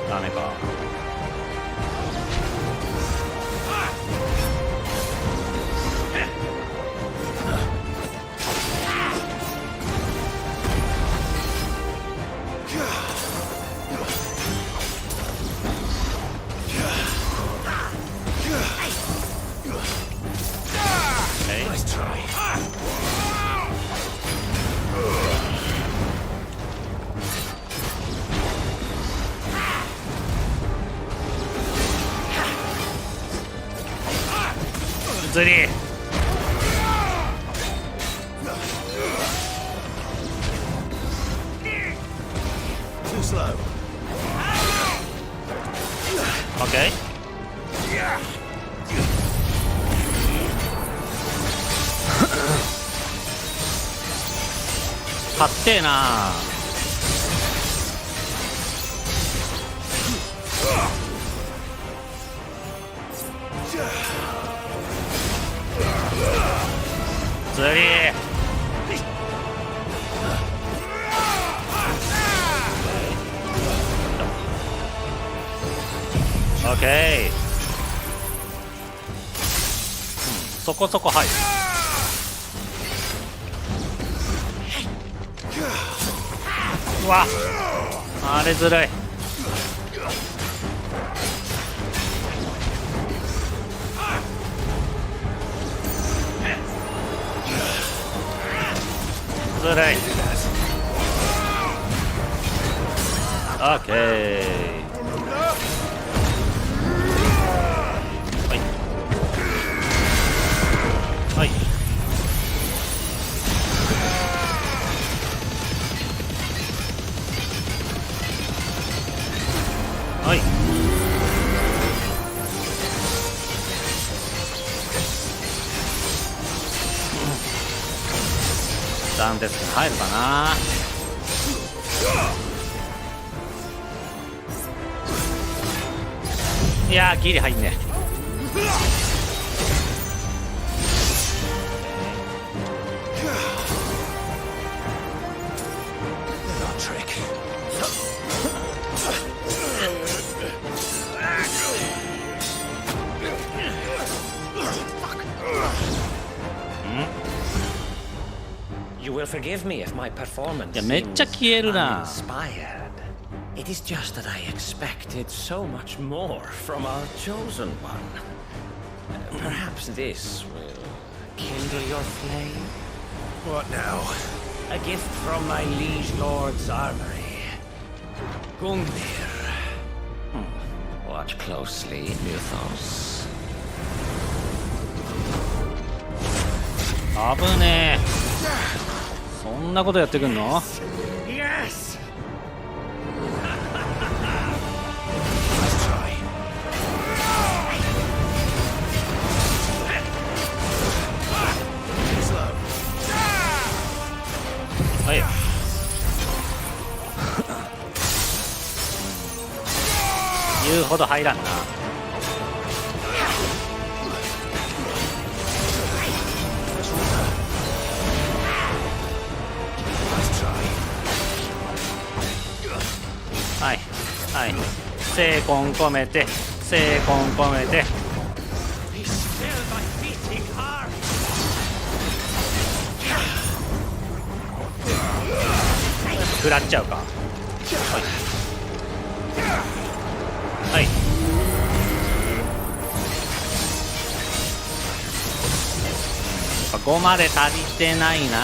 ダメか。ずりオッケー。勝ってえな。ずりオッケー。そこそこ入る。うわあれずるい。ずるい。オッケー。はい。暫定に入るかな。いやーギリ入んね。You will forgive me if my performance いやめっちゃ消えるな。 uninspired. It is just that I expected so much more from our chosen one. Perhaps this will kindle your flame. What now? A gift from my liege lord's armory. Gungnir. Watch closely, Mythos. 危ねえ。そんなことやってくんの？ Yes!はい。言うほど入らんな。はいはい。精魂込めて精魂込めて。食らっちゃうか。はい、はい、5まで足りてないな。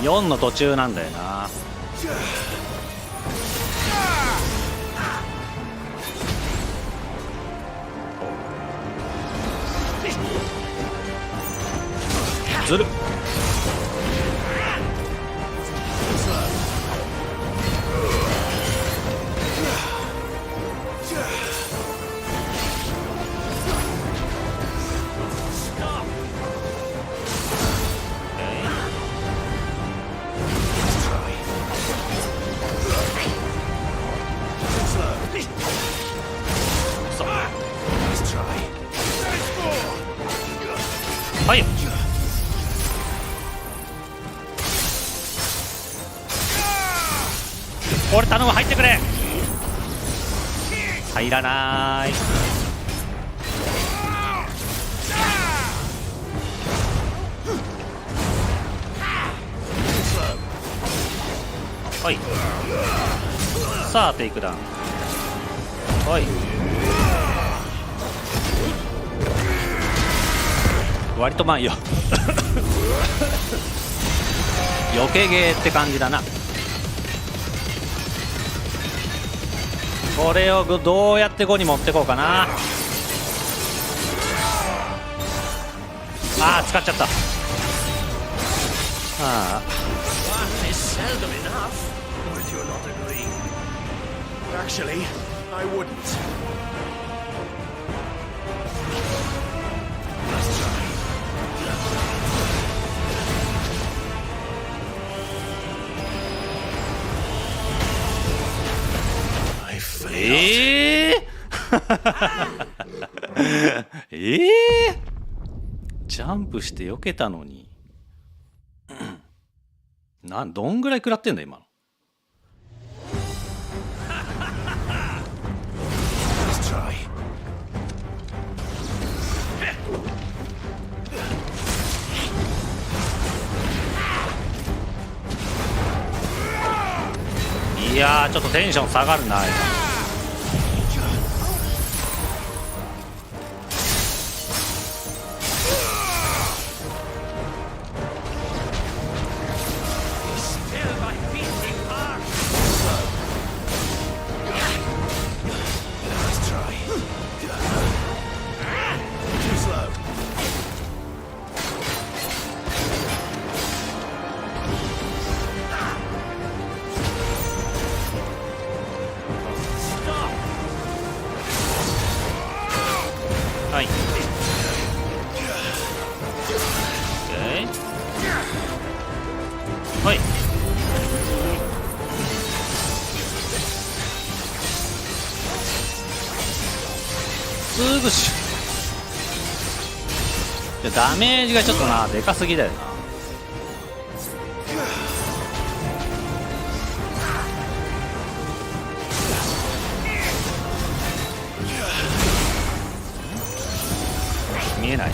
4の途中なんだよな。ずるっ。はい。これ頼む、入ってくれ。入らない。はい。さあテイクダウン。はい。割とまあよ余計ゲーって感じだな。これをどうやって5に持ってこうかな。あー使っちゃった。ああActually, I wouldn't.ジャンプして避けたのにどんぐらい食らってんだ今の。いやーちょっとテンション下がるな。すぐしダメージがちょっとなでかすぎだよな。見えない。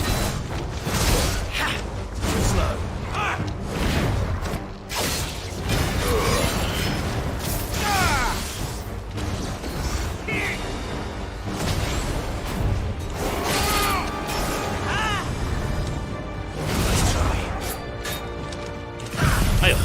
はいよ。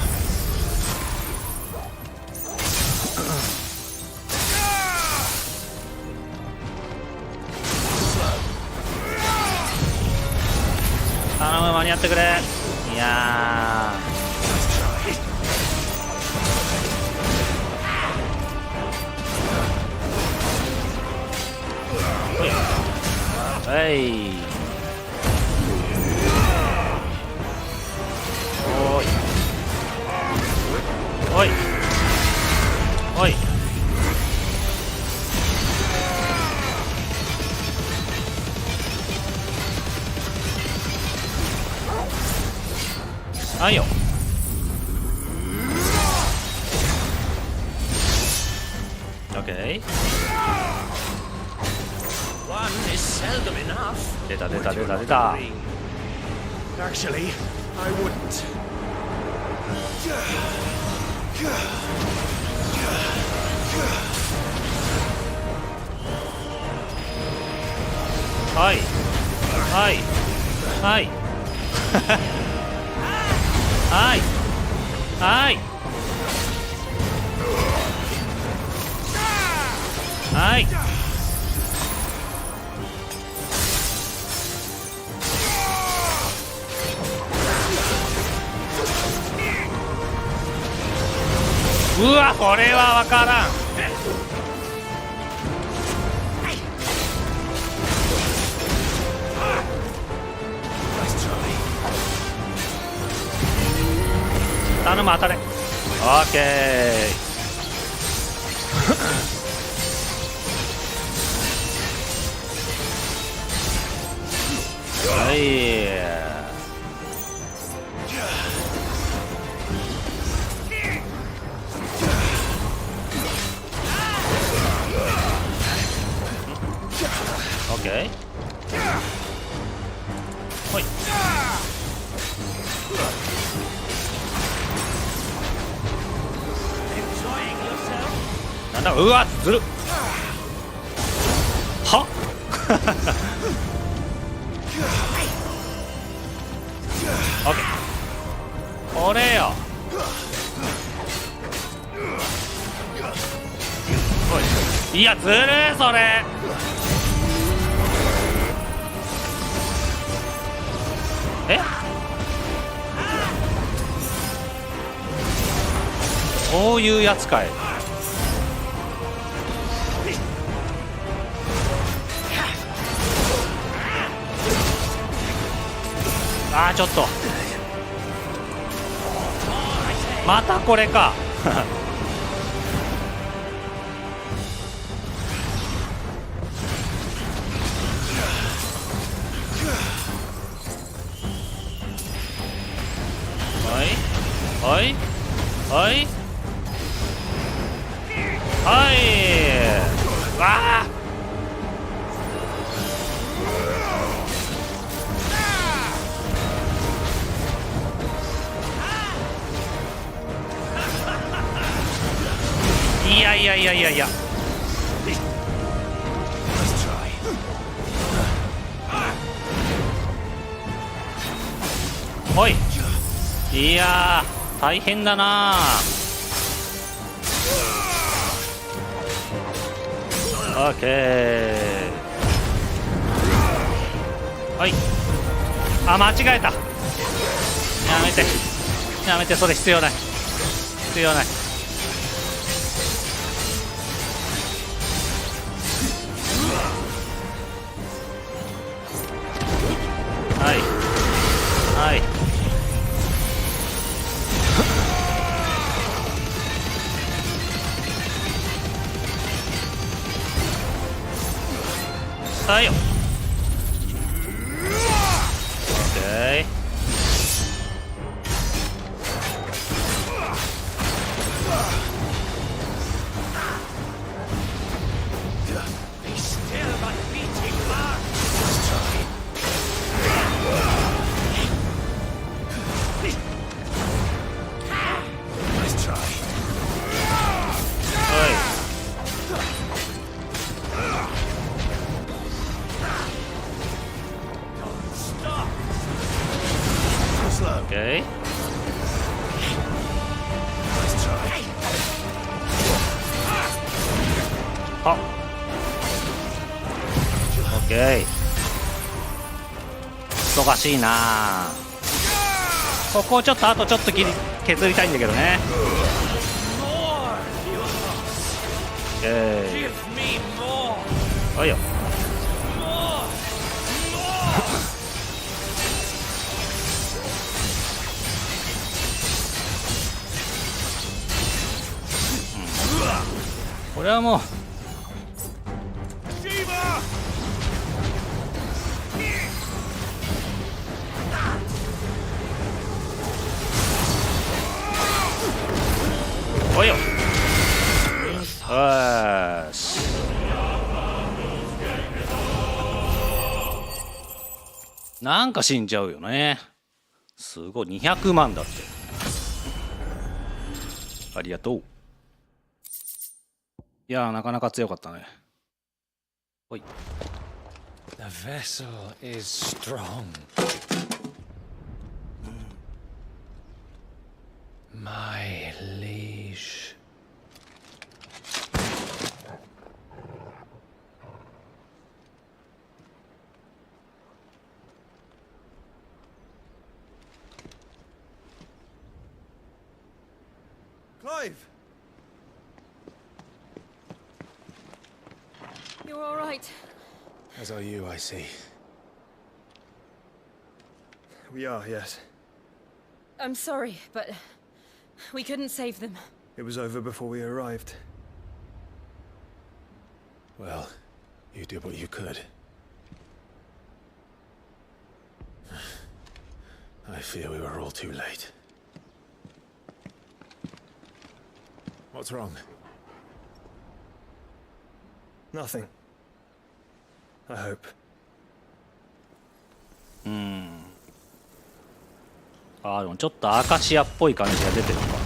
頼む、間に合ってくれ。いやーはい。おいおいおい。はいよ。オッケー。出た出た出た出た。Actually, I wouldn't. はいはいはいはいはいはい。うわ、これは分からん。頼む、当たれ。オッケー。はい。オッケー。ほい。なんだ、うわ、ずるっ。はオッケー。これよ。おい、いや、ずるいそれ。え、そういうやつかい。あー、ちょっとまたこれか。はいはいはいはい。わあ、いやいやいやいやいや。おい、いやー大変だなー。オッケー。はい。あ、間違えた。やめてやめて、それ必要ない必要ない。はいはい。はいよ。オッケー。Okay. Oh. Okay. 忙しいな。ここをちょっとあとちょっと削りたいんだけどね。はいよ。これはもうおいよ。よし。なんか死んじゃうよね。すごい200万だって。ありがとう。いやー、なかなか強かったね。ほい。 The vessel is strong. My liege. Clive! You're all right. As are you, I see. We are, yes. I'm sorry, but we couldn't save them. It was over before we arrived. Well, you did what you could. I fear we were all too late. What's wrong? Nothing. I hope. あー、でもちょっとアカシアっぽい感じが出てるのか。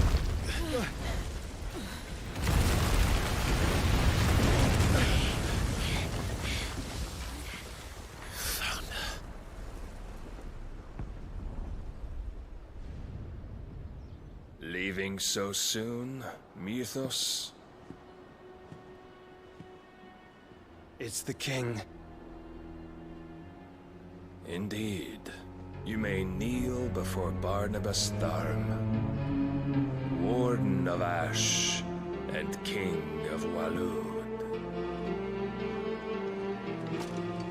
Leaving so soon, Mythos? It's the king. Indeed. You may kneel before Barnabas Tharm, Warden of Ash and King of Walud.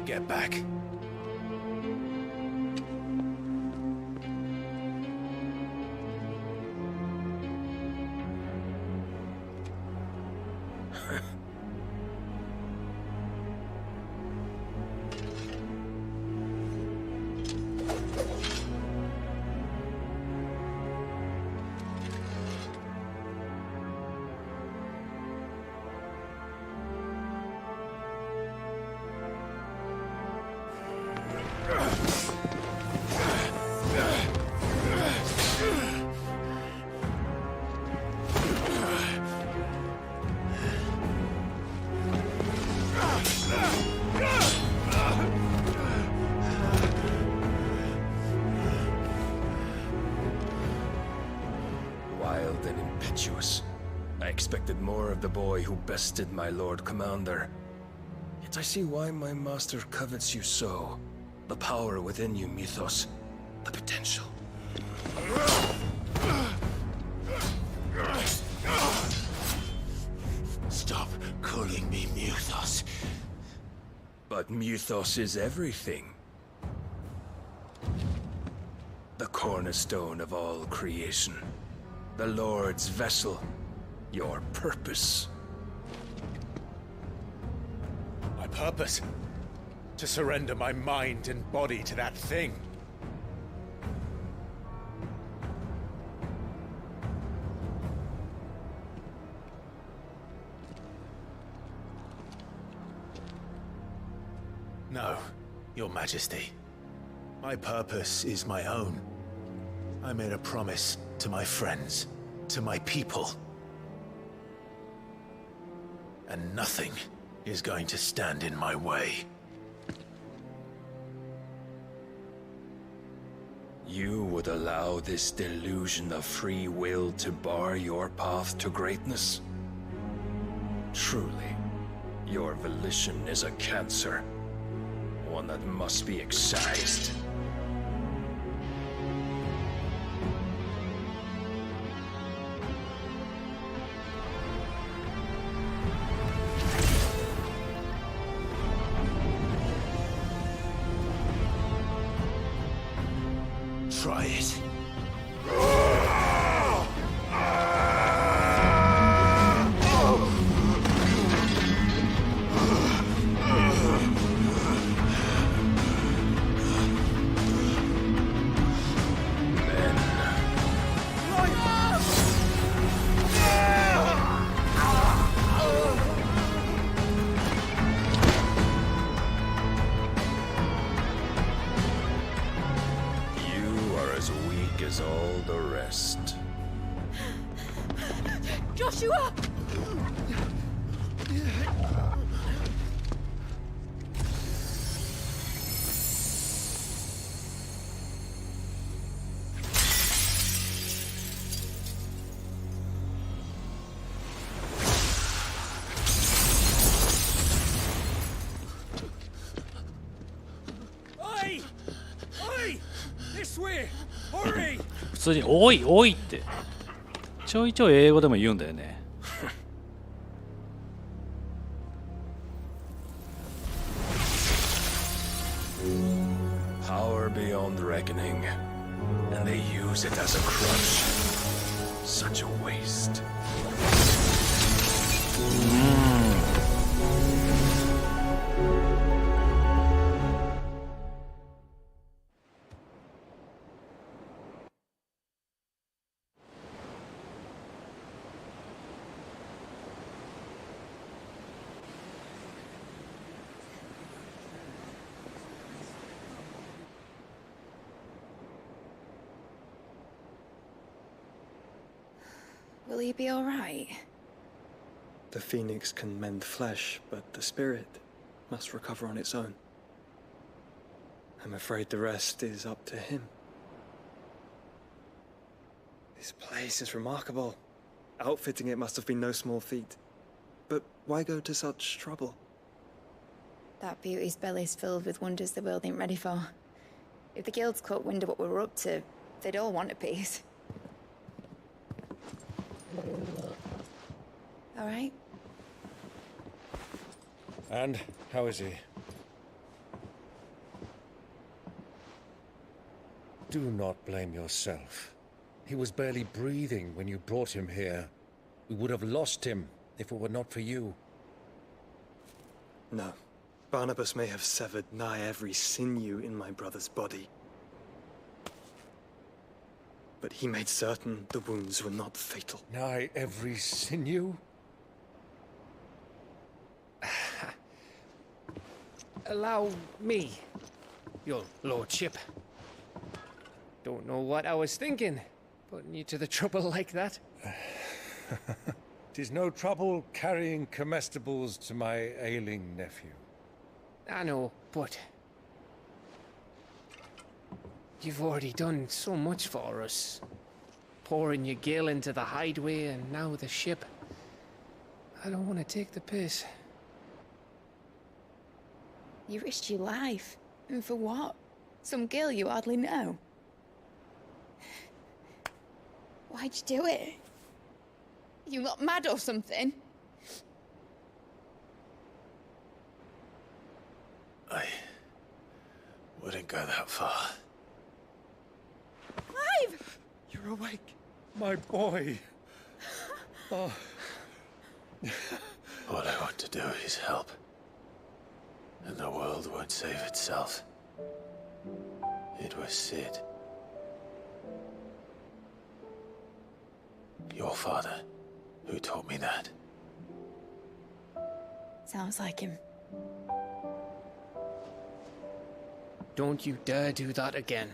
Get back. Wild and impetuous. I expected more of the boy who bested my Lord Commander. Yet I see why my master covets you so. The power within you, Mythos. The potential. Stop calling me Mythos. But Mythos is everything. The cornerstone of all creation. The Lord's vessel. Your purpose. My purpose? To surrender my mind and body to that thing. No, Your Majesty. My purpose is my own. I made a promise to my friends, to my people. And nothing is going to stand in my way. You would allow this delusion of free will to bar your path to greatness? Truly, your volition is a cancer. One that must be excised. Try it. As all the rest. Joshua! Oi! Oi! This way! Hurry! 普通においおいってちょいちょい英語でも言うんだよね。Power beyond reckoning, and they use it as a crutch. Such a waste. Will you be all right? The phoenix can mend flesh, but the spirit must recover on its own. I'm afraid the rest is up to him. This place is remarkable. Outfitting it must have been no small feat. But why go to such trouble? That beauty's belly's filled with wonders the world ain't ready for. If the guilds caught wind of what we were up to, they'd all want a piece. All right? And how is he? Do not blame yourself. He was barely breathing when you brought him here. We would have lost him if it were not for you. No. Barnabas may have severed nigh every sinew in my brother's body. But he made certain the wounds were not fatal. Nigh every sinew? Allow me, your lordship. Don't know what I was thinking, putting you to the trouble like that. 'Tis no trouble carrying comestibles to my ailing nephew. I know, but you've already done so much for us. Pouring your gill into the hideaway and now the ship. I don't want to take the piss. You risked your life. And for what? Some girl you hardly know. Why'd you do it? You not mad or something? I wouldn't go that far. Clive! You're awake, my boy. Oh. All I want to do is help. And the world won't save itself. It was Sid. Your father, who taught me that. Sounds like him. Don't you dare do that again.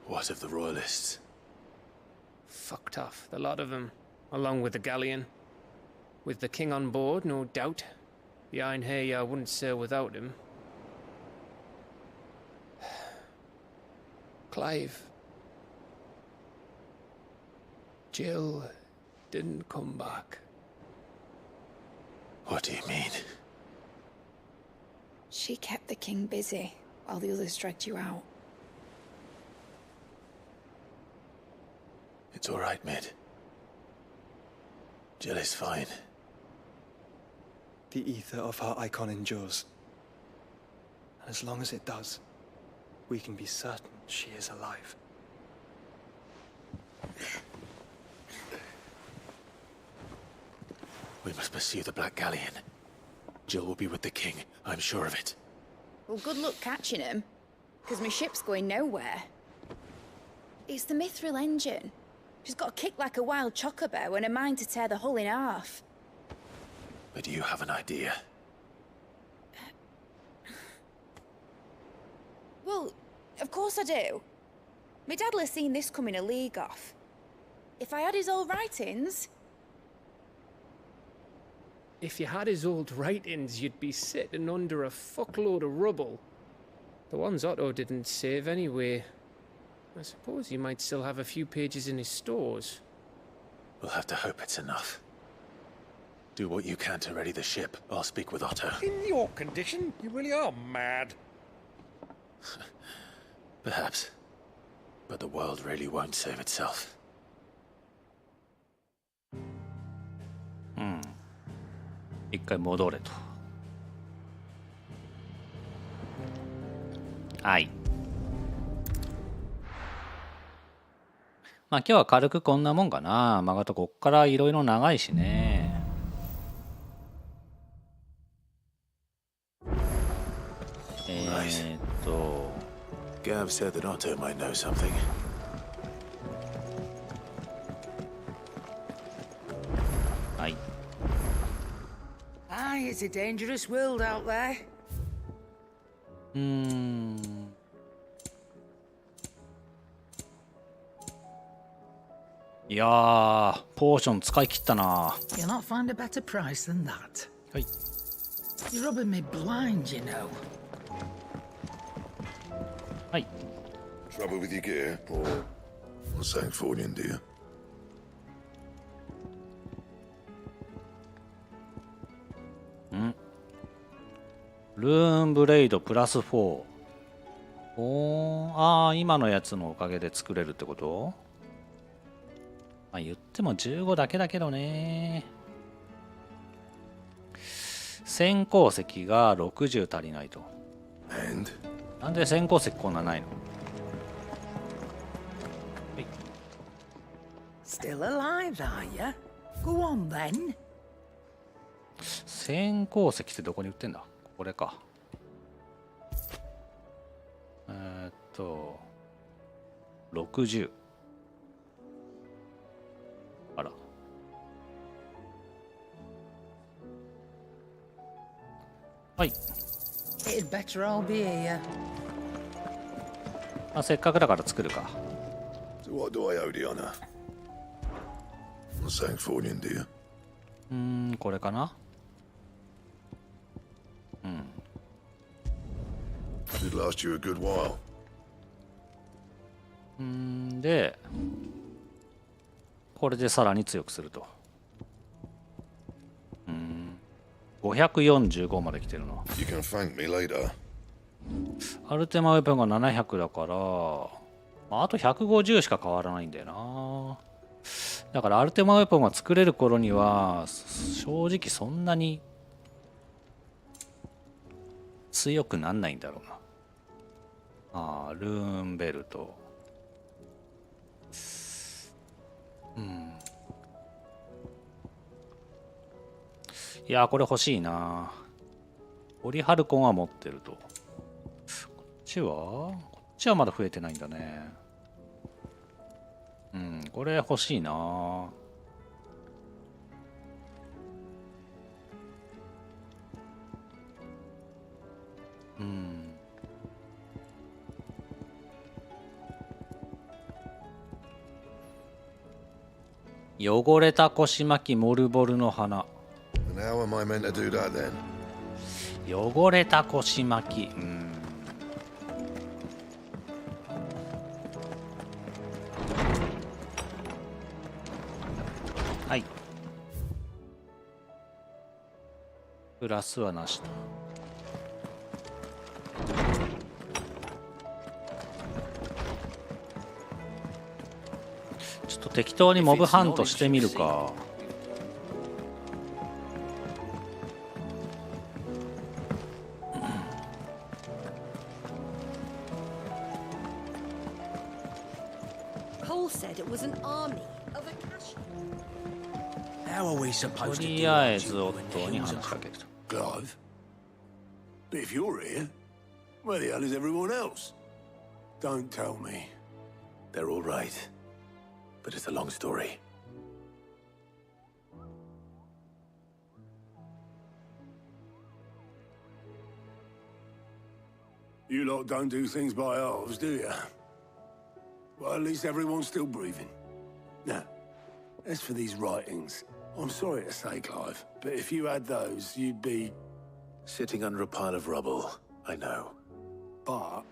What of the Royalists? Fucked off, the lot of them, along with the galleon. With the king on board, no doubt. Behind here, I wouldn't sail without him. Clive. Jill didn't come back. What do you mean? She kept the king busy while the others dragged you out. It's all right, Mid. Jill is fine. The ether of her icon endures. And as long as it does, we can be certain she is alive. We must pursue the Black Galleon. Jill will be with the king, I'm sure of it. Well, good luck catching him, because my ship's going nowhere. It's the Mithril engine. She's got a kick like a wild chocobo and a mind to tear the hull in half. But do you have an idea? Well, of course I do. My dad'll have seen this coming a league off. If I had his old writings... If you had his old writings, you'd be sitting under a fuckload of rubble. The ones Otto didn't save anyway. I suppose he might still have a few pages in his stores. We'll have to hope it's enough. Do what you can to ready the ship. I'll speak with Otto. In your condition, you really are mad. Perhaps. But the world really won't save itself. 一回戻れと。はい。まあ今日は軽くこんなもんかな。まああとこっからいろいろ長いしね。Gav said that Otto might know something. Aye, it's a dangerous world out there. いやー、ポーション使い切ったな。 You'll not find a better price than that. はい。 You're rubbing me blind, you know. はい。 Trouble with your gear, or something for you, dear? ルーンブレイドプラス4。おー、ああ、今のやつのおかげで作れるってこと？まあ言っても15だけだけどね。先行石が60足りないと。なんで先行石こんなないの？ Still alive, are you? Go on then. 先行石ってどこに売ってんだ？これか。60。あら。はい。It'd better all be here. まあせっかくだから作るか。 So what do I owe the honor? Something for you, dear? これかな。 Should last you a good while. で、これでさらに強くすると。545まで来てるな。You can thank me later. アルテマウェポンが700だから、あと150しか変わらないんだよな。だからアルテマウェポンが作れる頃には、正直そんなに強くなんないんだろうな。ああ、ルーンベルト。いやー、これ欲しいな。オリハルコンは持ってると。こっちはまだ増えてないんだね。うん、これ欲しいな。うん。汚れた腰巻きモルボルの花。How am I meant to do that then? 汚れた腰巻き。うん。はい。プラスはなしと。ちょっと適当にモブハントしてみるか。Cole said it was an army of Akashi. How are we と supposed to り do あえ our ず due 夫 when に Hills 話 are しかけると。 Clive? But if you're here, where the hell is everyone else? Don't tell me. They're all right. But it's a long story. You lot don't do things by halves, do you? Well, at least everyone's still breathing. Now, as for these writings, I'm sorry to say, Clive, but if you had those, you'd be... Sitting under a pile of rubble, I know. But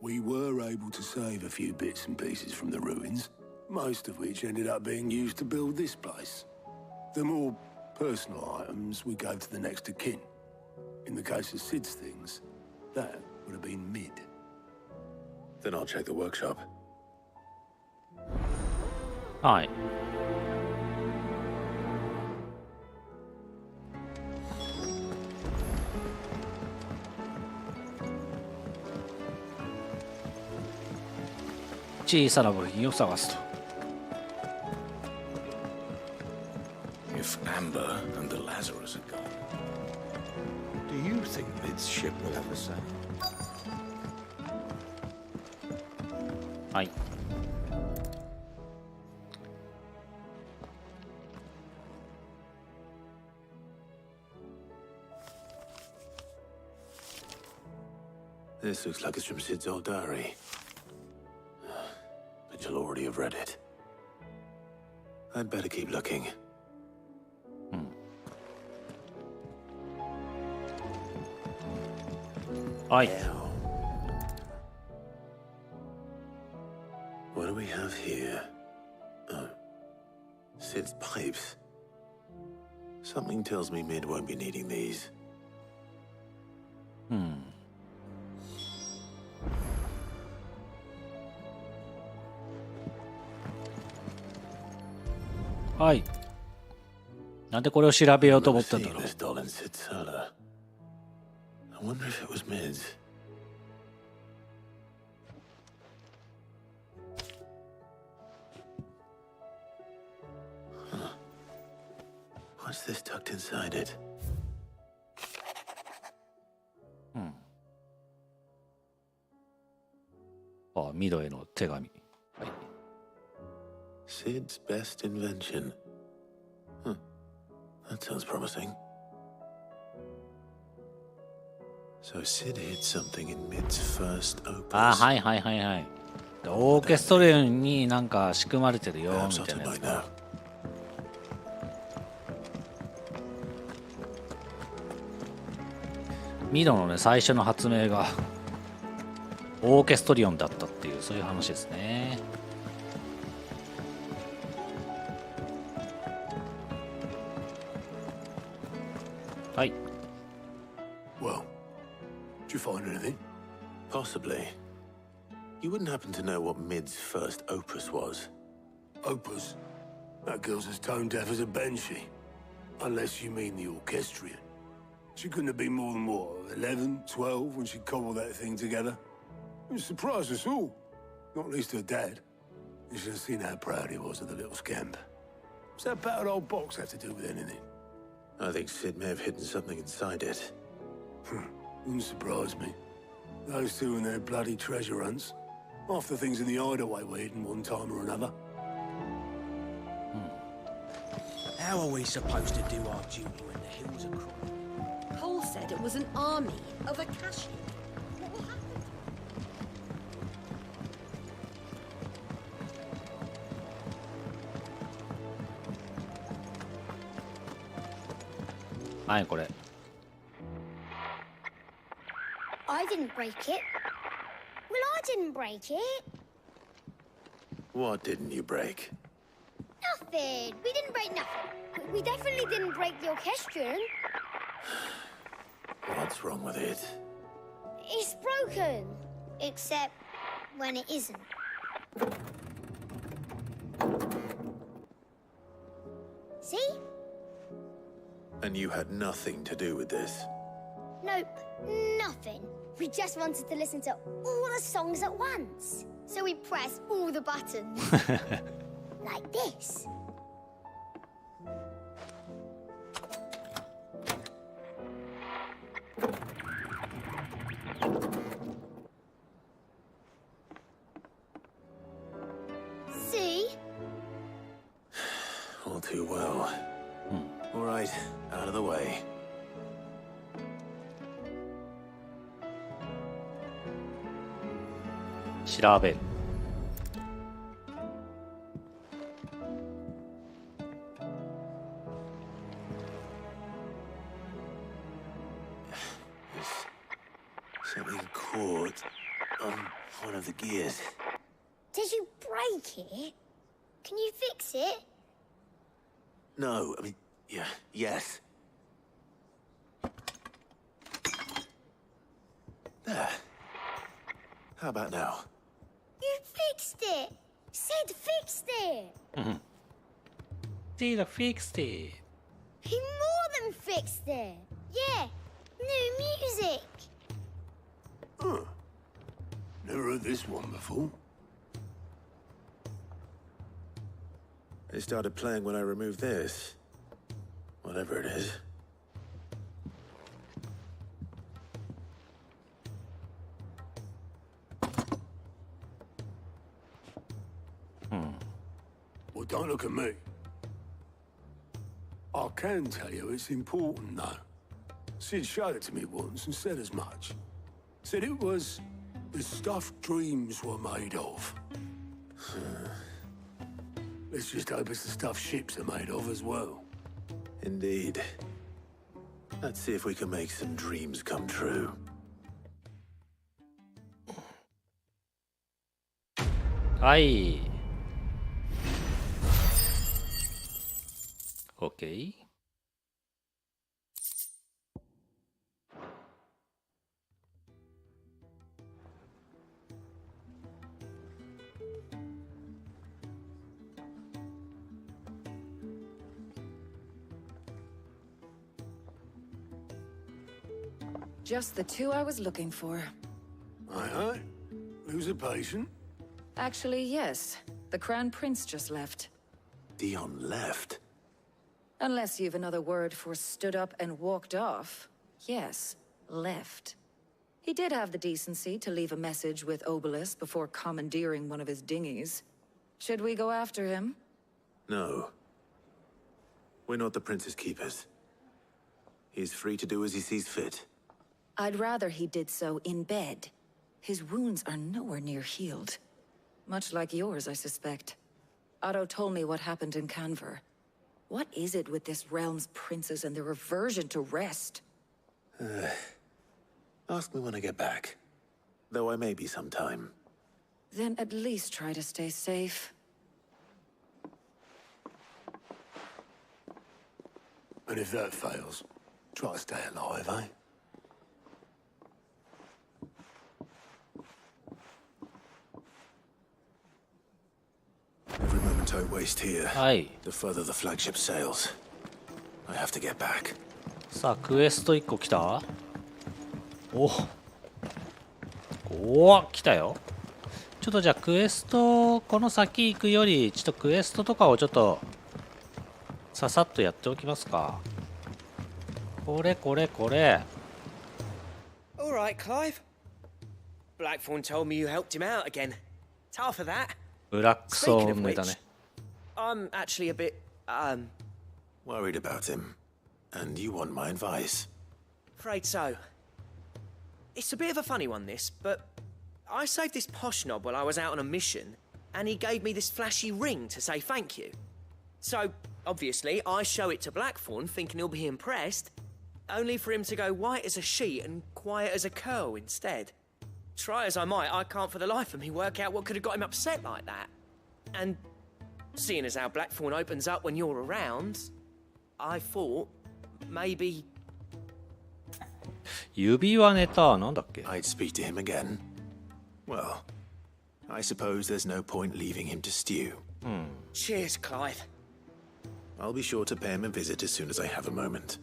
we were able to save a few bits and pieces from the ruins, most of which ended up being used to build this place. The more personal items we gave to the next of kin. In the case of Sid's things, that would have been mid. Then I'll check the workshop. はい。小さな部品を探すと。If Amber and the Lazarus are gone, do you think Mid's ship will have the same? はい。This looks like it's from Sid's old diary. But you'll already have read it. I'd better keep looking. Aye. What do we have here? Oh. Sid's pipes. Something tells me Mid won't be needing these.はい。なんでこれを調べようと思ったんだろう。 This doll in Sid's cellar. I wonder if it was Mid's. Huh. What's this tucked inside it? あ、ミドへの手紙。はい。 Sid's best invention. Huh. That sounds promising. So Sid hid something in Mid's first opus. あ、はいはいはいはい。オーケストレーになんか仕組まれてるよみたいなやつか。ミドのね最初の発明がオーケストリオンだったっていうそういう話ですね。はい。Well, did you find anything? Possibly. You wouldn't happen to know what Mid's first opus was? Opus? That girl's as tone deaf as a banshee. Unless you mean the orchestrion. She couldn't have been more than, what, 11, 12 when she cobbled that thing together? It surprised us all. Not least her dad. You should have seen how proud he was of the little scamp. What's that battered old box have to do with anything? I think Sid may have hidden something inside it. Wouldn't surprise me. Those two and their bloody treasure hunts. Half the things in the hideaway were hidden one time or another. How are we supposed to do our duty when the hills are crawling? Cole said it was an army of Akashi. What will happen? はいこれ。 I didn't break it. Well, I didn't break it. What didn't you break? Nothing. We didn't break nothing. We definitely didn't break the orchestrion. What's wrong with it? It's broken. Except when it isn't. See? And you had nothing to do with this. Nope, nothing. We just wanted to listen to all the songs at once. So we pressed all the buttons. Like this. See? All too well. All right, out of the way. Something caught on one of the gears. Did you break it? Can you fix it? No, I mean, yes. There. How about now? You fixed it! Sid fixed it! Sid fixed it. He more than fixed it! Yeah, new music! Huh. Never heard this one before. It started playing when I removed this. Whatever it is. Well, don't look at me. I can tell you it's important, though. Sid showed it to me once and said as much. Said it was the stuff dreams were made of. Let's just hope it's the stuff ships are made of as well. Indeed. Let's see if we can make some dreams come true. Aye. Okay. Just the two I was looking for. Aye. Who's a patient? Actually, yes. The Crown Prince just left. Dion left? Unless you've another word for stood up and walked off. Yes, left. He did have the decency to leave a message with Obelisk before commandeering one of his dinghies. Should we go after him? No. We're not the Prince's keepers. He's free to do as he sees fit. I'd rather he did so in bed. His wounds are nowhere near healed. Much like yours, I suspect. Otto told me what happened in Canver. What is it with this realm's princes and their aversion to rest? Ask me when I get back. Though I may be sometime. Then at least try to stay safe. And if that fails, try to stay alive, eh? Every moment I waste here, Aye. the further the flagship sails. I have to get back. さあクエスト1個来た。お来たよ。ちょっとじゃあクエストこの先行くよりちょっとクエストとかをちょっとささっとやっておきますか。これこれこれ。 All right, Clive. Blackthorn told me you helped him out again. It's half of that. ブラックソ Speaking ー of ンネ which, タね。 I'm actually a bit, Worried about him. And you want my advice? afraid so. It's a bit of a funny one, this, but I saved this posh knob while I was out on a mission, and he gave me this flashy ring to say thank you. So, obviously, I show it to Blackthorn, thinking he'll be impressed, only for him to go white as a sheet and quiet as a curl instead. Try as I might, I can't for the life of me work out what could have got him upset like that. And seeing as how Blackthorn opens up when you're around, I thought maybe... 指輪ネタなんだっけ？ I'd speak to him again. Well, I suppose there's no point leaving him to stew. Cheers, Clive. I'll be sure to pay him a visit as soon as I have a moment.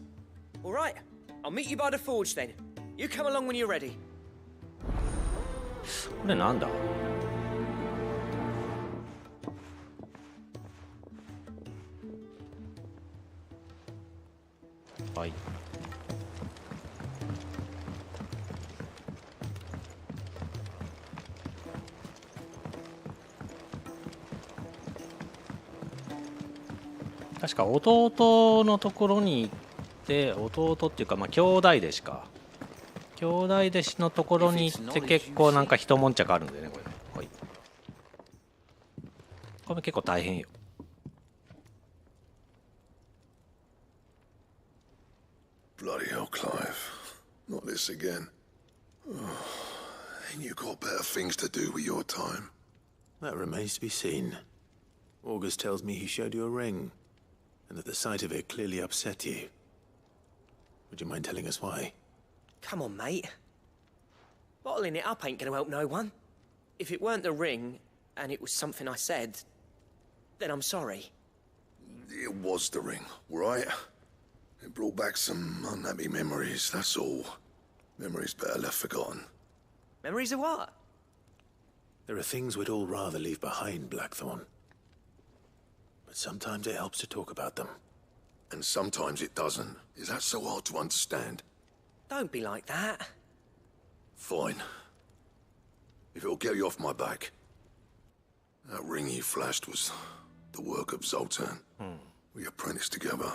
All right, I'll meet you by the forge then. You come along when you're ready. これなんだ？はい。確か弟のところに行って弟っていうかまあ兄弟弟子か兄弟弟子のところに行って結構なんか一悶着あるんだよねこれね、はい、これ結構大変よ。Bloody hell, Clive. Not this again. Ain't you got better things to do with your time? That remains to be seen. August tells me he showed you a ring, and that the sight of it clearly upset you. Would you mind telling us why? Come on, mate. Bottling it up ain't gonna help no one. If it weren't the ring, and it was something I said, then I'm sorry. It was the ring, right? It brought back some unhappy memories, that's all. Memories better left forgotten. Memories of what? There are things we'd all rather leave behind, Blackthorn. But sometimes it helps to talk about them. And sometimes it doesn't. Is that so hard to understand? Don't be like that. Fine. If it'll get you off my back. That ring you flashed was the work of Zoltan. We apprenticed together,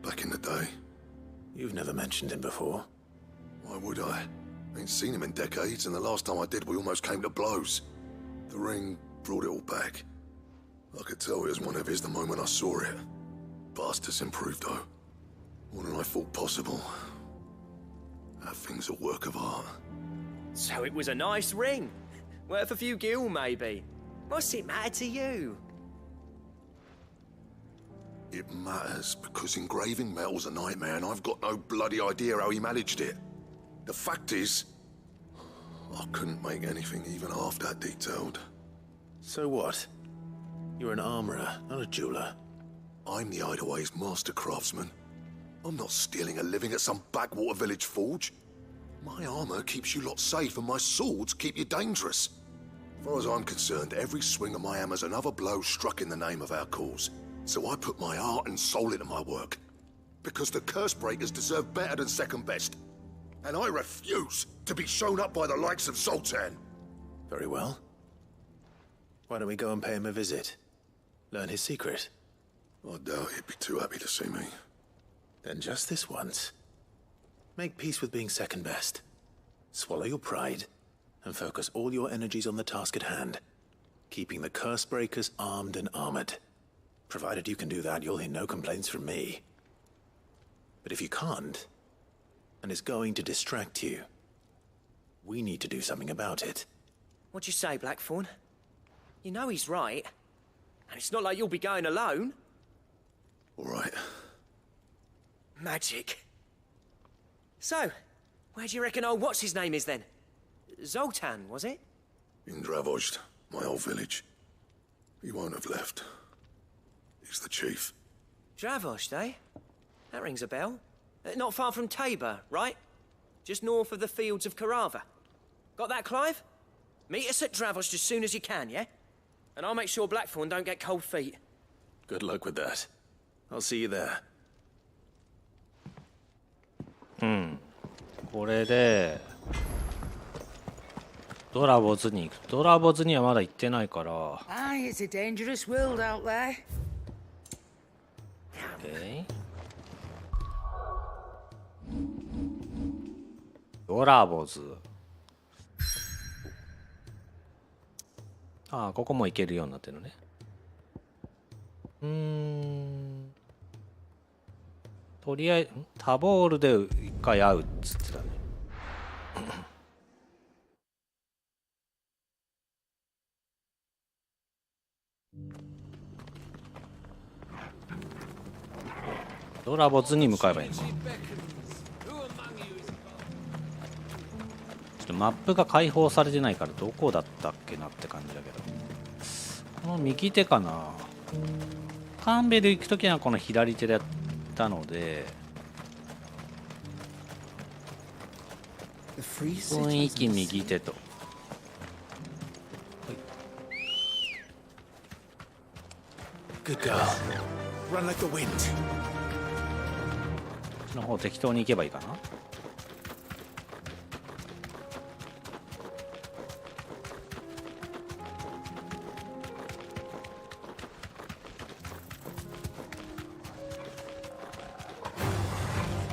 back in the day. You've never mentioned him before. Why would I? Ain't seen him in decades, and the last time I did, we almost came to blows. The ring brought it all back. I could tell it was one of his the moment I saw it. Bastard's improved, though. More than I thought possible. That thing's a work of art. So it was a nice ring. Worth a few gil, maybe. What's it matter to you? It matters because engraving metal's a nightmare, and I've got no bloody idea how he managed it. The fact is, I couldn't make anything even half that detailed. So what? You're an armorer, not a jeweler. I'm the Idaway's master craftsman. I'm not stealing a living at some backwater village forge. My armor keeps you lot safe, and my swords keep you dangerous. As far as I'm concerned, every swing of my hammer's another blow struck in the name of our cause. So I put my heart and soul into my work. Because the curse breakers deserve better than second best. And I refuse to be shown up by the likes of Zoltan. Very well. Why don't we go and pay him a visit? Learn his secret. I doubt he'd be too happy to see me. Then just this once. Make peace with being second best. Swallow your pride, and focus all your energies on the task at hand. Keeping the curse breakers armed and armored. Provided you can do that, you'll hear no complaints from me. But if you can't, and it's going to distract you, we need to do something about it. What'd you say, Blackthorn? You know he's right. And it's not like you'll be going alone. All right. Magic. So, where do you reckon old what's-his-name is then? Zoltan, was it? In Dravozd, my old village. He won't have left. He's the chief. Dravozd, eh? That rings a bell. Not far from Tabor, right? Just north of the fields of Karava. Got that, Clive? Meet us at Dravozd as soon as you can, yeah? And I'll make sure Blackthorn don't get cold feet. Good luck with that. I'll see you there. うん。これでドラボズに行く。ドラボズにはまだ行ってないから。Aye, it's a dangerous world out there. Okay. ドラボズ。ああ、ここも行けるようになってるね。とりあえずタボールで一回会うっつってたね。ドラボズに向かえばいいのか。ちょっとマップが開放されてないからどこだったっけなって感じだけど、この右手かな。カンベル行くときはこの左手でやったので、雰囲気右手と。Good girl. Run like the wind. こっちの方適当に行けばいいかな。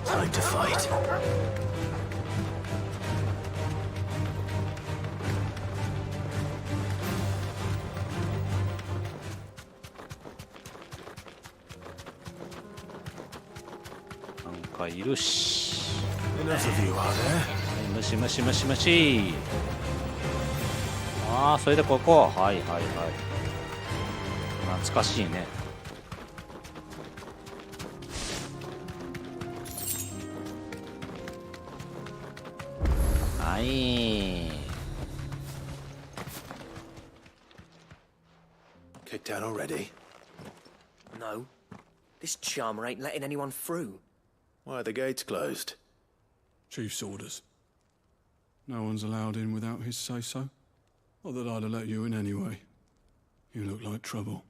Time to fight. いるし。 Enough of you, are there? はい、むしむしむしむし。ああ、それでここ。はいはいはい。懐かしいね。はい。Kicked out already? No. This charmer ain't letting anyone through. Why are the gates closed? Chief's orders. No one's allowed in without his say-so. Not that I'd have let you in anyway. You look like trouble.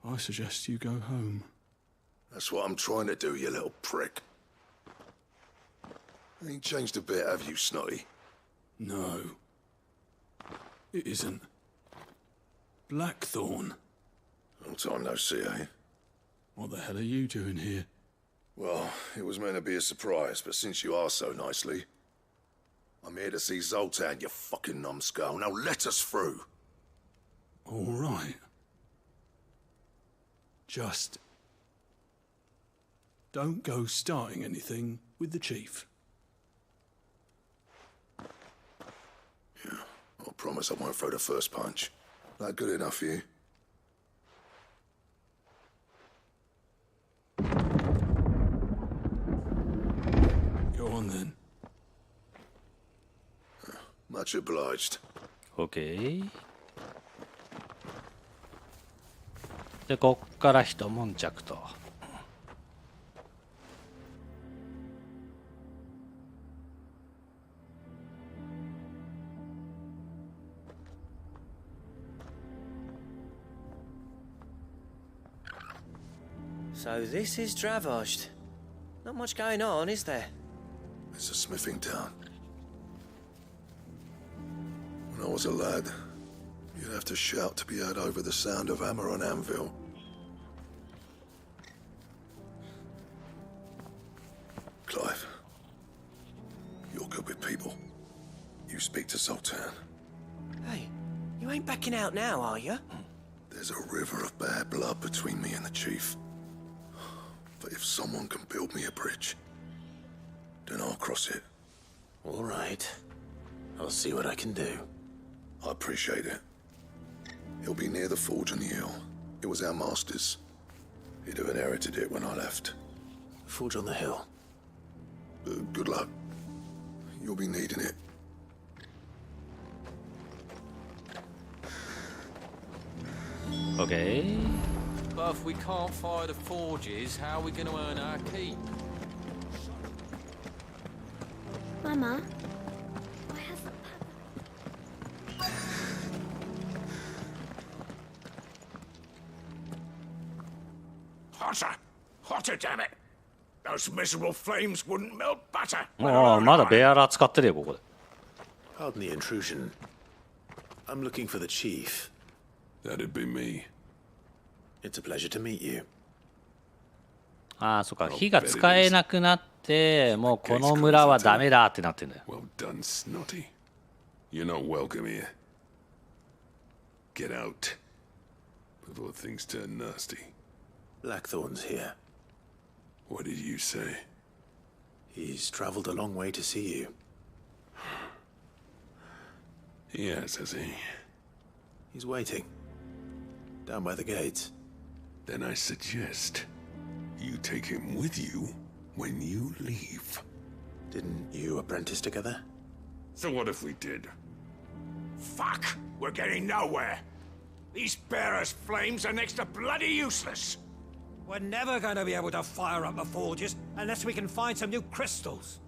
I suggest you go home. That's what I'm trying to do, you little prick. Ain't changed a bit, have you, Snotty? No. It isn't. Blackthorn. Long time no see, eh? What the hell are you doing here? Well, it was meant to be a surprise, but since you are so nicely, I'm here to see Zoltan, you fucking numbskull. Now let us through. All right. Just don't go starting anything with the chief. Yeah, I promise I won't throw the first punch. That good enough for you? Go on then. Much obliged. OK。で、こっから一悶着と。So this is Dravosht. Not much going on, is there? It's a smithing town. When I was a lad, you'd have to shout to be heard over the sound of hammer on anvil. Clive, you're good with people. You speak to Zoltan. Hey, you ain't backing out now, are you? There's a river of bad blood between me and the chief. But if someone can build me a bridge, then I'll cross it. All right. I'll see what I can do. I appreciate it. It'll be near the forge on the hill. It was our master's. He'd have inherited it when I left. Forge on the hill. Good luck. You'll be needing it. OK。 But if we can't fire the forges, how are we going to earn our keep? Mama, Hotter! Hotter, damn it! Those miserable flames wouldn't melt butter. もうまだベアラー使ってるよここで。 Pardon the intrusion. I'm looking for the chief. That'd be me. It's a pleasure to meet you. ああ、そっか。火が使えなくなって、もうこの村はダメだってなってんだよ。 Well done, Snotty. You're not welcome here. Get out before things turn nasty. Blackthorn's here. What did you say? He's traveled a long way to see you. Yes, has he? He's waiting. Down by the gates. Then I suggest you take him with you when you leave. Didn't you apprentice together? So what if we did? Fuck! We're getting nowhere. These bearers' flames are next to bloody useless. We're never going to be able to fire up the forges unless we can find some new crystals.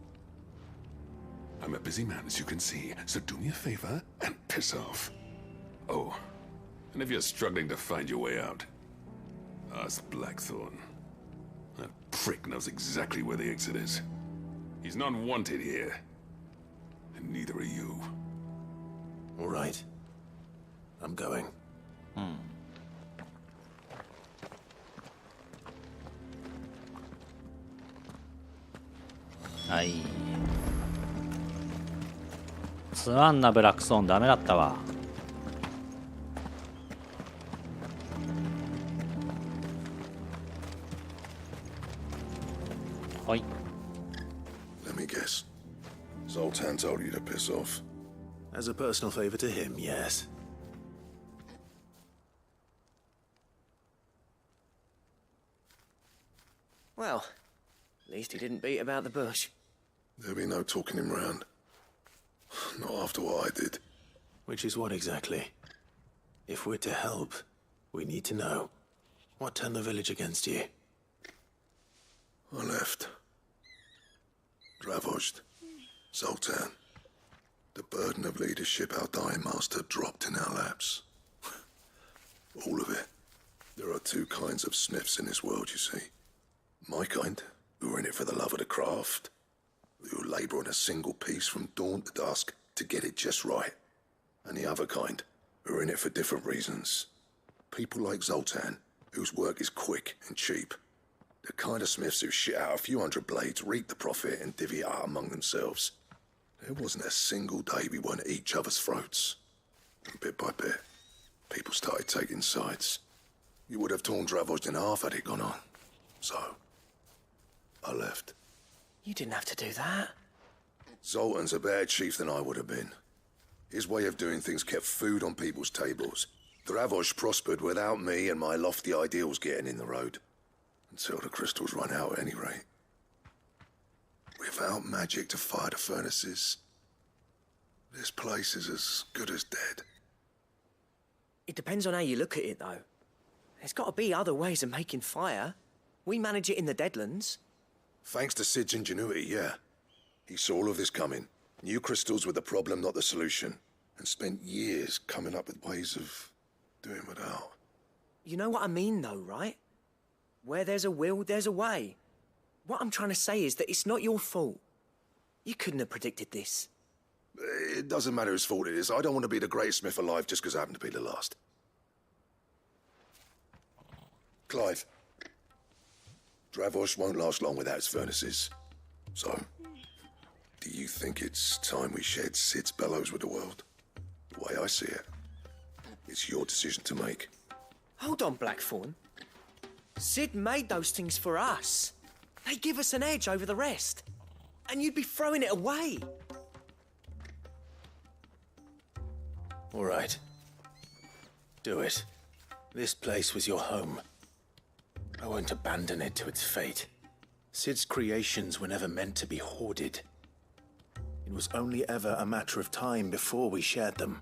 I'm a busy man, as you can see, so do me a favor and piss off. Oh, and if you're struggling to find your way out, ask Blackthorn. That prick knows exactly where the exit is. He's not wanted here. And neither are you. All right. I'm going.はい。つまんなブラックソーンダメだったわ。はい。 Let me guess. Zoltan told you to piss off. As a personal favor to him, yes. Well, at least he didn't beat about the bush. There'll be no talking him round. Not after what I did. Which is what exactly? If we're to help, we need to know. What turned the village against you? I left. Dravozd. Zoltan. The burden of leadership our dying master dropped in our laps. All of it. There are two kinds of smiths in this world, you see. My kind, who are in it for the love of the craft, who labour on a single piece from dawn to dusk to get it just right. And the other kind, who are in it for different reasons. People like Zoltan, whose work is quick and cheap. The kind of smiths who shit out a few hundred blades, reap the profit, and divvy it out among themselves. There wasn't a single day we weren't at each other's throats. And bit by bit, people started taking sides. You would have torn Dravozd in half had it gone on. So, I left. You didn't have to do that. Zoltan's a better chief than I would have been. His way of doing things kept food on people's tables. Dravozd prospered without me and my lofty ideals getting in the road. Until the crystals run out at any rate. Without magic to fire the furnaces, this place is as good as dead. It depends on how you look at it, though. There's got to be other ways of making fire. We manage it in the Deadlands. Thanks to Sid's ingenuity, yeah. He saw all of this coming. Knew crystals were the problem, not the solution. And spent years coming up with ways of doing without. You know what I mean, though, right? Where there's a will, there's a way. What I'm trying to say is that it's not your fault. You couldn't have predicted this. It doesn't matter whose fault it is. I don't want to be the greatest smith alive just because I happen to be the last. Clive. Dravozd won't last long without its furnaces. So, do you think it's time we shared Sid's bellows with the world? The way I see it, it's your decision to make. Hold on, Blackthorn. Sid made those things for us. They give us an edge over the rest. And you'd be throwing it away. All right. Do it. This place was your home. I won't abandon it to its fate. Sid's creations were never meant to be hoarded. It was only ever a matter of time before we shared them.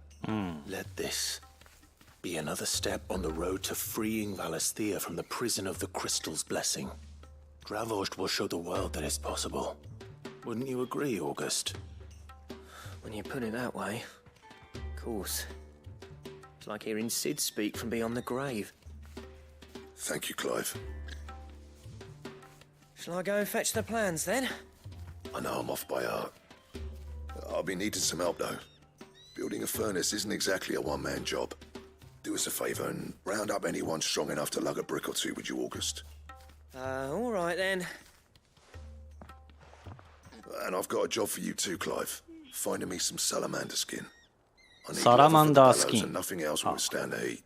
Let this be another step on the road to freeing Valisthea from the prison of the Crystal's blessing. Dravozd will show the world that it's possible. Wouldn't you agree, August? When you put it that way, of course. It's like hearing Sid speak from beyond the grave. Thank you, Clive. Shall I go and fetch the plans then? I know I'm off by heart. I'll be needing some help though. Building a furnace isn't exactly a one-man job. Do us a favour and round up anyone strong enough to lug a brick or two with you, August. All right then. And I've got a job for you too, Clive. Finding me some salamander skin. I need Salamander leather for the skin. bellows and nothing else will withstand the heat.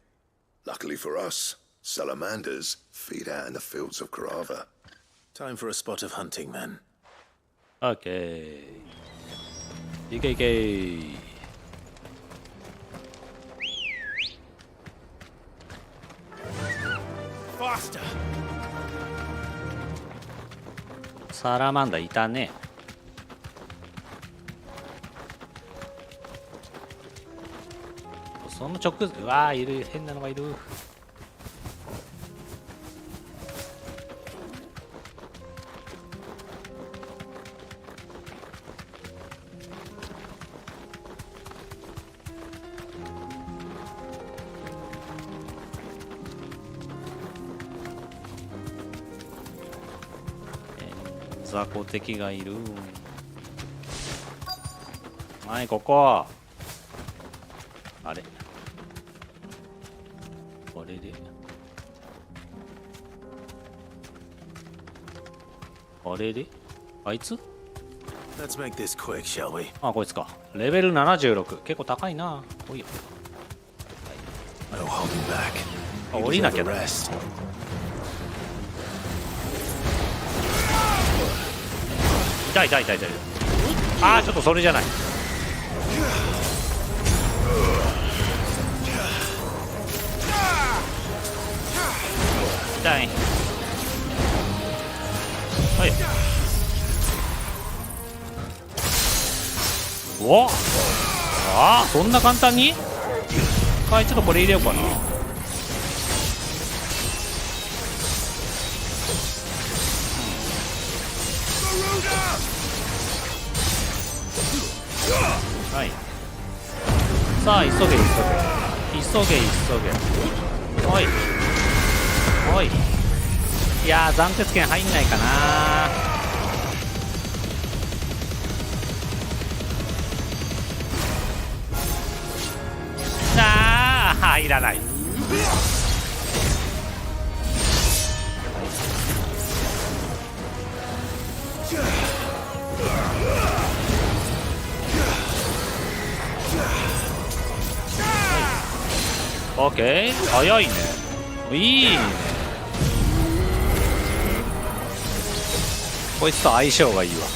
Luckily for us, salamanders feed out in the fields of Carava. Time for a spot of hunting, then. Okay. いけいけ。Faster! サラマンダいたね。その直前、うわーいる、変なのがいる。雑魚敵がいる。はい、ここ。あれこれであれであいつ Let's make this quick, shall we? あ、こいつか。レベル76。結構高いな。おいよ。No holding back. あ、降りなきゃだ。痛い痛い痛い痛い。あー、ちょっとそれじゃない。痛い。はい。おっ、ああ、そんな簡単に。はい、ちょっとこれ入れようかな。はい。さあ、急げ急げ急げ急げ。おいおい。いやー、斬鉄剣入んないかな。あー、入らない。オッケー、早いね。いいね。こいつと相性がいいわ。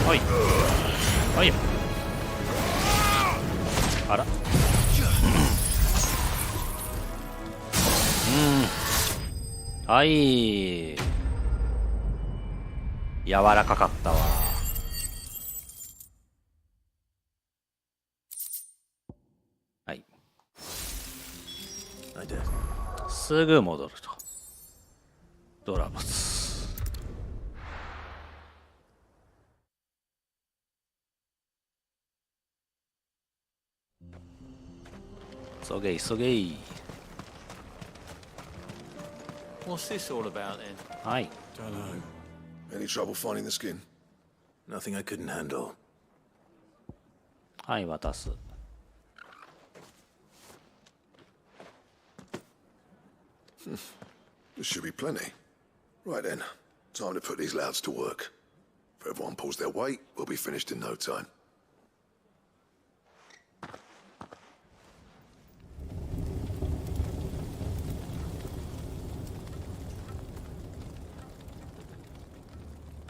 はいはい。あら、はい、柔らかかったわ。はい、すぐ戻ると。ドラボス。急げ急げ。 What's this all about then? はい。 Don't know. Any trouble finding the skin? Nothing I couldn't handle. はい、渡す。There should be plenty. Right then, time to put these louds to work. If everyone pulls their weight, we'll be finished in no time.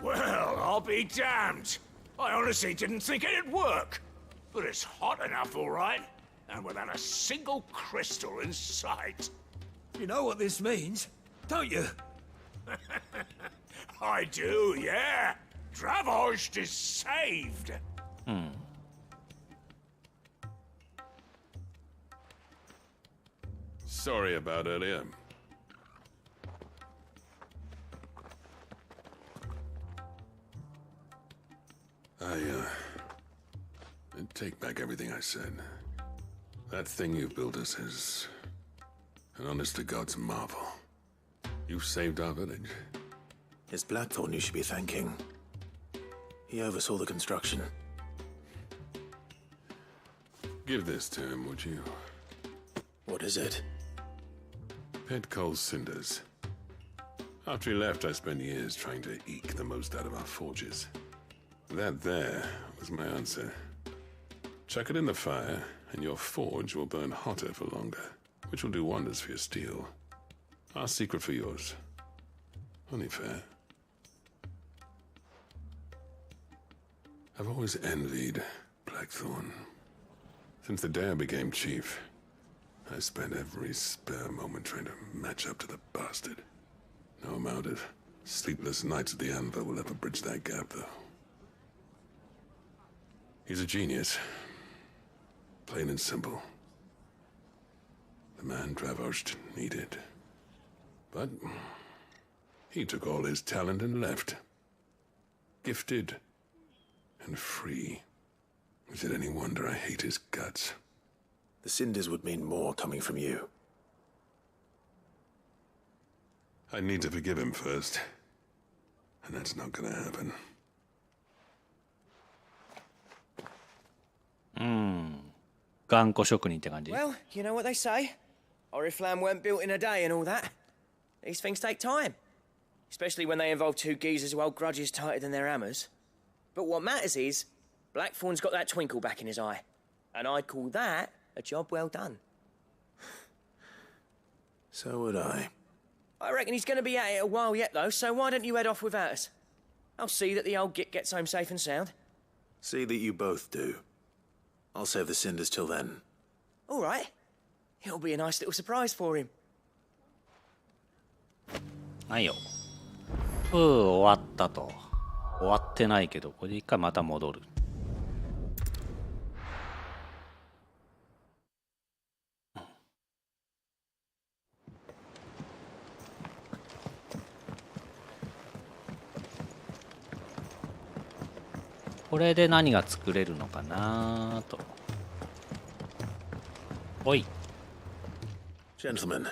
Well, I'll be damned. I honestly didn't think it'd work. But it's hot enough, all right. And without a single crystal in sight. You know what this means, don't you? I do, yeah. Dravost is saved. Sorry about earlier. I take back everything I said. That thing you built us is an honest-to-God's marvel. You saved our village. It's Blackthorn you should be thanking. He oversaw the construction. Give this to him, would you? What is it? Pet Cole's cinders. After he left, I spent years trying to eke the most out of our forges. That there was my answer. Chuck it in the fire, and your forge will burn hotter for longer, which will do wonders for your steel. Our secret for yours. Only fair. I've always envied Blackthorn. Since the day I became chief, I spent every spare moment trying to match up to the bastard. No amount of sleepless nights at the anvil will ever bridge that gap, though. He's a genius. Plain and simple. The man Dravost needed. But he took all his talent and left. Gifted and free. Is it any wonder I hate his guts? The cinders would mean more coming from you. I need to forgive him first. And that's not gonna happen. Well, you know what they say. Oriflamme weren't built in a day and all that. These things take time. Especially when they involve two geezers who hold grudges tighter than their hammers. But what matters is, Blackthorn's got that twinkle back in his eye. And I'd call that a job well done. So would I. I reckon he's going to be at it a while yet, though, so why don't you head off without us? I'll see that the old git gets home safe and sound. See that you both do. I'll save the cinders till then. All right. It'll be a nice little surprise for him. はいよ。終わったと。終わってないけど、これで一回また戻る。これで何が作れるのかなと。おい。 Gentlemen,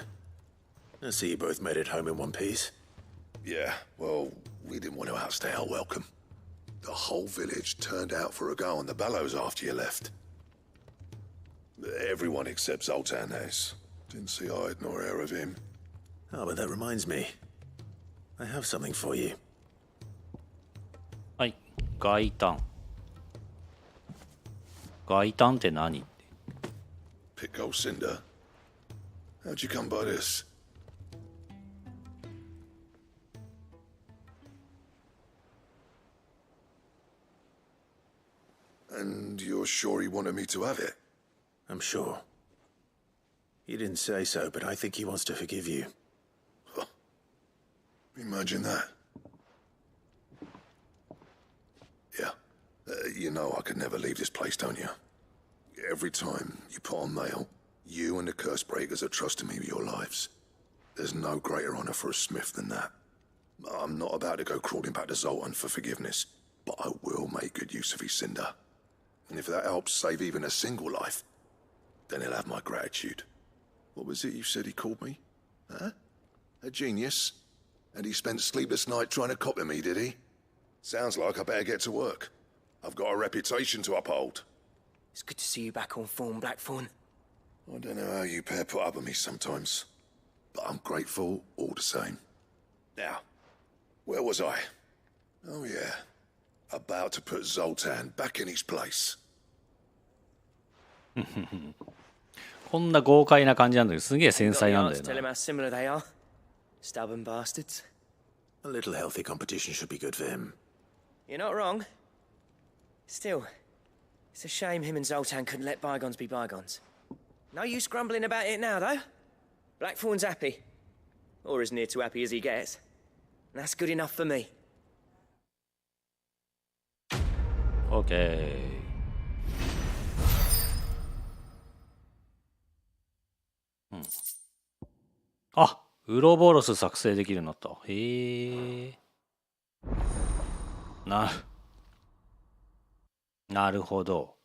I see you both made it home in one piece. Yeah, well, we didn't want to outstay our welcome. The whole village turned out for a go on the bellows after you left. Everyone except Zoltan has. Didn't see hide nor hair of him. Oh, but that reminds me. I have something for you. はい、外炭。外炭って何？ Pick old cinder. How'd you come by this? And you're sure he wanted me to have it? I'm sure. He didn't say so, but I think he wants to forgive you. Huh. Imagine that. Yeah. You know I could never leave this place, don't you? Every time you put on mail, you and the curse breakers are trusting me with your lives. There's no greater honor for a smith than that. I'm not about to go crawling back to Zoltan for forgiveness, but I will make good use of his cinder. And if that helps save even a single life, then he'll have my gratitude. What was it you said he called me? Huh? A genius? And he spent sleepless night trying to copy me, did he? Sounds like I better get to work. I've got a reputation to uphold. It's good to see you back on form, Blackthorn. I don't know how you pair put up with me sometimes, but I'm grateful all the same. Now, where was I? Oh yeah, about to put Zoltan back in his place. こんな豪快な感じなんだけど、すげえ繊細なんだよ Tell him な。 how similar they are. Stubborn bastards. A little healthy competition should be good for him. You're not wrong. Still, it's a shame him and Zoltan couldn't let bygones be bygones. No use grumbling about it now, though. Blackthorn's happy. Or as near to happy as he gets. And that's good enough for me. OK。うん。ウロボロス作成できるのと。へえ。なるほど。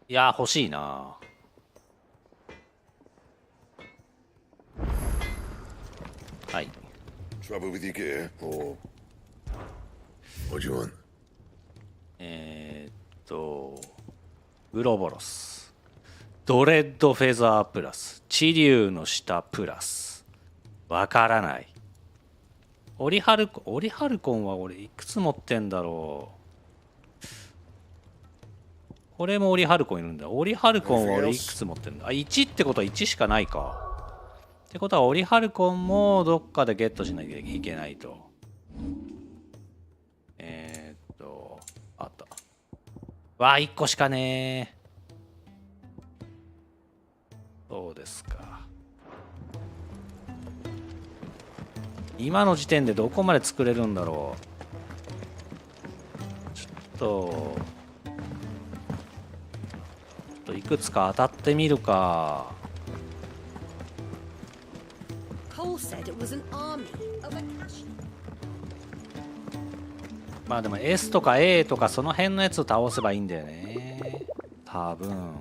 いや欲しいな。はい。Trouble with your gear, or what do you want? ウロボロス。ドレッドフェザープラス。地竜の下プラス。わからない。オリハルコンは俺いくつ持ってんだろう。これもオリハルコンいるんだ。オリハルコンは俺いくつ持ってんだ。あ、1ってことは1しかないか。ってことはオリハルコンもどっかでゲットしなきゃいけないと。あった。わあ、1個しかねー。そうですか。今の時点でどこまで作れるんだろう。ちょっといくつか当たってみるか。まあでも S とか A とかその辺のやつを倒せばいいんだよね。多分。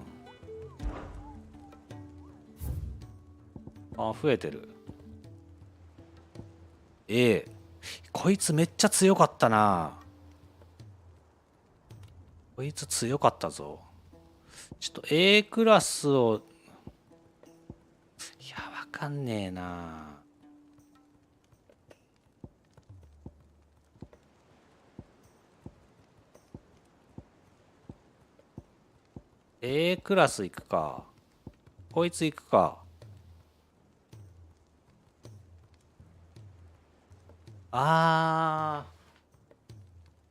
あ、増えてる。A。こいつめっちゃ強かったな。こいつ強かったぞ。ちょっと A クラスを。いや、わかんねえな。A クラス行くか。こいつ行くか。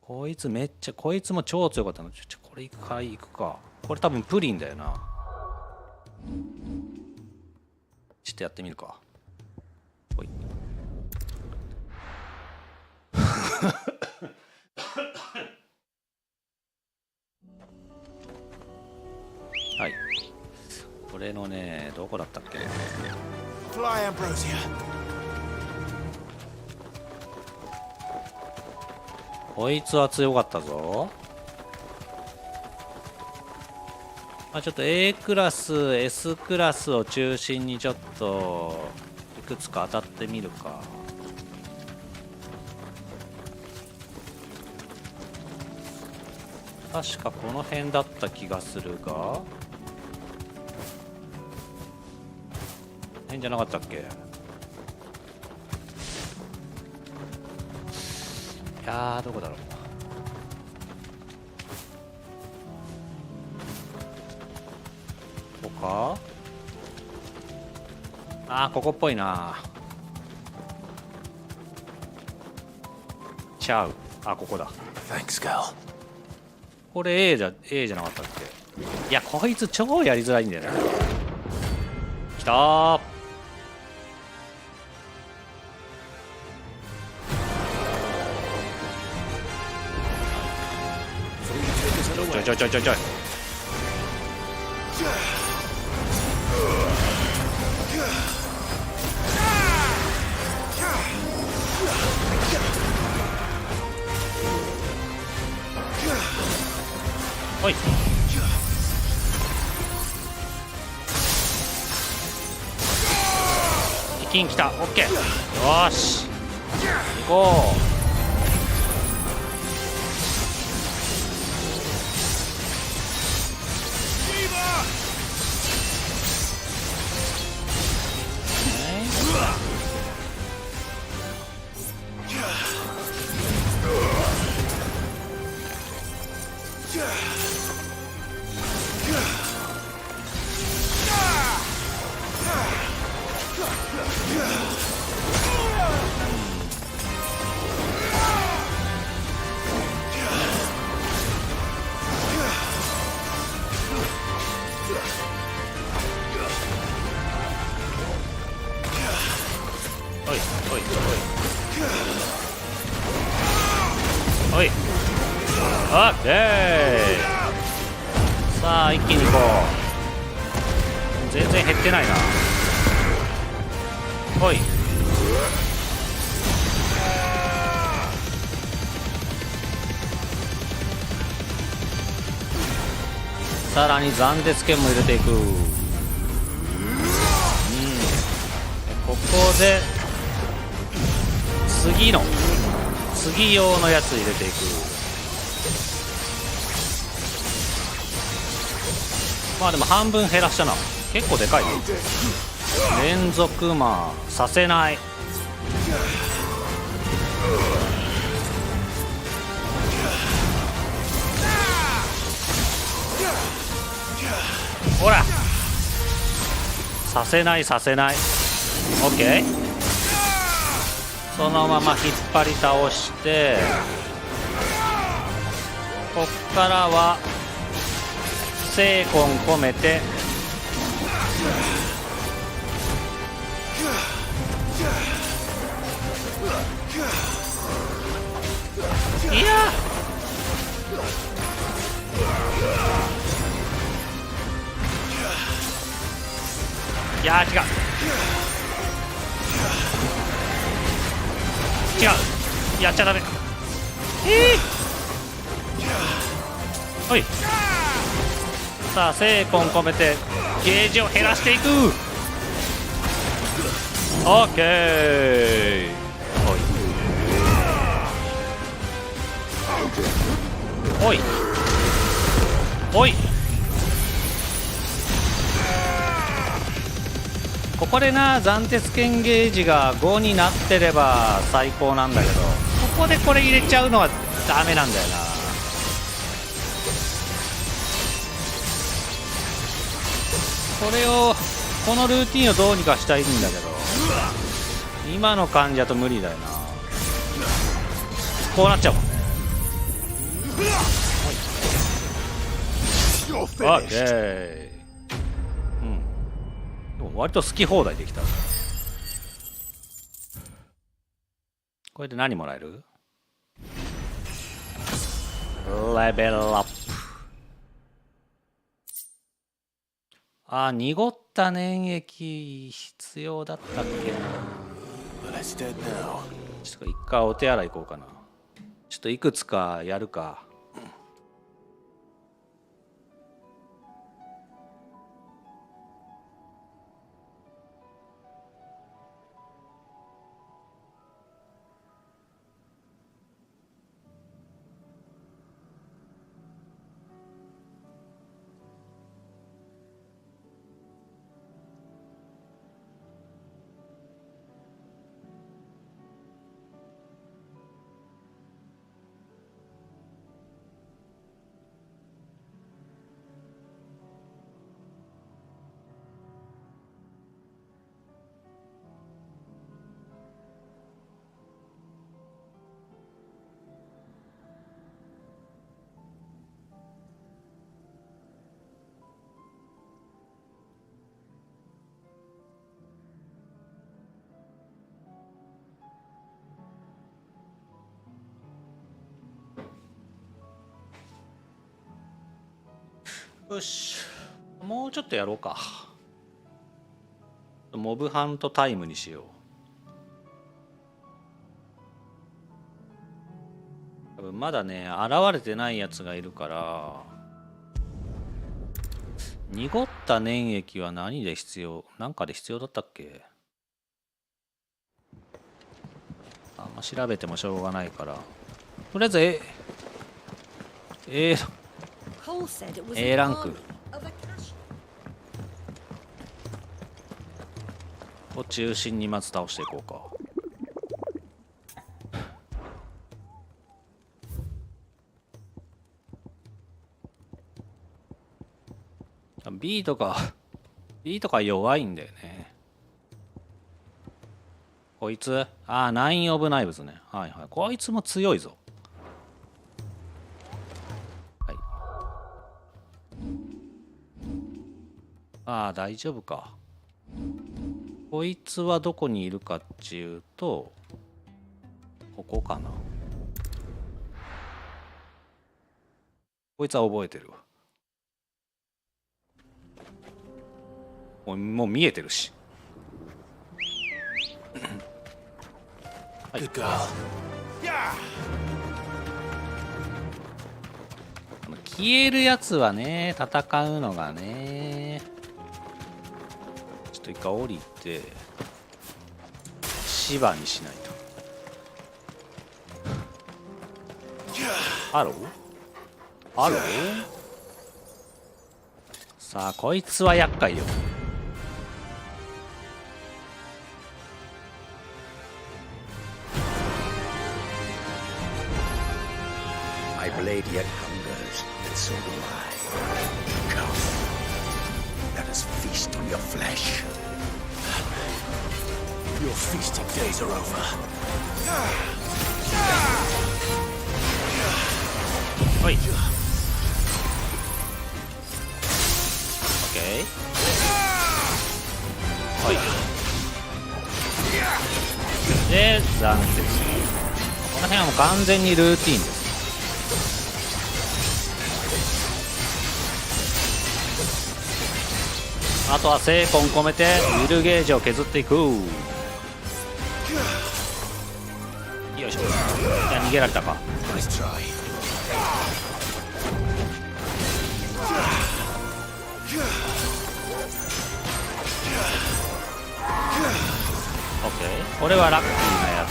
こいつめっちゃ、こいつも超強かったの。これ行くか。これ多分プリンだよな。ちょっとやってみるか。ほい。はい。これのね、どこだったっけ。Fly, Ambrosia. こいつは強かったぞ。まあ、ちょっと A クラス S クラスを中心にちょっといくつか当たってみるか。確かこの辺だった気がするが、変じゃなかったっけ。いやー、どこだろう。ここか。あー、ここっぽいな。ちゃう。あ、ここだ。Thanks, gal. これ A じゃなかったっけ。いや、こいつ超やりづらいんだよね。きたー。ちょい。おい。一気に来た。オッケー。よーし。行こう。おい。オッケー。さあ一気に行こう。全然減ってないな。おい。さらに斬鉄剣も入れていく。ここで次用のやつ入れていく。まあでも半分減らしたな。結構でかい。連続魔させない。ほら、させないさせない。オッケー。そのまま引っ張り倒して、こっからは精魂込めていやいや違うやっちゃダメ。ほい。さあ精魂込めてゲージを減らしていく。オッケー。ほいほい。ここでな、斬鉄剣ゲージが5になってれば最高なんだけど、ここでこれ入れちゃうのはダメなんだよな。これをこのルーティンをどうにかしたいんだけど、今の感じだと無理だよな。こうなっちゃうもんね。オッケー。割と好き放題できた。これで何もらえる？レベルアップ。あ、濁った粘液必要だったっけな。ちょっと一回お手洗い行こうかな。ちょっといくつかやるか。よし、もうちょっとやろうか。モブハントタイムにしよう。多分まだね、現れてないやつがいるから。濁った粘液は何で必要？なんかで必要だったっけ？あんま調べてもしょうがないから。とりあえずA ランクを中心にまず倒していこうか。B とか弱いんだよね。こいつ、ナインオブナイブズね。はいはい。こいつも強いぞ。大丈夫か。こいつはどこにいるかっていうと、ここかな。こいつは覚えてるわ。もう見えてるし。Good girl. 消えるやつはね、戦うのがね、ちょっと一回降りて芝にしないと。ハローハロー。さあこいつは厄介よ。My blade yet hungers, and so do I. Come, let us feast on your flesh. Your feasting days are over. はい。OK。はい。で、残鉄。この辺はもう完全にルーティンです。あとは精魂込めてウィルゲージを削っていく。よいしょ。いや逃げられたか。オッケー。これはラッキーなやつ。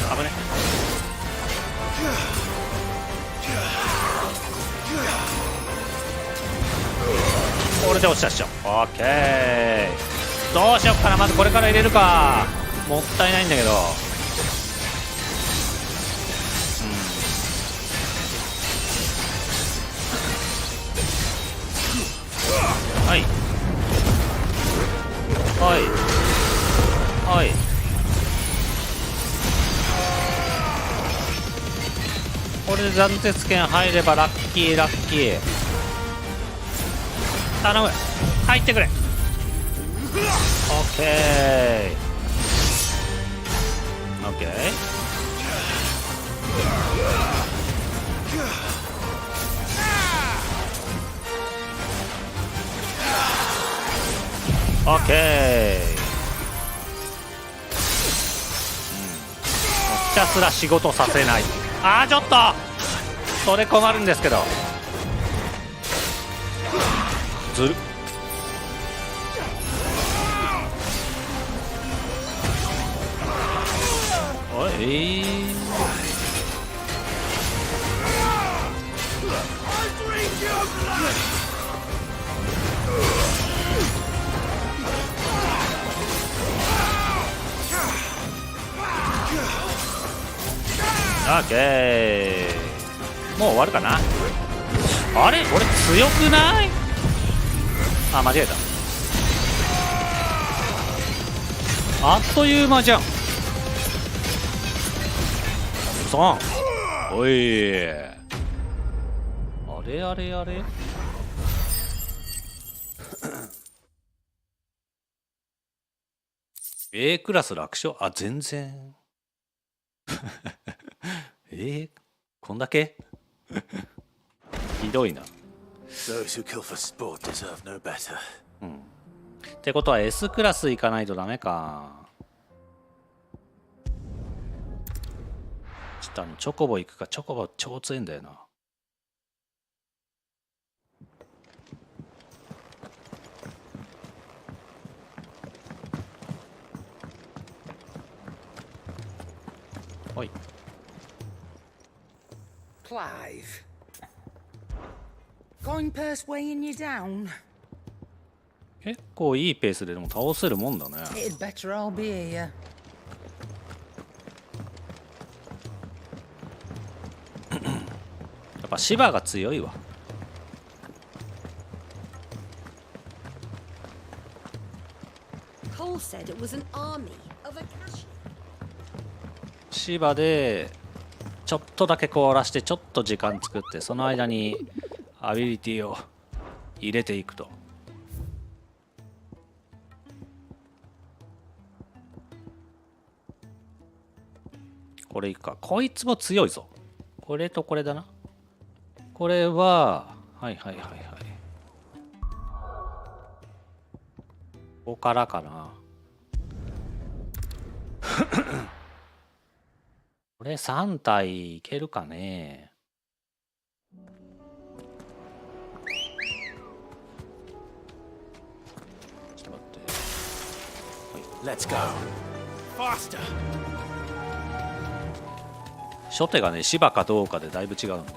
危ね。これで落ちたっしょ。オッケー。どうしよっかな。まずこれから入れるか。もったいないんだけど。はいはいはい。これで斬鉄剣入ればラッキーラッキー。頼む、入ってくれ。オッケーオッケー。オッケー。ひたすら仕事させない。あーちょっとそれ困るんですけど。ずる。おいオッケー。もう終わるかな。あれ俺強くない？あ、間違えた。あっという間じゃん。3。おい。あれあれあれA クラス楽勝。あ、全然こんだけひどいな。Those who kill for sport deserve no better. ってことは S クラス行かないとダメか。ちょっとチョコボ行くか。チョコボ超強いんだよな。はい。Clive. Coin purse weighing you down? 結構いいペースででも倒せるもんだね。It'd better all be here. やっぱ芝が強いわ。Cole said it was an army of a cash. 芝でちょっとだけ凍らしてちょっと時間作って、その間にアビリティを入れていくと。これいくか。こいつも強いぞ。これとこれだな。これははいはいはいはい。ここからかな。これ3体いけるかね。ちょっと待って。Let's go. Faster. 初手がね芝かどうかでだいぶ違うんで。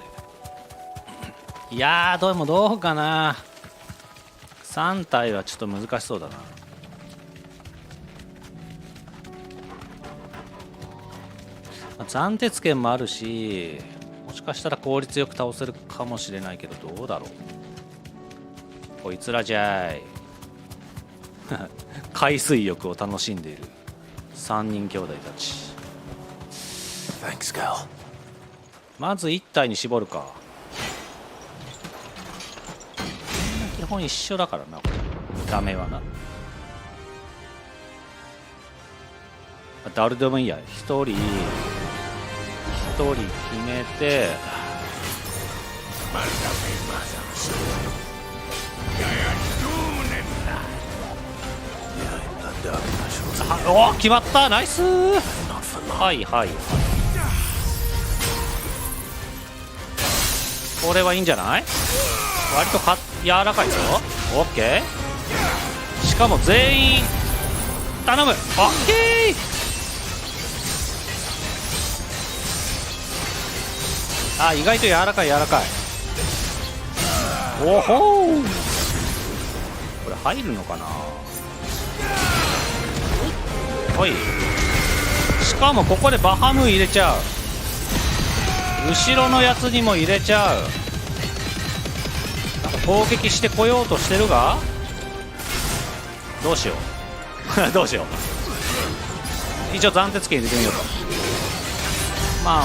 いやーどうかな。3体はちょっと難しそうだな。暫定剣もあるし、もしかしたら効率よく倒せるかもしれないけど、どうだろう。こいつらじゃい海水浴を楽しんでいる3人兄弟たち。 Thanks, girl. まず1体に絞るか。基本一緒だからな、これダメはな。誰でもいいや。1人決めて、お決まった。ナイス。はいはい。これはいいんじゃない。割と柔らかいぞ。オッケー。しかも全員頼む。オッケー。あ、意外と柔らかい。おほー。これ入るのかな。おい。しかもここでバハム入れちゃう。後ろのやつにも入れちゃう。なんか攻撃してこようとしてるが、どうしようどうしよう。一応暫定付け入れてみようか。ま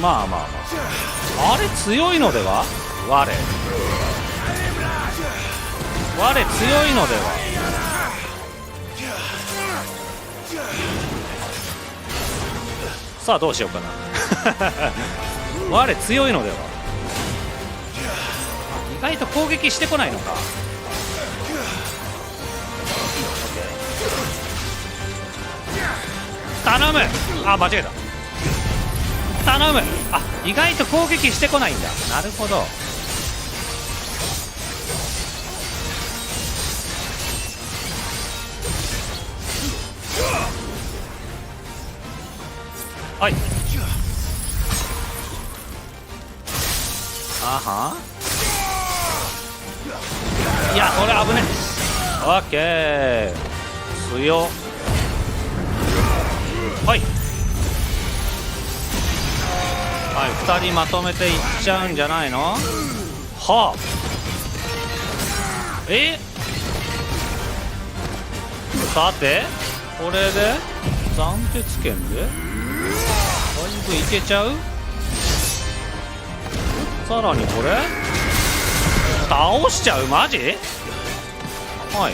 ああれ強いのでは。我強いのでは。さあどうしようかな我強いのでは。意外と攻撃してこないのか。頼む。あ、間違えた。頼む。あ、意外と攻撃してこないんだ。なるほど。はい。あは。いや、これ危ね。オッケー。強。はいはい、2人まとめていっちゃうんじゃないの。はあ。さてこれで暫定剣でだいぶいけちゃう。さらにこれ倒しちゃう。マジ。はい。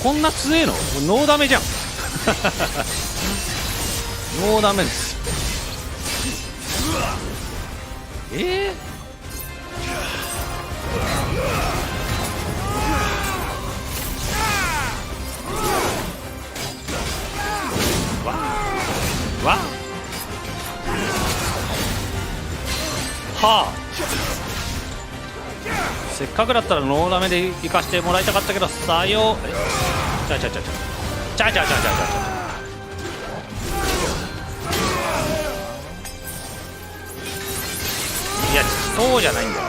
こんな強えの。ノーダメじゃんノーダメです。わはあ。せっかくだったらノーダメで行かしてもらいたかったけど、さよう。ちゃいや、そうじゃないんだよ。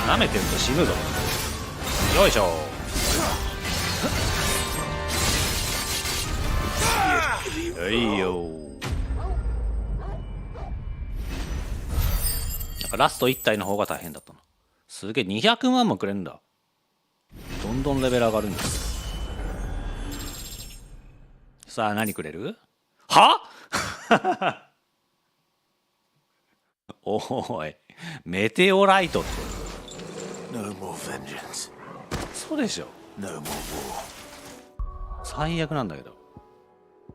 舐めてると死ぬぞ。よいしょ。はいよ。なんかラスト1体の方が大変だったな。すげえ、200万もくれるんだ。どんどんレベル上がるんです。さあ何くれる。はおい、メテオライトって No more vengeance. そうでしょ。 No more war. 最悪なんだけど。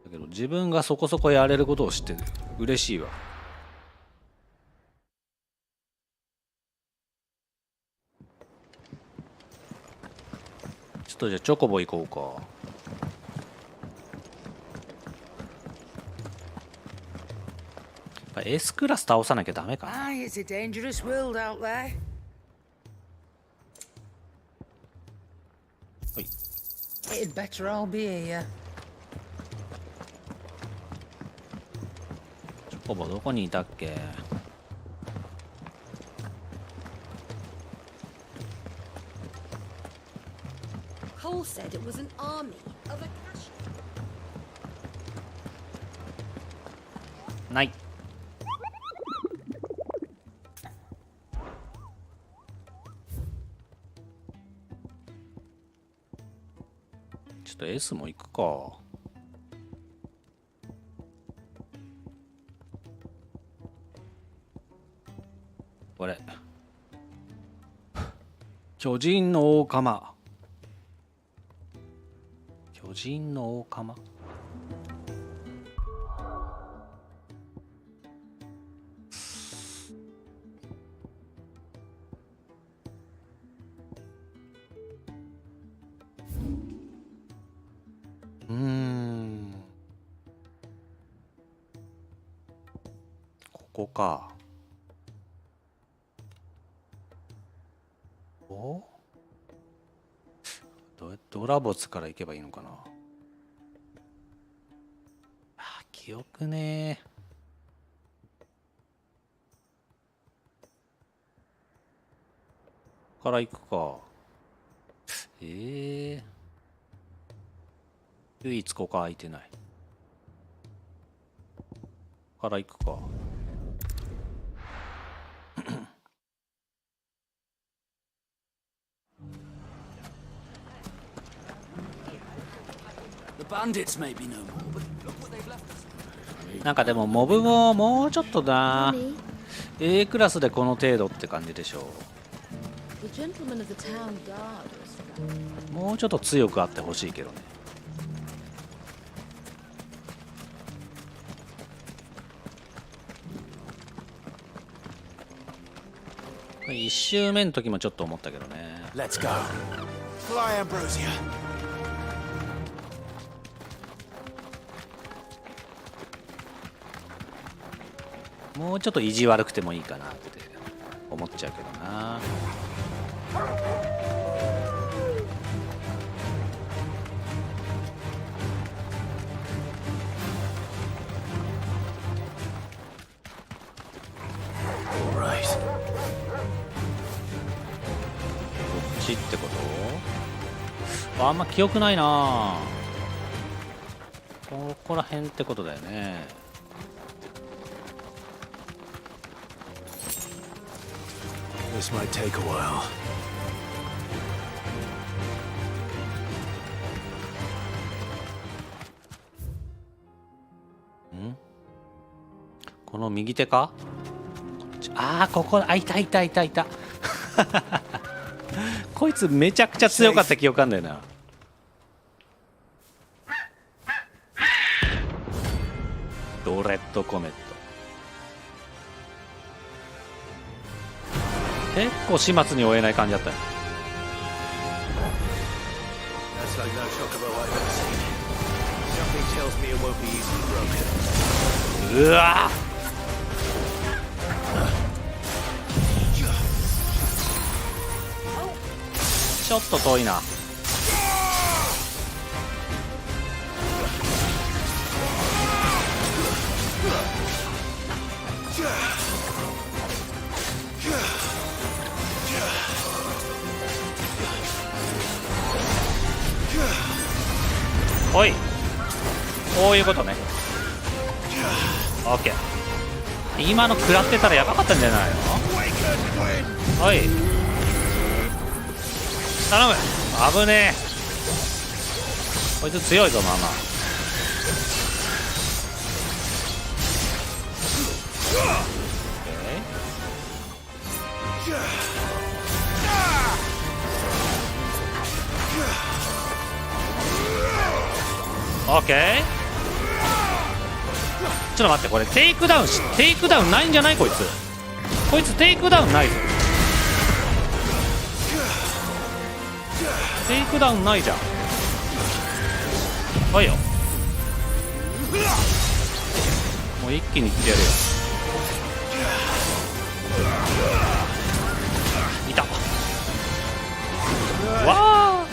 だけど自分がそこそこやれることを知って嬉しいわ。ちょっとじゃあチョコボ行こうか。やっぱ S クラス倒さなきゃダメかな。 Aye, it's a dangerous world out there. はい。 It'd better all be here. チョコボどこにいたっけ。Cole said it was an army of a cash. ない。ちょっと S も行くか。これ巨人の王鎌。巨人の王鎌。ここか。お？どうやってドラボツから行けばいいのかな。あ、記憶ねー。から行くか。唯一ここ空いてない。から行くか。なんかでもモブももうちょっとな A クラスでこの程度って感じでしょう。もうちょっと強くあってほしいけどね。1周目の時もちょっと思ったけどね。 Let's go. Fly, Ambrosia. もうちょっと意地悪くてもいいかなって思っちゃうけどな。こっちってこと？あんま記憶ないな。ここら辺ってことだよね。This might take a while. この右手か？ああ、ここ、あ、いたいたいたいた。こいつめちゃくちゃ強かった記憶あんだよな。ドレッドコメット。結構始末に追えない感じだったよ。うわちょっと遠いな。おい、こういうことね。オッケー。今の食らってたらやばかったんじゃないの？おい、頼む。危ねえ。こいつ強いぞ、まあまあ。オッケー。ちょっと待って、これテイクダウンないんじゃない？こいつテイクダウンないぞ。テイクダウンないじゃん。はいよ、もう一気にいってやるよ。いたわー。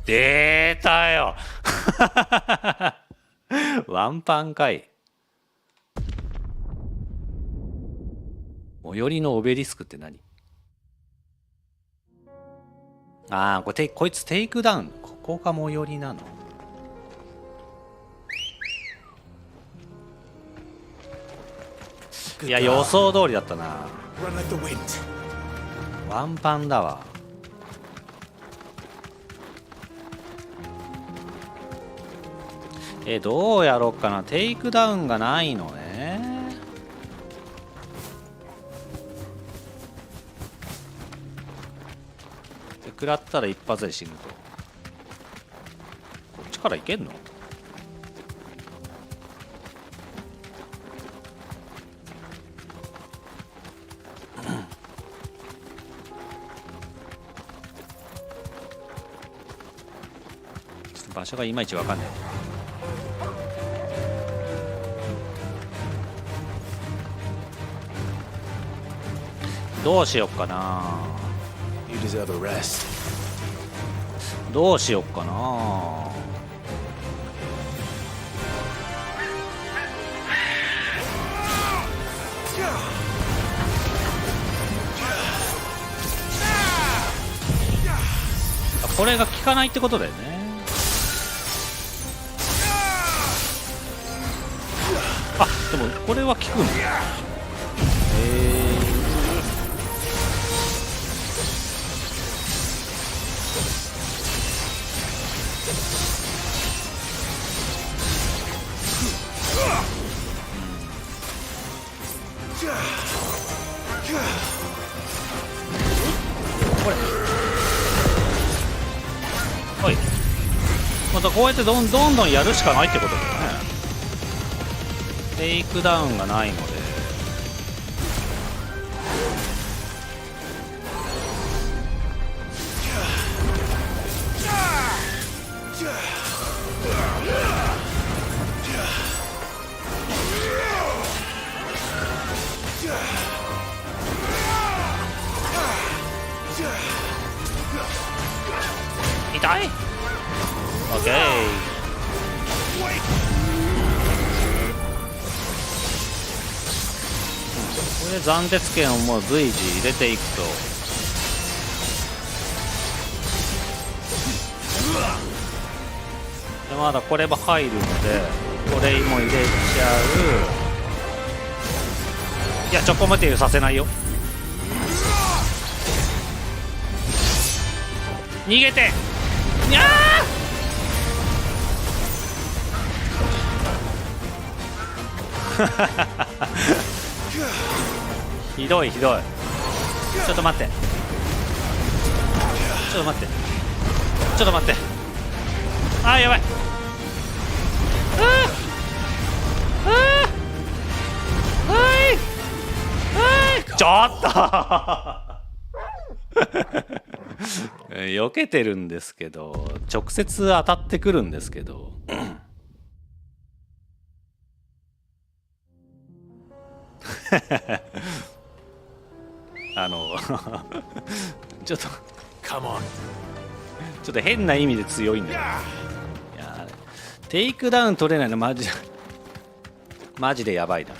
出たよワンパンかい。最寄りのオベリスクって何？ああ、こいつテイクダウン。ここが最寄りなの？いや、予想通りだったな。ワンパンだわ。どうやろうかな。テイクダウンがないのね。で食らったら一発で死ぬと。こっちからいけんの？ちょっと場所がいまいちわかんない。どうしよっかな。どうしよっかな。これが効かないってことだよね。あ、でもこれは効くんだ。はい、またこうやってどんどんやるしかないってことだよね。テイクダウンがないので、痛い。オッケー。これで斬鉄剣をもう随時入れていくと、でまだこれも入るので、これも入れちゃう。いや、チョコモティルさせないよ。逃げて。にゃーひどいひどい。ちょっと待って、ちょっと待って、ちょっと待って。あーやばい。ちょっと避けてるんですけど、直接当たってくるんですけどちょっとちょっと変な意味で強いんだよ。いや、テイクダウン取れないのマジでやばいな。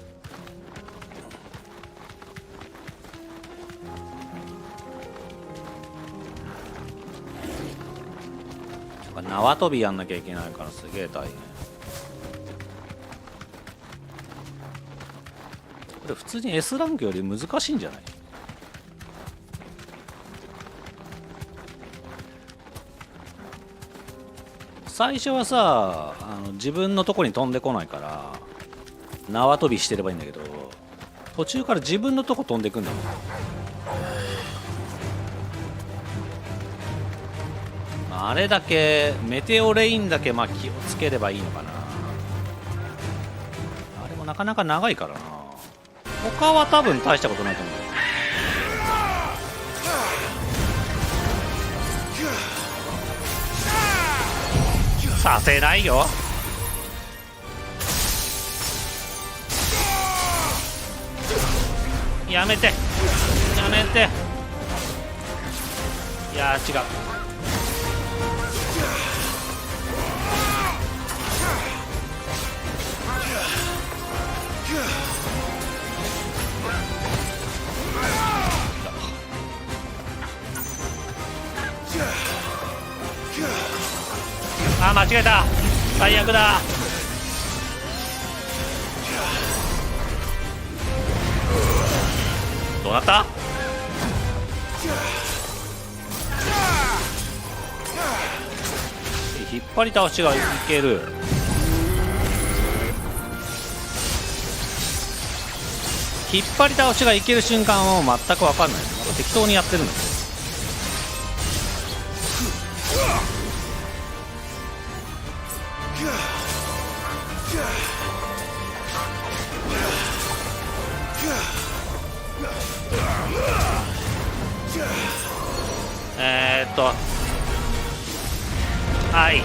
縄跳びやんなきゃいけないからすげえ大変。これ普通に S ランクより難しいんじゃない？最初はさ、自分のとこに飛んでこないから縄跳びしてればいいんだけど、途中から自分のとこ飛んでくんだよ。あれだけメテオレインだけまあ気をつければいいのかな。あれもなかなか長いからな。他は多分大したことないと思う。させないよ。やめてやめて。いやー違う。あー間違えた。最悪だ。どうなった？引っ張り倒しがいける。引っ張り倒しがいける瞬間は全く分かんない。なんか適当にやってるんですよ。はい。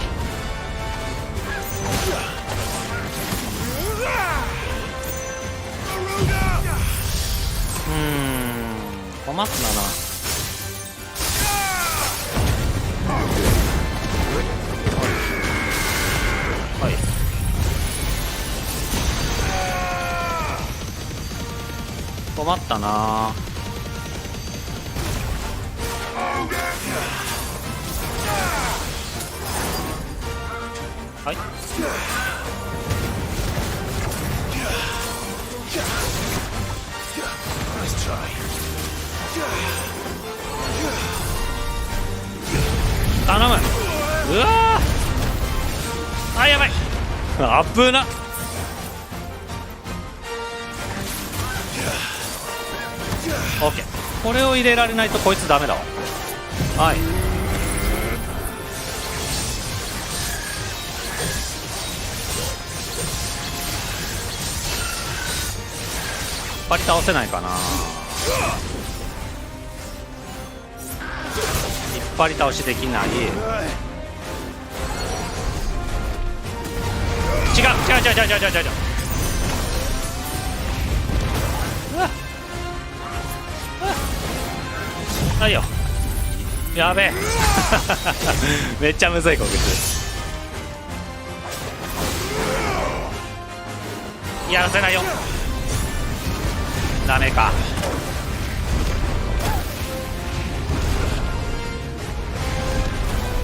困ったな。はい。困ったな。はい。頼む。うわー、あ、やばい。危な。オッケー。これを入れられないとこいつダメだわ。はい。引っ張り倒せないかな。引っ張り倒しできない。違う違う違う違う違う違う違う違う。はいよ。やべえ。めっちゃむずい攻撃です。やらせないよ。ダメか。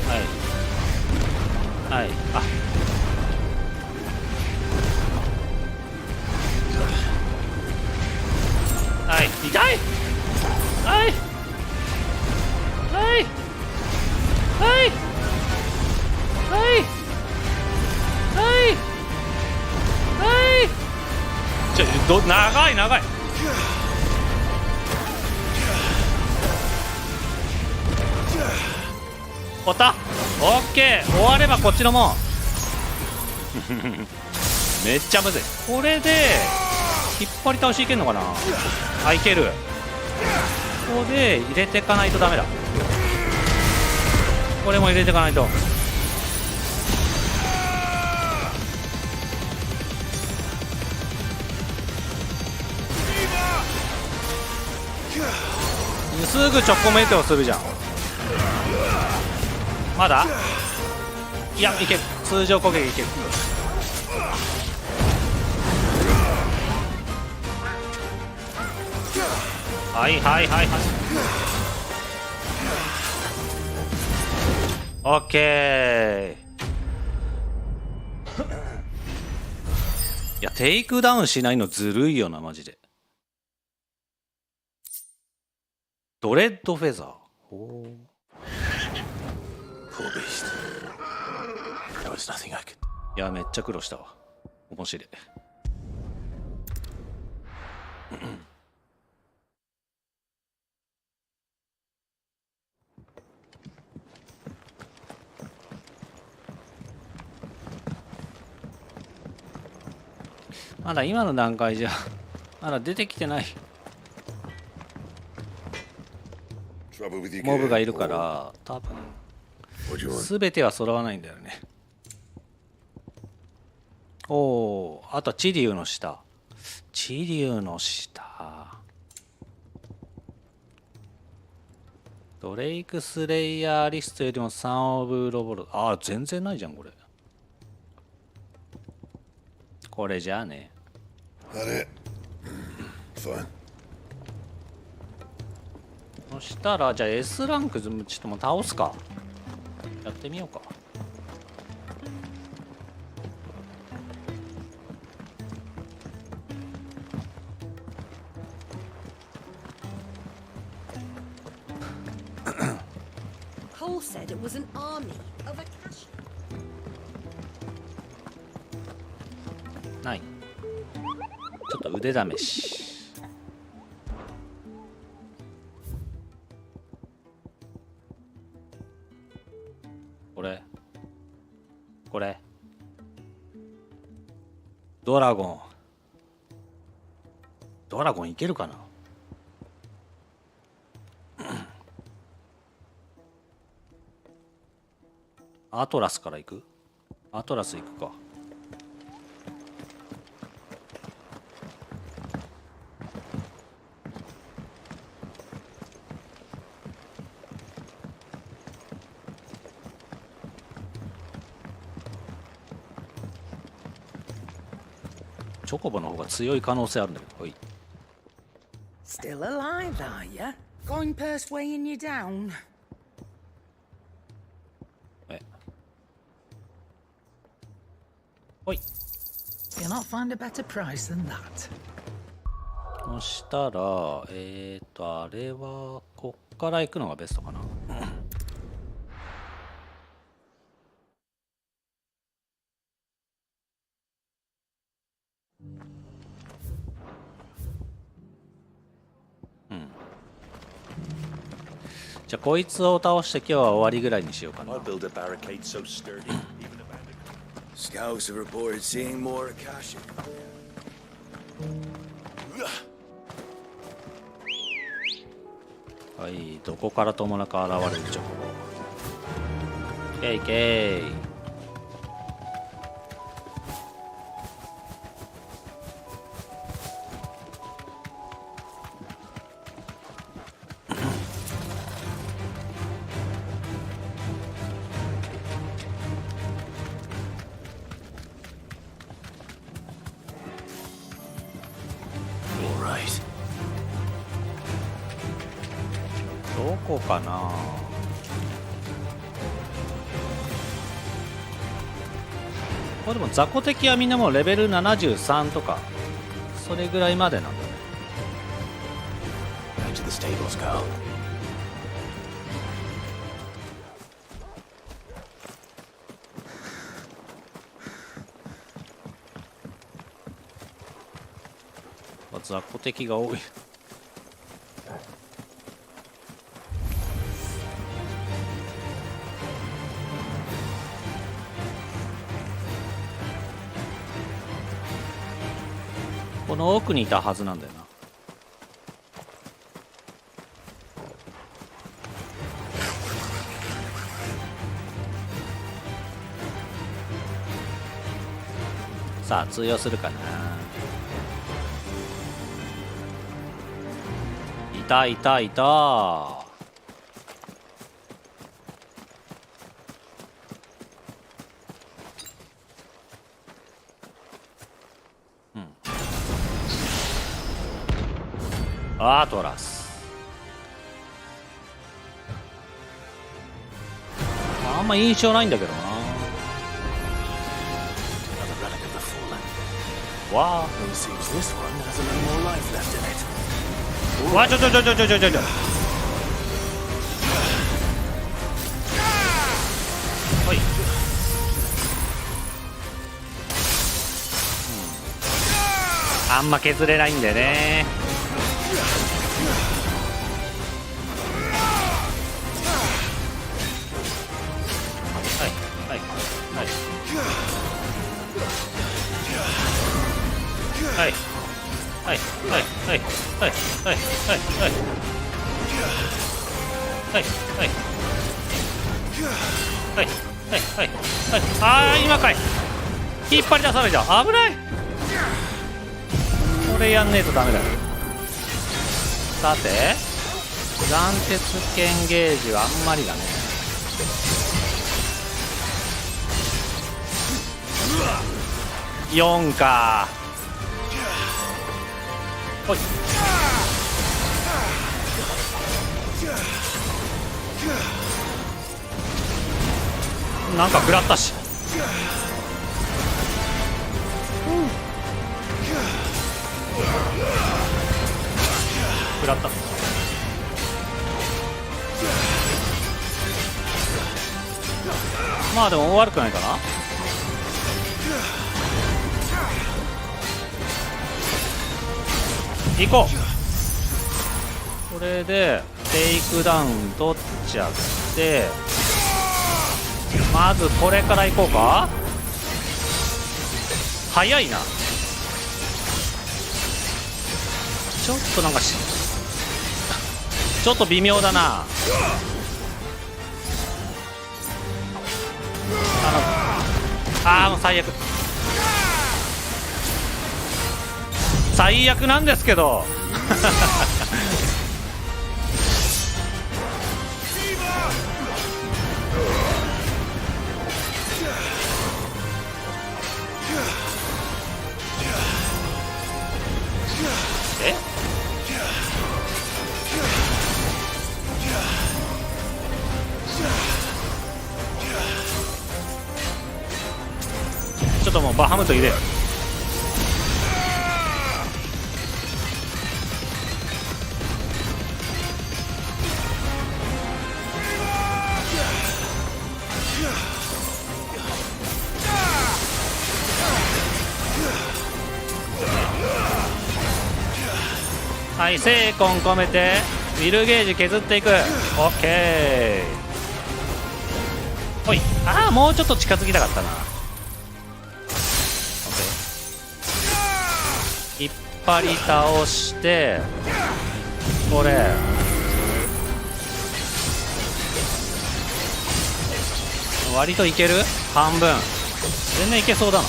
はいはい。あ、はい、痛い。はいはいはいはいはいはい。長い長い。終わった。オッケー。終わればこっちのもん。めっちゃむずい。これで引っ張り倒しいけんのかな。あ、いける。ここで入れていかないとダメだ。これも入れていかないと。すぐチョコメイトをするじゃん。まだいや、いける。通常攻撃いける。はいはいはいはい。オッケー。いや、テイクダウンしないのずるいよなマジで。ドレッドフェザー。ほう。いや、めっちゃ苦労したわ。面白い。まだ今の段階じゃまだ出てきてないモブがいるから多分全ては揃わないんだよね。おお、あとはチリュウの下。チリュウの下。ドレイクスレイヤーリストよりもサンオブロボル。ああ、全然ないじゃんこれ。これじゃあね。あれ。そしたらじゃあ S ランクちょっともう倒すか。やってみようか。Cole said it was an army of a cash. ない。ちょっと腕試し。これドラゴンいけるかな。アトラスから行く。アトラス行くか。チョコボの方が強い可能性あるんだけど。はい。 Still alive, are ya? Going purse weighing you down? ほい。 You'll not find a better price than that. そしたらあれはこっから行くのがベストかな。じゃあこいつを倒して今日は終わりぐらいにしようかな。Scouts have reported seeing more Akashic. はい、どこからともなく現れるチョコボ。ケイケイ。どこかな。これでも雑魚敵はみんなもうレベル73とかそれぐらいまでなんだね。雑魚敵が多い。この奥にいたはずなんだよな。さあ通用するかな。いたいたいた。アトラス。あんま印象ないんだけどな。わあ。わちょ。はい。あんま削れないんだよね。はいはいはいはいはいはいはいはいはいはいはいはい。ああ今かい。引っ張り出されちゃう。危ない。これやんねえとダメだよ。さて断鉄剣ゲージはあんまりだね。4か。ほい。なんか食らったし。食らった。まあでも悪くないかな。行こう。これでテイクダウン取っちゃって、まずこれから行こうか。早いな。ちょっとなんかちょっと微妙だな。ああもう最悪。最悪なんですけどえちょっともうバハムト入れよ。はい、精魂込めてウィルゲージ削っていく。オッケー。ほい。ああもうちょっと近づきたかったな。引っ張り倒してこれ割といける。半分全然いけそうだな。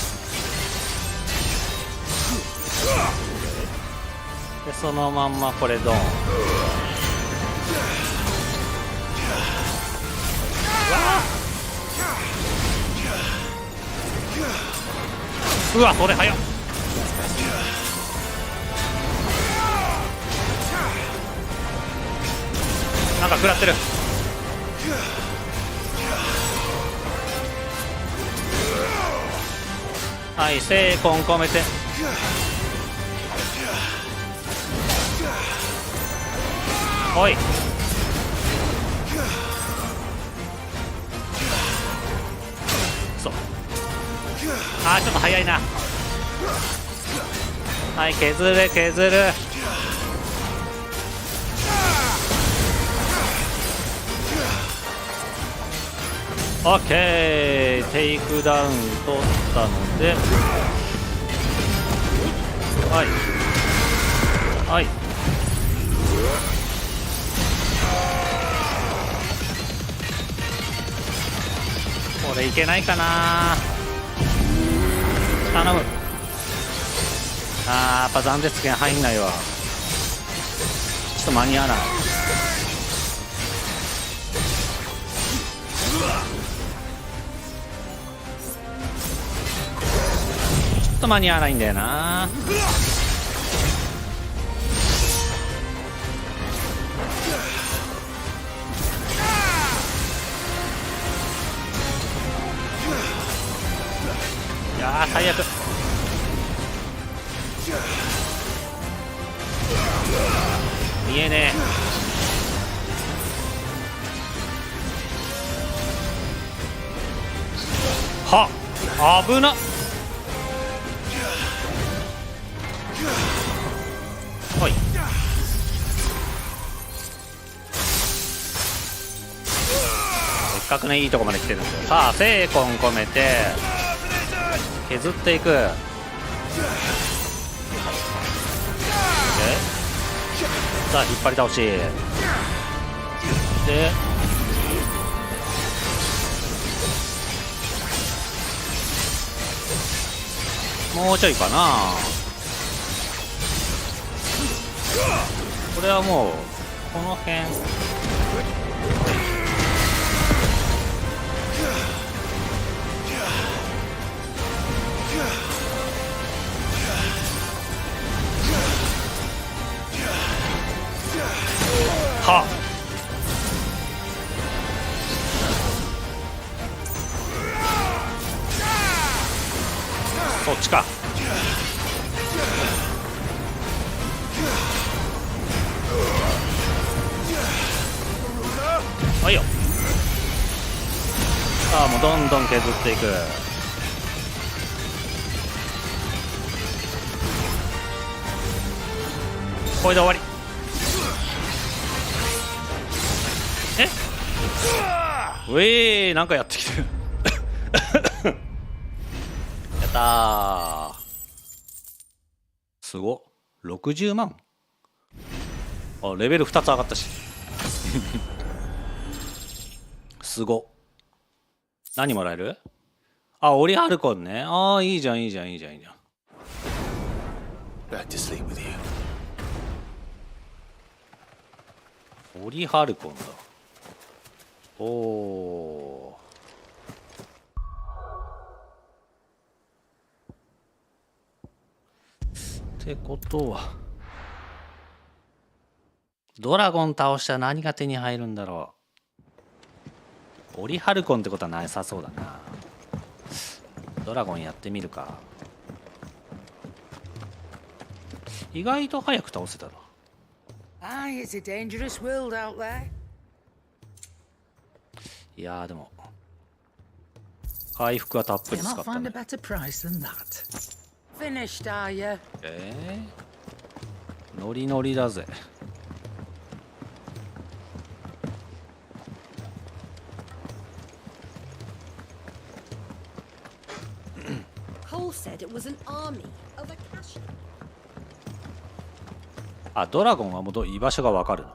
でそのまんまこれドン。うわうわそれ早っ。なんか食らってる。はい精魂込めておい。そう。あーちょっと早いな。はい削る削る。オッケー。テイクダウン取ったのではいはい。これいけないかな。頼む。あーやっぱ断絶剣入んないわ。ちょっと間に合わない。ちょっと間に合わないんだよな。いやー最悪。見えねえ。はっ危なっ。ほい。せっかくねいいとこまで来てるんですよ。さあ精魂込めて削っていく。さあ引っ張り倒しで、もうちょいかな。これはもうこの辺はっ、そっちか。はいよ。さあもうどんどん削っていく。これで終わり。うえー、なんかやってきてるやったー。すごっ、60万。あ、レベル2つ上がったしすごっ。何もらえる？あ、オリハルコンね。ああ、いいじゃんいいじゃんいいじゃんいいじゃん。 Back to sleep with you. オリハルコンだ。おお。ってことはドラゴン倒したら何が手に入るんだろう。オリハルコンってことはなさそうだな。ドラゴンやってみるか。意外と早く倒せたな。Aye, it's a dangerous world out there. いやーでも回復はたっぷり使 Cannot った find ね。 a better price than that. Finished, are you? ノリノリだぜ。Cole said it was an army of Akashi. あ、ドラゴンはもう居場所がわかるの。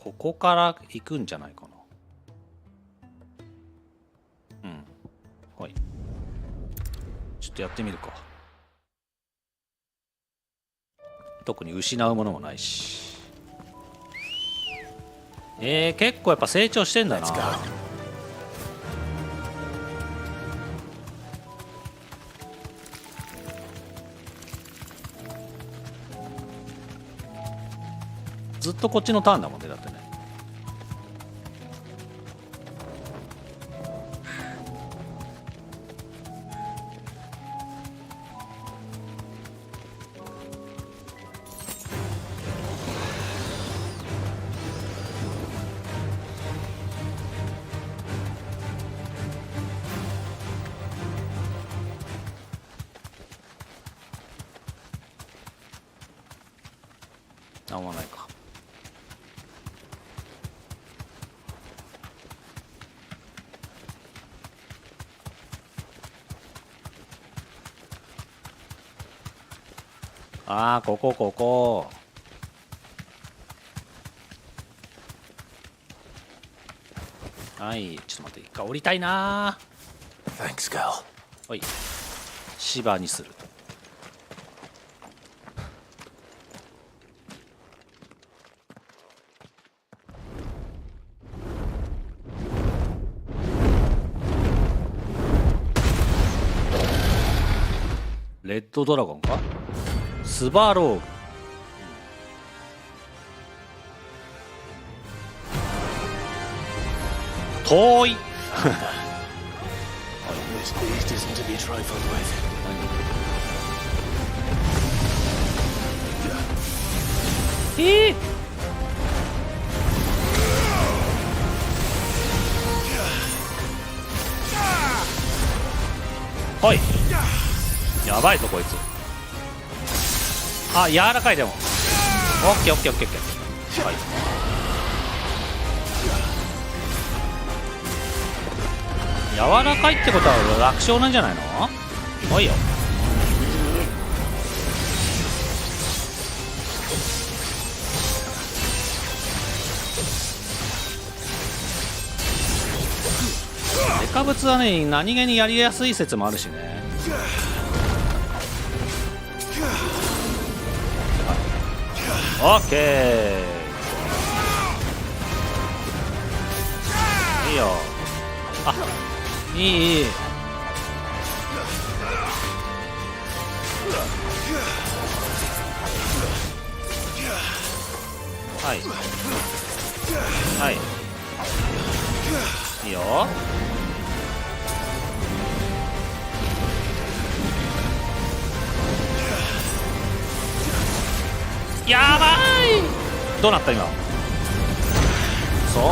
ここから行くんじゃないかな。うん。はい。ちょっとやってみるか。特に失うものもないし。結構やっぱ成長してんだな。ずっとこっちのターンだもんね、だってね。なんもないか。ああ、ここここ。はい、ちょっと待って、一回降りたいな。 Thanks, Gal. はい、芝にする。レッドドラゴンか？スバローグ。遠い。This beast isn't to be trifled with. はい。やばいぞこいつ。あ、柔らかいでも。オッケーオッケーオッケーオッケー。はい。柔らかいってことは楽勝なんじゃないの？おいよ。化物はね何気にやりやすい説もあるしね。オッケー、いいよ。あ、いいいい。はいはい、いいよ。やばい、どうなった今。そう、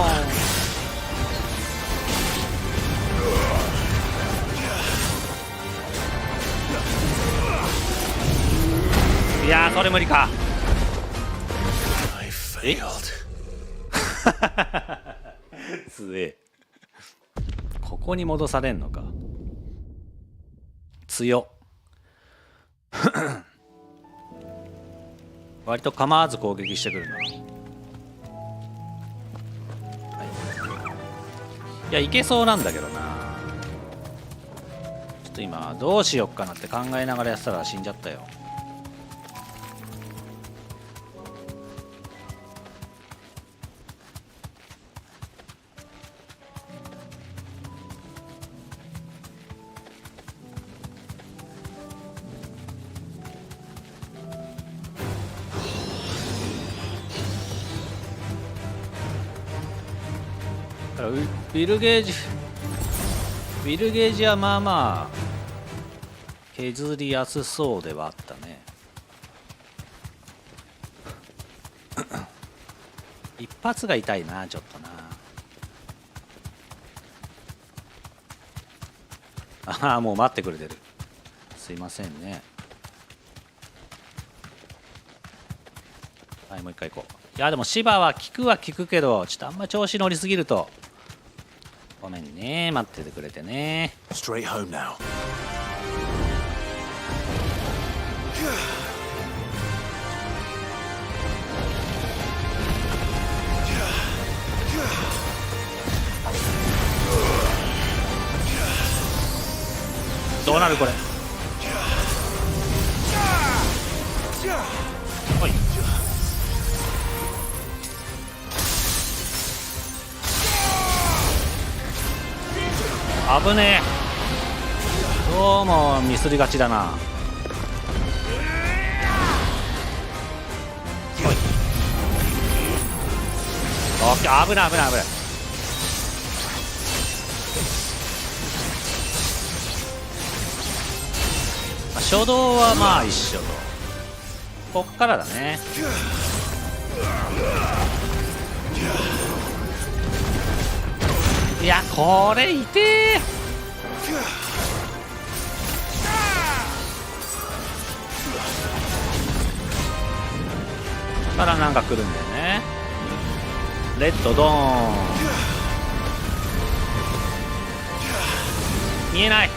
いやー、それ無理か。つえ、ここに戻されんのか。強割と構わず攻撃してくるな。はい、いや、いけそうなんだけどな。ちょっと今どうしよっかなって考えながらやってたら死んじゃったよ。ビルゲージはまあまあ削りやすそうではあったね。一発が痛いな、ちょっとな。ああ、もう待ってくれてる。すいませんね。はい、もう一回行こう。いやでも芝は効くは効くけど、ちょっとあんま調子乗りすぎると。ごめんね、待っててくれてね。Straight home now. どうなるこれ。はい。危ねえ。どうもミスりがちだな。はい。オッケー、危ない危ない危ない。初動はまあ一緒と。こっからだね。いや、これ痛え。からなんか来るんだよね。レッドドーン。見えない。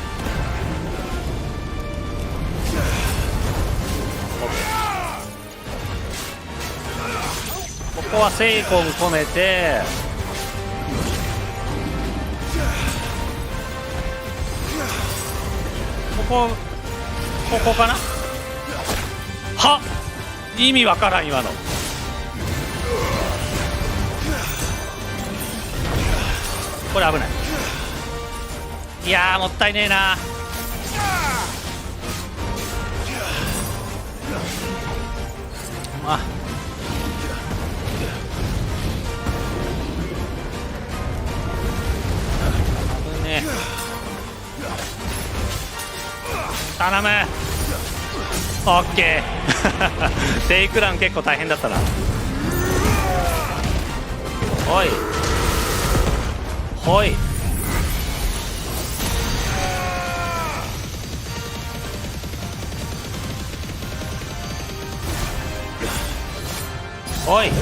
ここはセイコン込めて、ここかな。はっ、意味わからん今の。これ危ない。いやー、もったいねえな。あ、危ねえ。頼む。オッケー。テイクラン結構大変だったな。ほいほい。おい、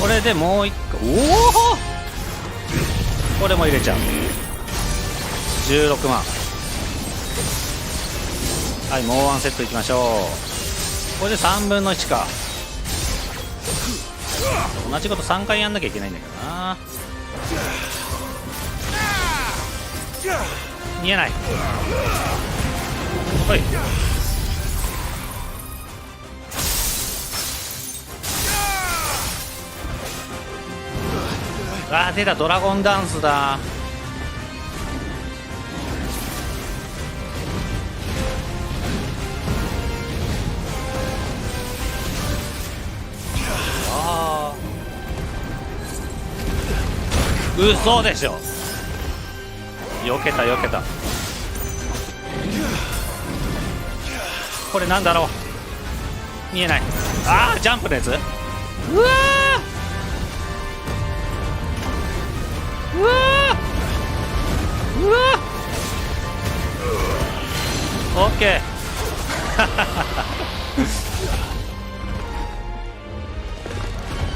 これでもう一個。おお、これも入れちゃう。16万。はい、もうワンセットいきましょう。これで3分の1か。同じこと3回やんなきゃいけないんだけどな。見えない。はい。あー出た、ドラゴンダンスだ。あー嘘でしょ。避けた避けた。これなんだろう、見えない。あージャンプのやつ。うわーうわーうわーオッケ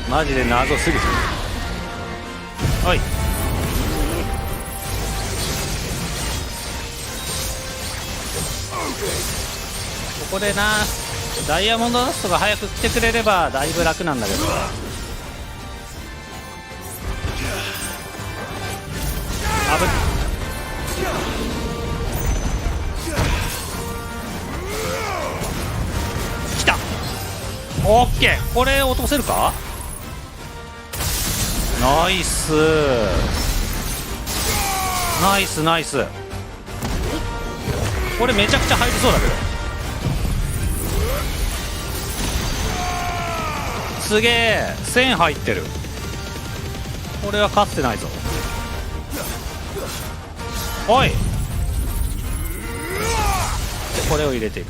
ーマジで謎すぎる。はい。ここでな、ダイヤモンドダストが早く来てくれればだいぶ楽なんだけど。来た。オッケー、これ落とせるか。ナイスナイスナイス。これめちゃくちゃ入りそうだけど。すげえ、1000入ってる。これは勝ってないぞ。おい、でこれを入れていく。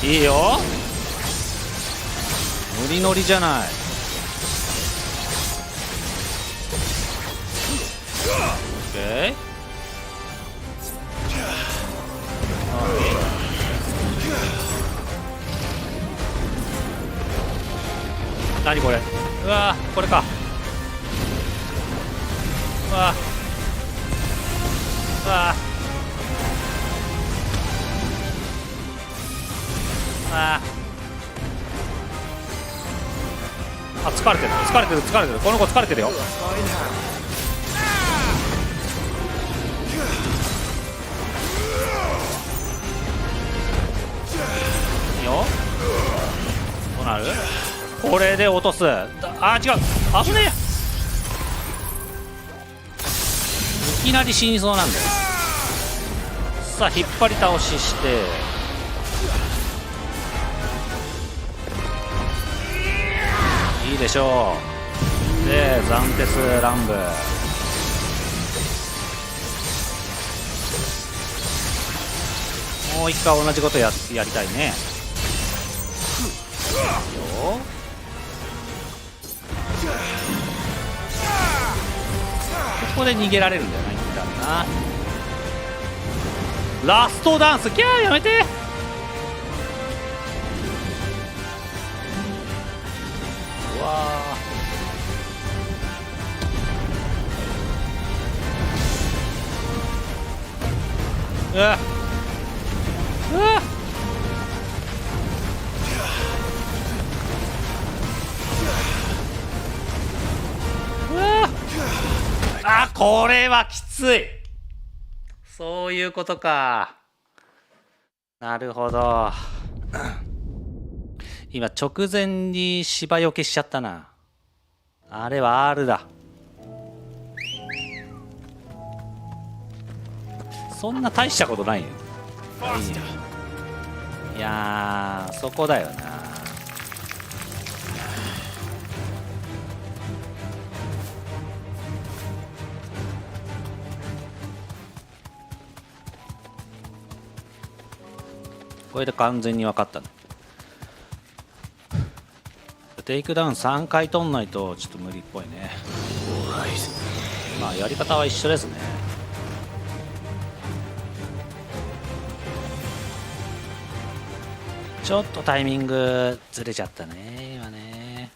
いいよ、ノリノリじゃない。オッケー。何これ。うわー、これか。うわーうわーあ疲れてる疲れてる疲れてる。この子疲れてるよ。いいよ。どうなる。これで落とす。あー違う、危ねえ。いきなり死にそうなんだよ。さあ引っ張り倒しして、いいでしょう。でザンテス乱舞。もう一回同じことやりたいね。よここで逃げられるんだよな、一旦な。ラストダンス、キャーやめて。うわー、うわうわあ、これはきつい。そういうことか。なるほど。今直前に芝よけしちゃったな。あれは R だ。そんな大したことないよ。いやー、そこだよな。これで完全に分かったね。テイクダウン3回取んないとちょっと無理っぽいね。まあやり方は一緒ですね。ちょっとタイミングずれちゃったね今ね。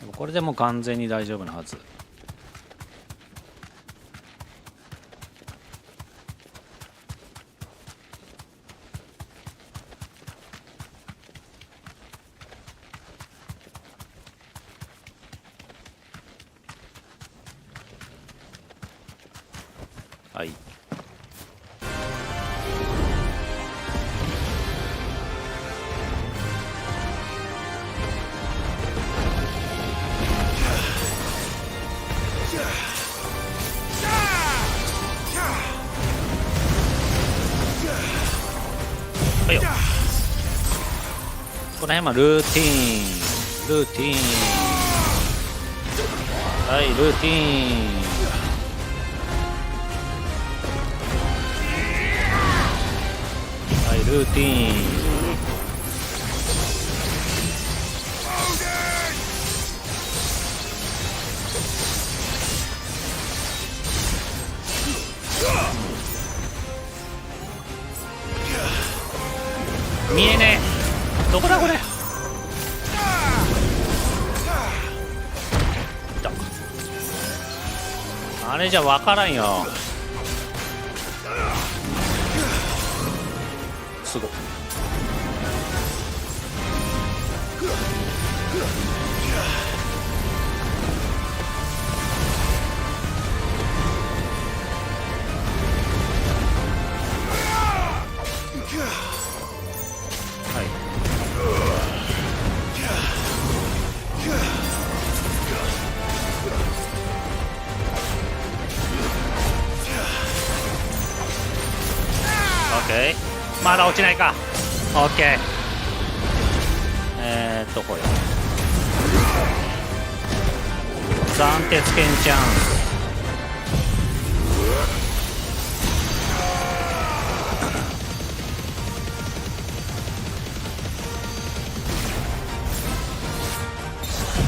でもこれでもう完全に大丈夫なはず。はい。はいよ。この辺はルーティーン、ルーティーン、はい、ルーティーン、はい、ルーティーン。見えねえ。どこだこれ。あれじゃ分からんよ。すごい。まだ落ちないか。オッケー。これ暫定つけんチャンス。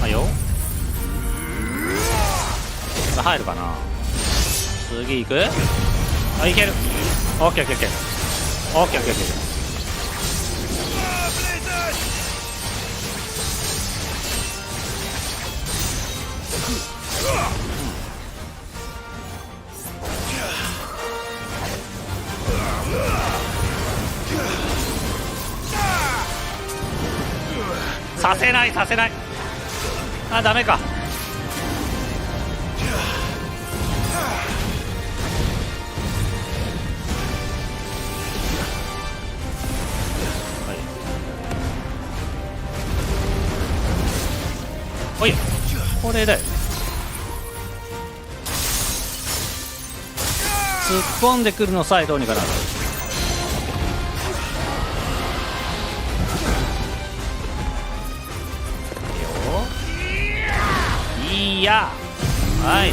はいよ。これ入るかな。次行く。あ、いける。オッケーオッケーオッケーオッケーオッケーオッケー。させないさせない。あ、ダメか。おい、これだよ。突っ込んでくるのさえどうにかなる。いいや、はい、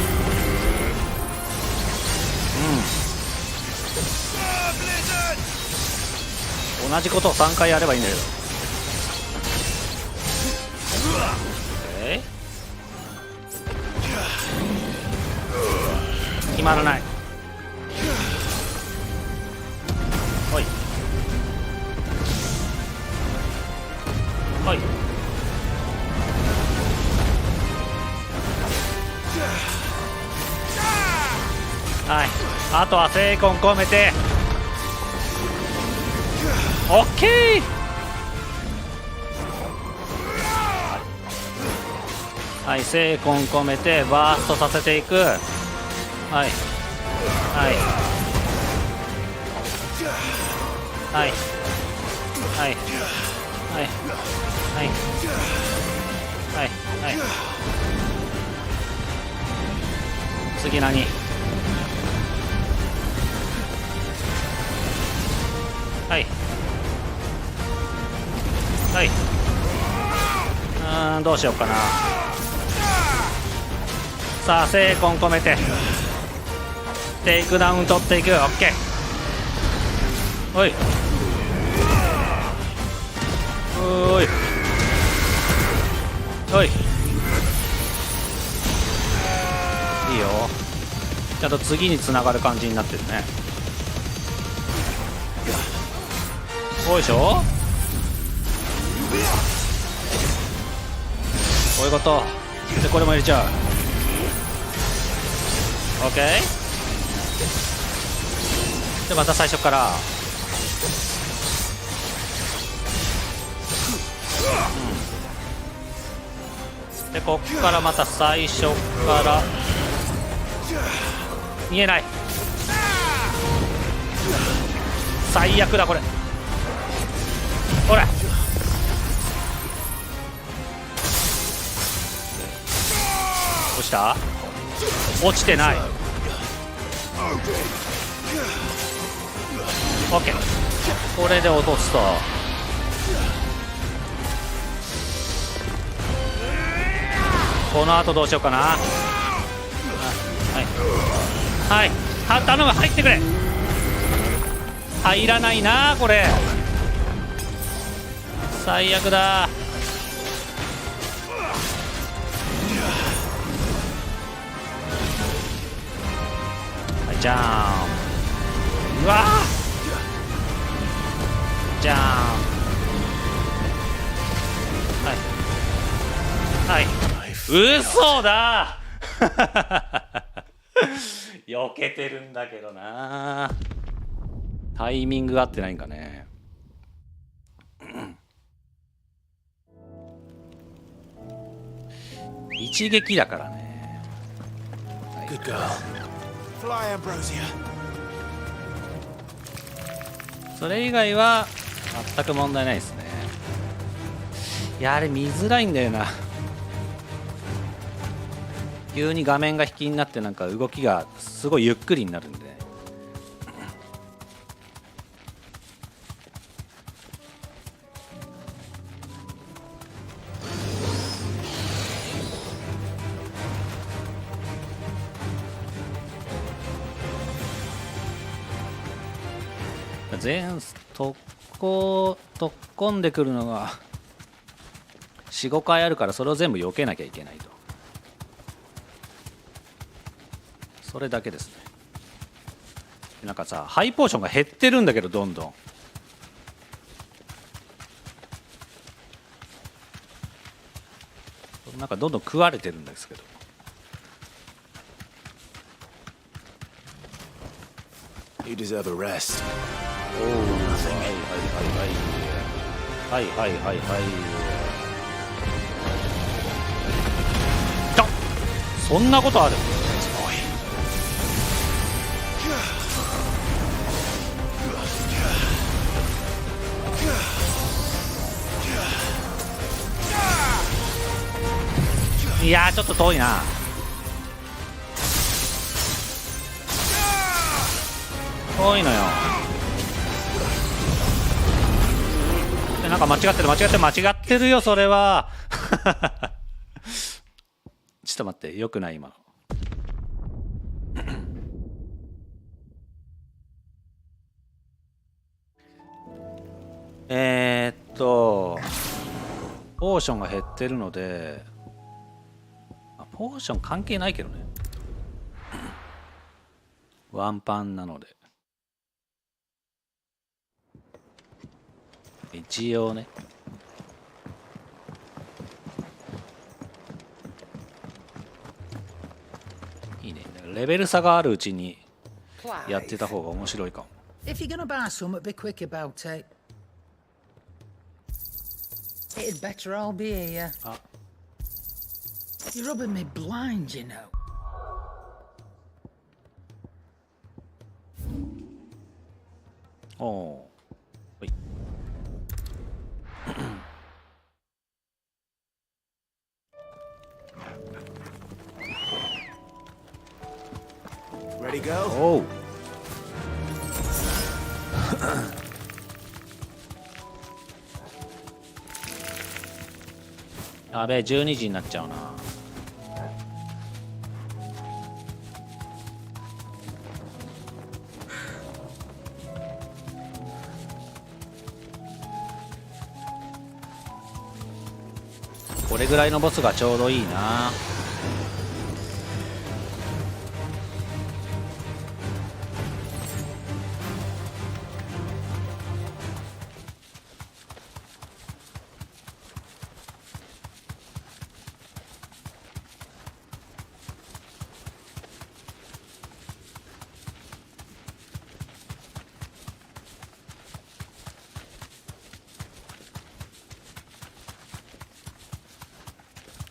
同じことを3回やればいいんだけど。決まらない。おいおい。はい、あとは精魂込めて。オッケー。はい、精魂込めてバーストさせていく。はいはいはいはいはいはいはいはい。次何。はいはい。どうしようかな。さあ精魂込めてテイクダウン取っていく。オッケー。おいおいおい、いいよ。ちゃんと次につながる感じになってるね。おいしょ。こういうことで、これも入れちゃう。オッケー。でまた最初から、でこっからまた最初から見えない。最悪だこれ。ほら落ちた？落ちてない。オッケー、これで落とすと。この後どうしようかな。はいはい、頼む、入ってくれ。入らないなこれ、最悪だ。はい、じゃーん。うわー、じゃーん。はいはい、嘘だ避けてるんだけどな。タイミングが合ってないんかね。一撃だからね。Good girl. Fly, Ambrosia. それ以外は全く問題ないですね。いや、あれ見づらいんだよな。急に画面が引きになってなんか動きがすごいゆっくりになるんで、ね、特攻んでくるのが 4,5 回あるから、それを全部避けなきゃいけないと。それだけですね。なんかさ、ハイポーションが減ってるんだけど、どんどんなんかどんどん食われてるんですけど。You deserve a rest. おお、はいはいはいはいはいはいはいはい。だ、そんなことある？いやー、ちょっと遠いな。遠いのよ。なんか間違ってるよ、それは。ちょっと待って、よくない今の。ポーションが減ってるので、ポーション関係ないけどね。ワンパンなので。一応ね。いいね。レベル差があるうちにやってた方が面白いかも。If you're gonna buy some, be quick about it. It'd better all be here. You're rubbing me blind, you know. Oh. Wait. Ready, go? Oh. やべえ、12時になっちゃうな。これぐらいのボスがちょうどいいな。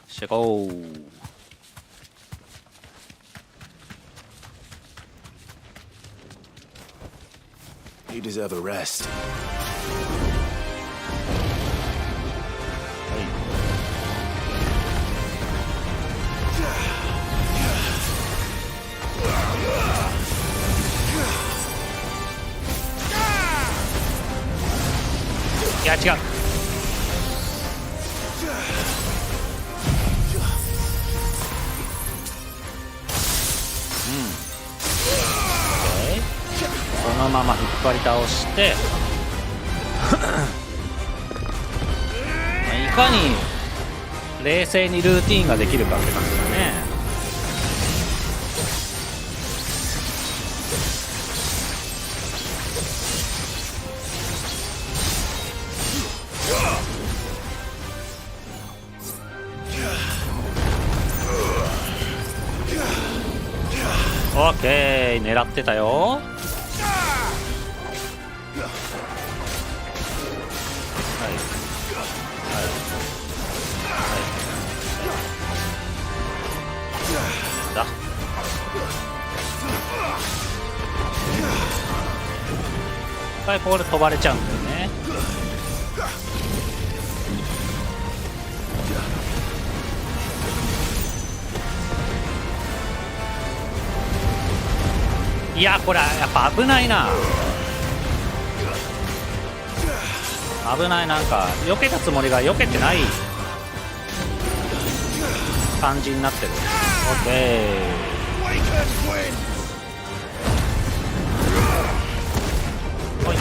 してこう。You deserve a rest. いや違う。そのまま引っ張り倒していかに冷静にルーティーンができるかって感じだね。オッケー、狙ってたよ。だ一回これ飛ばれちゃうんだよね。いやこれやっぱ危ないな。危ない。なんか避けたつもりが避けてない感じになってる。オッケー。はい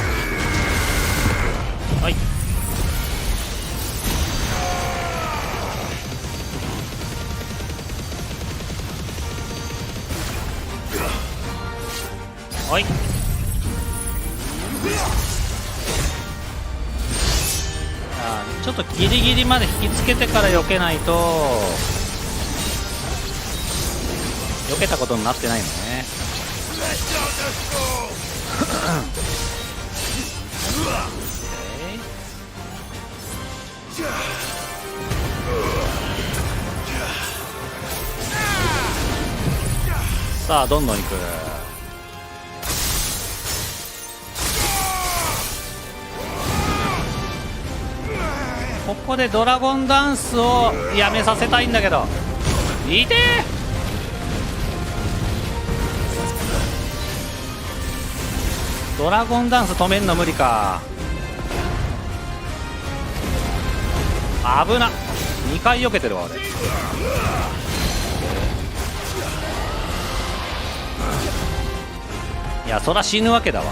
はいはい。ちょっとギリギリまで引きつけてから避けないと避けたことになってないのね。さあどんどんいく。ここでドラゴンダンスをやめさせたいんだけど、いてー。ドラゴンダンス止めんの無理か。危な。2回避けてるわ俺。いやそら死ぬわけだわ。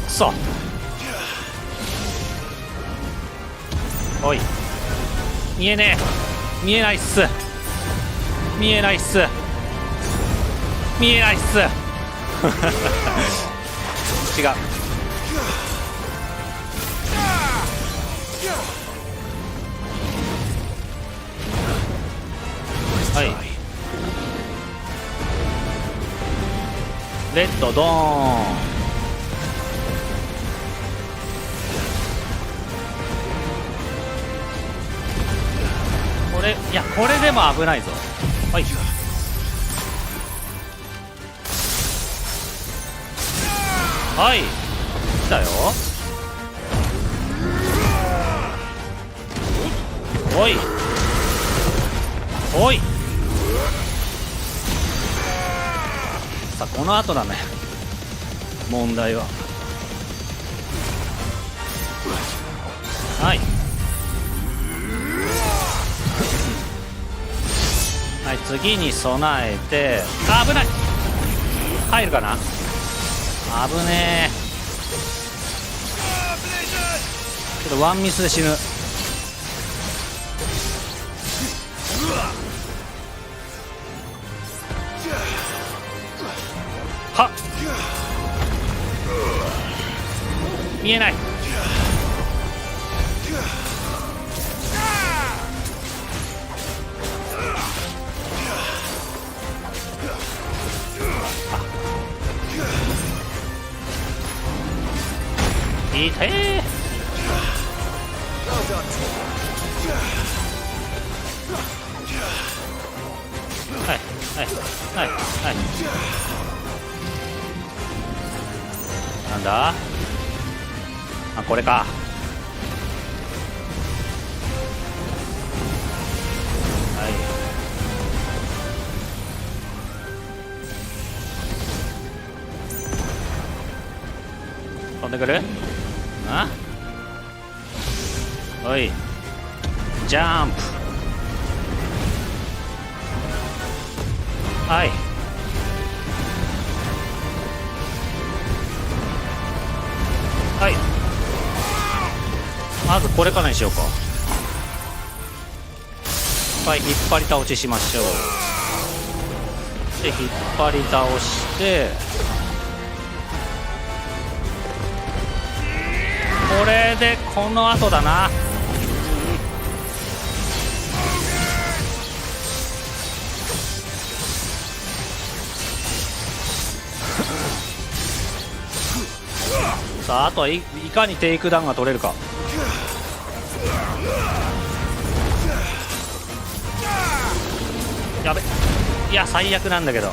そうおい見えねえ。見えないっす。見えないっす。見えないっす。違う。はいレッドドーン。いやこれでも危ないぞ。はいはい来たよ。おいおいさあこの後だね問題は。はいはい、次に備えて、あ、危ない。入るかな。危ねえ。ちょっとワンミスで死ぬ。はっ見えない。いてー。はいはいはいはい。なんだ、あ、これか。はい。飛んでくる。あ、おい、ジャンプ。はい。はい。まずこれからにしようか。はい、引っ張り倒ししましょう。で、引っ張り倒して、これでこの後だな。さあ、あとはいかにテイクダウンが取れるか。やべ、いや最悪なんだけど。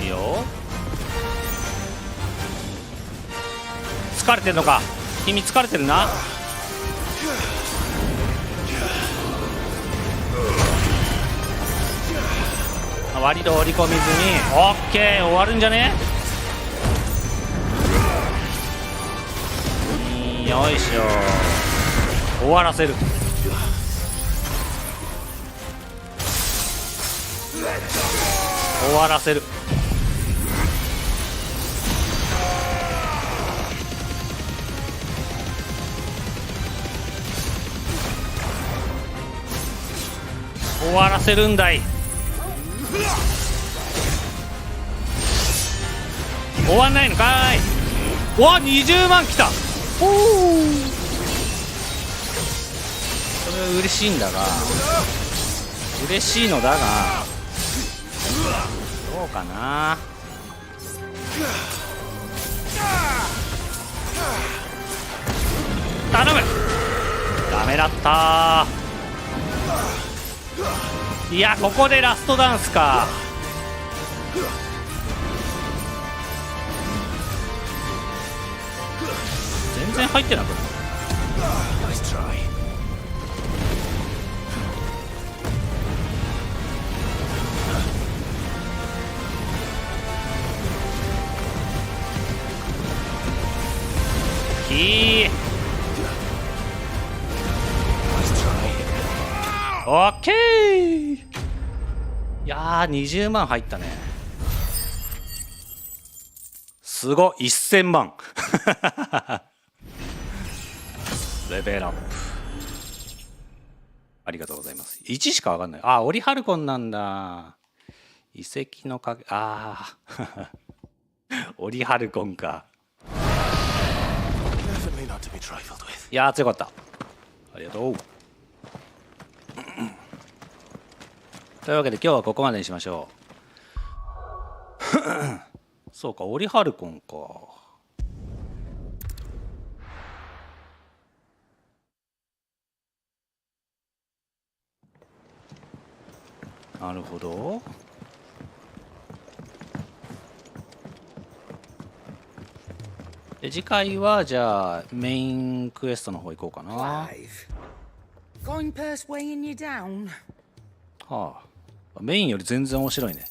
いいよ。疲れてんのか君、疲れてるな。割と織り込みずにオッケー、終わるんじゃね。よいしょ、終わらせる。終わらせる。終わらせるんだい。終わんないのかーい。うわ、20万きた。おお、それは嬉しいんだが、嬉しいのだが、どうかな。頼む。ダメだったー。いや、ここでラストダンスか。全然入ってなくない。オッケー。いやー、20万入ったね。すごい、1000万レベルアップありがとうございます。1しか分かんない。あ、オリハルコンなんだ。遺跡の影、ああオリハルコンか。いやー、強かった。ありがとうというわけで今日はここまでにしましょうそうか、オリハルコンか。なるほど。で、次回はじゃあメインクエストの方行こうかな。はあ、メインより全然面白いね。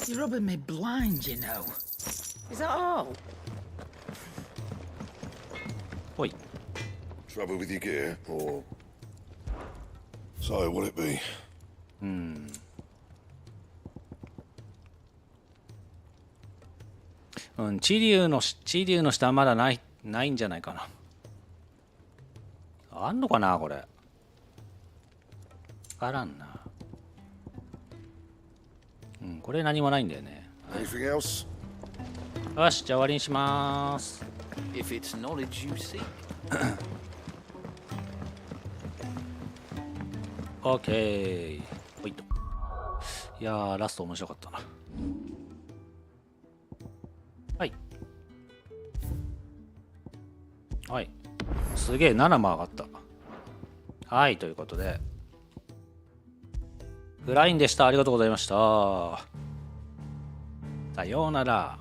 You're rubbing me blind, you know. Is that all? ほい。 Trouble with your gear, or so will it be? うん、地流の下はまだないんじゃないかな。あんのかなこれ。わからんな。うん。これ何もないんだよね。Anything else? よし、じゃあ終わりにします。If it's knowledge you seek. OK。ほいと。いやー、ラスト面白かったな。はい。はい。すげえ、7も上がった。はい、ということで。フラインでした。ありがとうございました。さようなら。